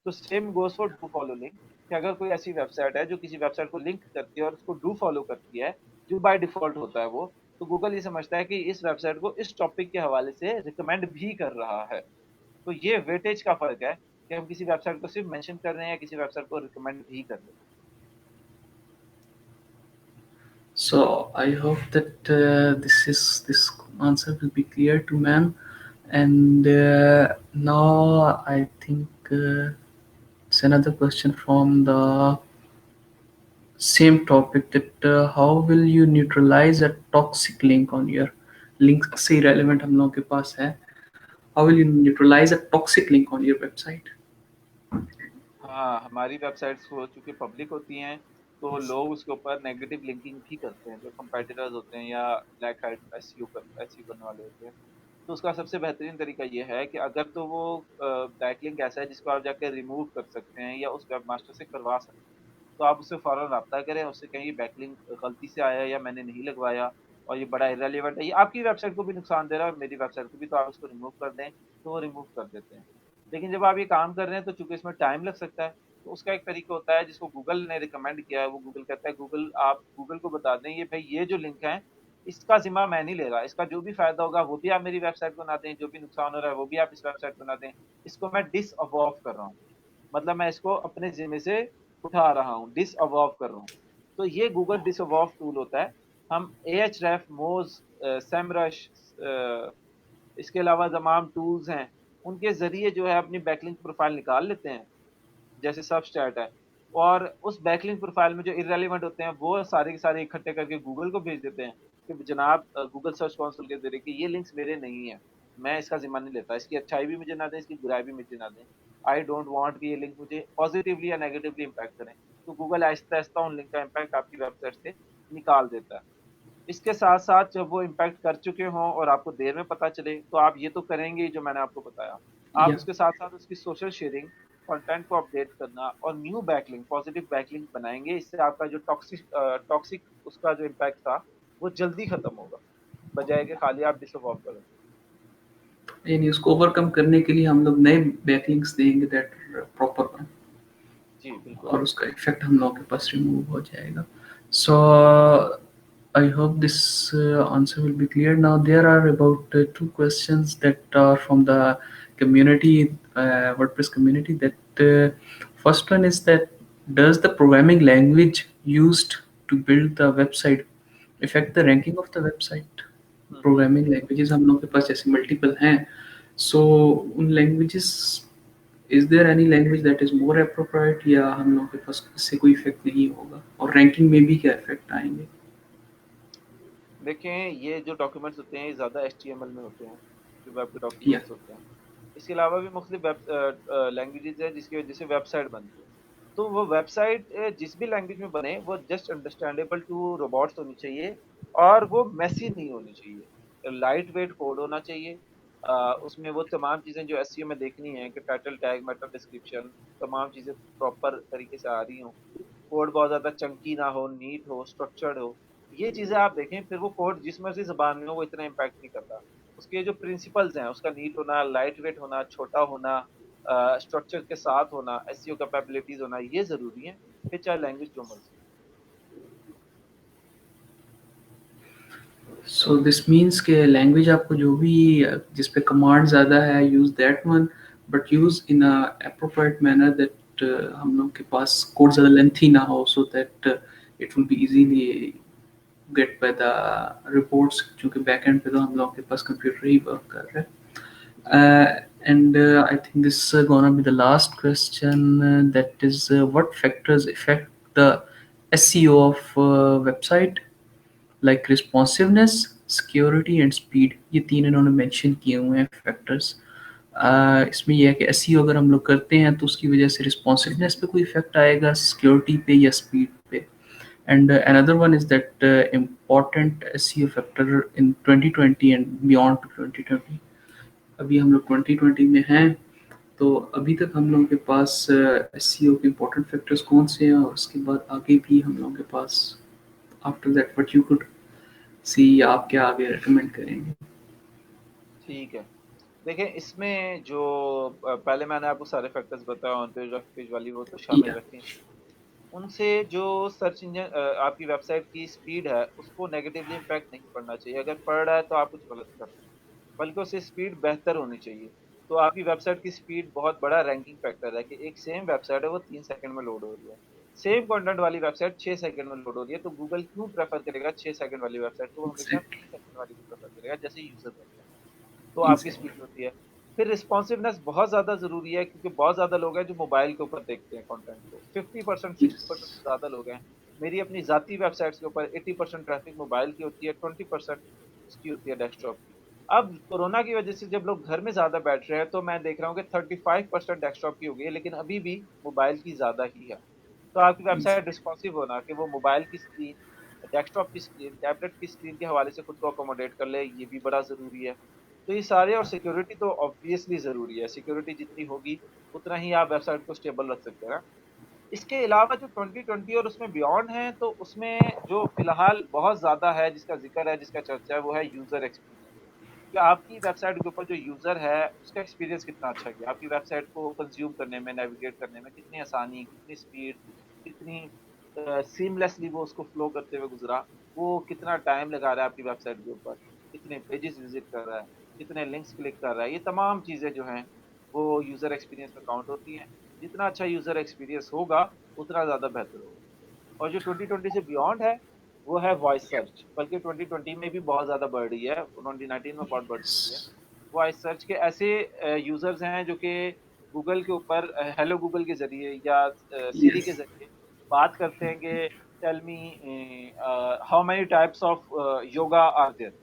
तो same goes for do follow link, कि अगर कोई ऐसी वेबसाइट है जो किसी वेबसाइट को लिंक करती है और उसको डू फॉलो करती है, जो बाय डिफॉल्ट होता है वो, तो गूगल ये समझता है कि इस वेबसाइट को इस टॉपिक के हवाले से रिकमेंड भी कर रहा है। तो ये वेटेज का फ़र्क है कि हम किसी वेबसाइट को सिर्फ़ मेंशन कर रहे हैं या किसी वेबसाइट को रिकमेंड भी कर रहे हैं। So I hope that this answer will be clear to man. And now I think it's another question from the same topic, that how will you neutralize a toxic link on your link से relevant हम लोगों के पास है, how will you neutralize a toxic link on your website? हाँ, हमारी वेबसाइट्स वो चूँकि पब्लिक होती हैं, तो लोग उसके ऊपर नेगेटिव लिंकिंग भी करते हैं, जो कंपेटिटर्स होते हैं या ब्लैक हैट एसईओ करने वाले होते हैं। तो उसका सबसे बेहतरीन तरीका ये है कि अगर तो वो बैकलिंक ऐसा है जिसको आप जाके रिमूव कर सकते हैं या उस वेबमास्टर से करवा सकते हैं, तो आप उससे फ़ौरन राब्ता करें, उससे कहें ये बैकलिंक गलती से आया है या मैंने नहीं लगवाया और ये बड़ा इर्रेलेवेंट है, ये आपकी वेबसाइट को भी नुकसान दे रहा है और मेरी वेबसाइट को भी, तो आप इसको रिमूव कर दें, तो वो रिमूव कर देते हैं। लेकिन जब आप ये काम कर रहे हैं तो चूँकि इसमें टाइम लग सकता है, तो उसका एक तरीका होता है जिसको गूगल ने रिकमेंड किया है, वो गूगल कहता है गूगल आप गूगल को बता दें, ये भई ये जो लिंक है, इसका ज़िम्मा मैं नहीं ले रहा, इसका जो भी फ़ायदा होगा वो भी आप मेरी वेबसाइट को ना दें, जो भी नुकसान हो रहा है वो भी आप इस वेबसाइट को ना दें, इसको मैं डिसअवॉव कर रहा हूँ। मतलब मैं इसको अपने ज़िम्मे से उठा रहा हूँ, डिसअवॉव कर रहा हूँ। तो ये गूगल डिसअवॉव टूल होता है। हम एएचरेफ, मोज़, सेमरश, इसके अलावा तमाम टूल्स हैं, उनके ज़रिए जो है अपनी बैकलिंक प्रोफ़ाइल निकाल लेते हैं, जैसे सबस्टैट है, और उस बैकलिंक प्रोफ़ाइल में जो इर्रेलेवेंट होते हैं, वो सारे के सारे इकट्ठे करके गूगल को भेज देते हैं कि जनाब गूगल सर्च कंसोल के ज़रिए कि ये लिंक्स मेरे नहीं हैं, मैं इसका ज़िम्मा नहीं लेता, इसकी अच्छाई भी मुझे ना दें, इसकी बुराई भी मुझे ना दें। आई डोंट वांट कि ये लिंक मुझे पॉज़िटिवली या नेगेटिवली इम्पैक्ट करें। तो गूगल आहिस्ता-आहिस्ता उन लिंक का इम्पैक्ट आपकी वेबसाइट से निकाल देता है। इसके साथ-साथ जब वो इम्पैक्ट कर चुके हों और आपको देर में पता चले, तो आप ये तो करेंगे ही जो मैंने आपको बताया। आप Yeah. उसके साथ-साथ उसकी सोशल शेयरिंग, कंटेंट को अपडेट करना और न्यू बैकलिंक, पॉजिटिव बैकलिंक बनाएँगे। इससे आपका जो टॉक्सिक उसका जो इम्पैक्ट था, वो जल्दी खत्म होगा, बजाए कि खाली आप डिसअवॉव करें। यानी उसको ओवरकम करने के लिए हम लोग नए बैकलिंक्स देंगे, दैट प्रॉपर वन, जी, बिल्कुल। और उसका इफेक्ट हम लोगों के पास रिमूव हो जाएगा. सो I hope this answer will be clear. Now there are about two questions that are from the community, WordPress community. That first one is that, does the programming language used to build the website affect the ranking of the website? Hmm, hmm. Programming languages हम लोग के पास जैसे मल्टीपल हैं, सो उन languages, is there any language that is more appropriate, या हम लोग के पास इससे कोई इफेक्ट नहीं होगा, और रैंकिंग में भी क्या इफेक्ट आएंगे? देखें, ये जो डॉक्यूमेंट्स होते हैं, ये ज़्यादा एचटीएमएल में होते हैं, जो वेब के या डॉक्यूमेंट्स होते हैं। इसके अलावा भी मुख्तलिफ लैंग्वेजेज़ हैं जिसकी वजह से वेबसाइट बनती है। तो वो वेबसाइट जिस भी लैंग्वेज में बने, वो जस्ट अंडरस्टैंडेबल टू रोबोट्स होनी चाहिए और वो मेसी नहीं होनी चाहिए। लाइट वेट कोड होना चाहिए। उसमें वो तमाम चीज़ें जो एसईओ में देखनी है कि टाइटल टैग, मेटा डिस्क्रिप्शन, तमाम चीज़ें प्रॉपर तरीके से आ रही हों। कोड बहुत ज़्यादा चंकी ना हो, नीट हो, स्ट्रक्चर्ड हो। ये चीज़ें आप देखें, फिर वो कोड जिस मर्ज़ी ज़बान में हो, वो इतना इम्पैक्ट नहीं करता। उसके जो प्रिंसिपल्स हैं, उसका नीट होना, लाइट वेट होना, छोटा होना, स्ट्रक्चर के साथ होना, एसईओ कैपेबिलिटीज़ होना, ये ज़रूरी है, फिर चाहे लैंग्वेज जो मर्ज़ी हो। सो दिस मीन्स के लैंग्वेज आपको जो भी जिस पे कमांड ज़्यादा है, use that one, but use in a appropriate manner, that हम लोग के पास कोड ज़्यादा लेंथी ना हो, so that it will be easily get by the reports, क्योंकि बैकएंड पे तो हम लोग के पास कंप्यूटर ही वर्क कर रहा है. जी। And I think this is gonna be the last question. That is, what factors affect the SEO of website, like responsiveness, security and speed? ये तीन इन्होंने मेंशन किए हुए हैं फैक्टर्स. इसमें यह है कि एसईओ अगर हम लोग करते हैं तो उसकी वजह से रिस्पॉन्सिवनेस पे कोई इफेक्ट आएगा, सिक्योरिटी पे या स्पीड पे. And another one is that important SEO factor in 2020 and beyond to 2020. अभी हम लोग 2020 में हैं, तो अभी तक हम लोगों के पास एसईओ के इम्पोर्टेंट फैक्टर्स कौन से हैं, और उसके बाद आगे भी हम लोगों के पास, after that what you could see, आप क्या आगे रेकमेंड करेंगे? ठीक है। देखें, इसमें जो पहले मैंने आपको सारे फैक्टर्स बताए ऑन पेज, ऑफ पेज वाली, वो तो शामिल या रखें। उनसे जो सर्च इंजन आपकी वेबसाइट की स्पीड है उसको नेगेटिवली इम्पैक्ट नहीं पड़ना चाहिए। अगर पड़ रहा है तो आप कुछ गलत कर रहे हैं, बल्कि उससे स्पीड बेहतर होनी चाहिए। तो आपकी वेबसाइट की स्पीड बहुत बड़ा रैंकिंग फैक्टर है कि एक सेम वेबसाइट है वो 3 सेकंड में लोड हो रही है, सेम कंटेंट वाली वेबसाइट 6 सेकंड में लोड हो रही है। तो गूगल क्यों प्रेफर करेगा 6 सेकंड वाली वेबसाइट को, वो हमेशा एग्जैक्टली, 3 सेकंड वाली को प्रेफर करेगा जैसे यूजर करते हैं। तो आपकी एग्जैक्टली। स्पीड होती है। फिर रिस्पॉन्सिवनेस बहुत ज़्यादा ज़रूरी है, क्योंकि बहुत ज़्यादा लोग हैं जो मोबाइल के ऊपर देखते हैं कंटेंट को। 50% 60% से ज़्यादा लोग हैं। मेरी अपनी ज़ाती वेबसाइट्स के ऊपर 80% ट्रैफिक मोबाइल की होती है, 20% उसकी होती है डेस्कटॉप की। अब कोरोना की वजह से जब लोग घर में ज़्यादा बैठ रहे हैं तो मैं देख रहा हूँ कि 35% डेस्कटॉप की हो गई है, लेकिन अभी भी मोबाइल की ज़्यादा ही है। तो आपकी वेबसाइट रिस्पॉन्सिव होना कि वो मोबाइल की स्क्रीन, डेस्कटॉप की स्क्रीन, टैबलेट की स्क्रीन के हवाले से खुद को अकोमोडेट कर ले, ये भी बड़ा ज़रूरी है। तो ये सारे, और सिक्योरिटी तो ऑब्वियसली ज़रूरी है। सिक्योरिटी जितनी होगी उतना ही आप वेबसाइट को स्टेबल रख सकते हैं ना। इसके अलावा जो 2020 और उसमें बियॉन्ड है, तो उसमें जो फिलहाल बहुत ज़्यादा है, जिसका जिक्र है, जिसका चर्चा है, वो है यूज़र एक्सपीरियंस। कि आपकी वेबसाइट के ऊपर जो यूज़र है उसका एक्सपीरियंस कितना अच्छा गया, आपकी वेबसाइट को कंज्यूम करने में, नेविगेट करने में कितनी आसानी, कितनी स्पीड, कितनी सीमलेसली वो उसको फ्लो करते हुए गुजरा, वो कितना टाइम लगा रहा है आपकी वेबसाइट के ऊपर, कितने पेजेस विजिट कर रहा है, कितने लिंक्स क्लिक कर रहा है, ये तमाम चीज़ें जो हैं वो यूज़र एक्सपीरियंस में काउंट होती हैं। जितना अच्छा यूज़र एक्सपीरियंस होगा उतना ज़्यादा बेहतर होगा। और जो 2020 से बियॉन्ड है वो है वॉइस सर्च, बल्कि 2020 में भी बहुत ज़्यादा बढ़ रही है, 2019 में बहुत बढ़ चुकी है। वॉइस सर्च के ऐसे यूज़र्स हैं जो कि गूगल के ऊपर हेलो गूगल के ज़रिए या सीरी यस। के ज़रिए बात करते हैं कि tell me how many types of yoga are there.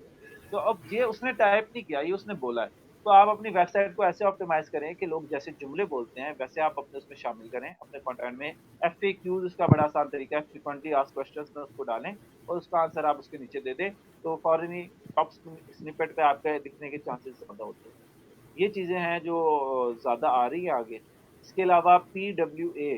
तो अब ये उसने टाइप नहीं किया, ये उसने बोला है। तो आप अपनी वेबसाइट को ऐसे ऑप्टिमाइज़ करें कि लोग जैसे जुमले बोलते हैं वैसे आप अपने उसमें शामिल करें अपने कंटेंट में। एफएक्यूज़ उसका बड़ा आसान तरीका है, फ्रीक्वेंटली आस्क्ड क्वेश्चंस में उसको डालें और उसका आंसर आप उसके नीचे दे दें, तो फौरन ही टॉप स्निपेट पे आपके दिखने के चांसेस ज़्यादा होते हैं। ये चीज़ें हैं जो ज़्यादा आ रही हैं आगे। इसके अलावा पीडब्ल्यूए,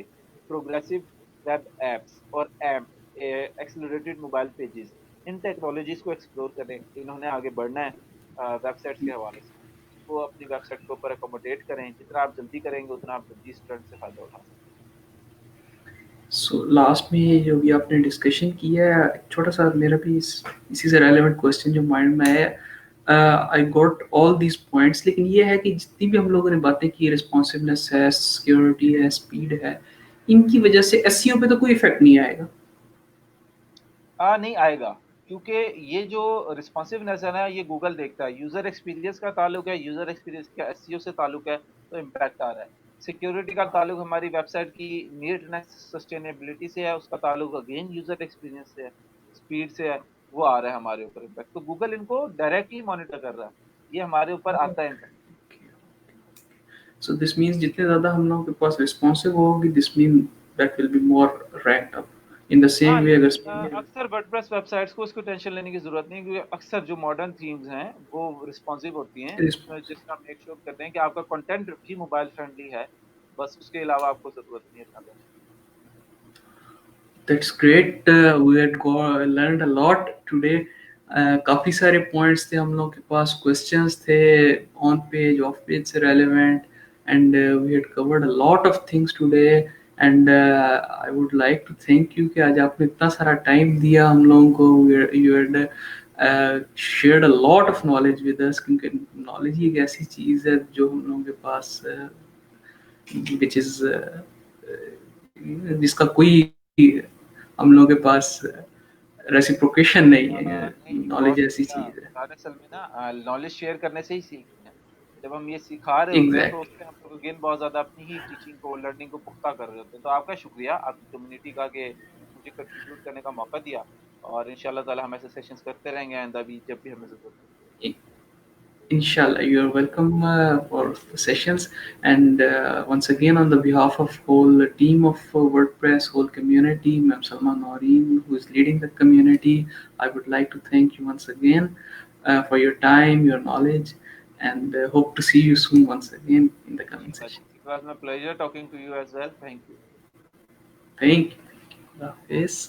प्रोग्रेसिव वेब एप्स, और एम्प, एक्सेलरेटेड मोबाइल पेजेस, इन टेक्नोलॉजीज़ को एक्सप्लोर करें। इन्होंने आगे बढ़ना है वेबसाइट्स के हवाले से। इनको अपनी वेबसाइट के ऊपर अकोमोडेट करें। जितना आप जल्दी करेंगे उतना आप जल्दी इस ट्रेंड से फ़ायदा उठा सकते सो लास्ट में जो भी आपने डिस्कशन किया है, एक छोटा सा मेरा भी इसी से रेलेवेंट क्वेश्चन जो माइंड में है। I got all these points, लेकिन ये है कि जितनी भी हम लोगों ने बातें की, रिस्पॉन्सिवनेस है, सिक्योरिटी है, स्पीड है, इनकी वजह से एसईओ पे तो कोई इफेक्ट नहीं आएगा। नहीं आएगा, क्योंकि ये जो रिस्पॉन्सिवनेस है ना, ये गूगल देखता है। यूज़र एक्सपीरियंस का ताल्लुक है, यूज़र एक्सपीरियंस का एसईओ से ताल्लुक है, तो इम्पैक्ट आ रहा है। सिक्योरिटी का ताल्लुक हमारी वेबसाइट की नीटनेस, सस्टेनेबिलिटी से है, उसका ताल्लुक अगेन यूज़र एक्सपीरियंस से है, स्पीड से है, वो आ रहा है हमारे ऊपर इम्पैक्ट। तो गूगल इनको डायरेक्टली मॉनिटर कर रहा है, ये हमारे ऊपर आता है इम्पैक्ट। सो दिस मीन्स जितने ज़्यादा हम लोगों के पास रिस्पॉन्सिव होगी, this mean that will be more ranked up in the हाँ, सेम वे। अगर लेकिन स्पीड अक्सर वर्डप्रेस वेबसाइट्स को इसको टेंशन लेने की ज़रूरत नहीं है, क्योंकि अक्सर जो मॉडर्न थीम्स हैं वो रिस्पॉन्सिव होती हैं, उसमें जिसका मेक श्योर करते हैं कि आपका कंटेंट भी मोबाइल फ्रेंडली है। बस उसके अलावा आपको ज़रूरत नहीं है इतना करने की। That's great, we had learned a lot today. काफ़ी सारे पॉइंट्स थे हम लोग के पास, क्वेश्चंस थे ऑन पेज, ऑफ पेज से relevant, and we had covered a lot of things today. And I would like to thank you कि आज आपने इतना सारा टाइम दिया हम लोगों को। You had shared a lot of knowledge with us, क्योंकि नॉलेज ही एक ऐसी चीज़ है जो हम लोगों के पास विच इज़ जिसका कोई हम लोगों के पास रेसिप्रोकेशन नहीं है। नहीं, बहुत नॉलेज ऐसी शुक्रिया। चीज है। दरअसल में ना नॉलेज शेयर करने से ही सीखते हैं। जब हम ये सिखा रहे होते हैं तो एग्जैक्ट। उससे हम लोग अगेन बहुत ज़्यादा अपनी ही टीचिंग को, लर्निंग को पुख्ता कर रहे होते हैं। तो आपका शुक्रिया, आपकी कम्युनिटी का, कि मुझे कंट्रीब्यूट करने का मौका दिया। और इंशाल्लाह ताला हम ऐसे सेशंस करते रहेंगे आइंदा भी, जब भी हमें ज़रूरत होगी। Inshallah, you are welcome for the sessions. And once again, on the behalf of whole team of WordPress, whole community, Ma'am Salma Noreen, who is leading the community, I would like to thank you once again for your time, your knowledge, and hope to see you soon once again in the coming session. It was my pleasure talking to you as well. Thank you. Thank you. Allah Hafiz.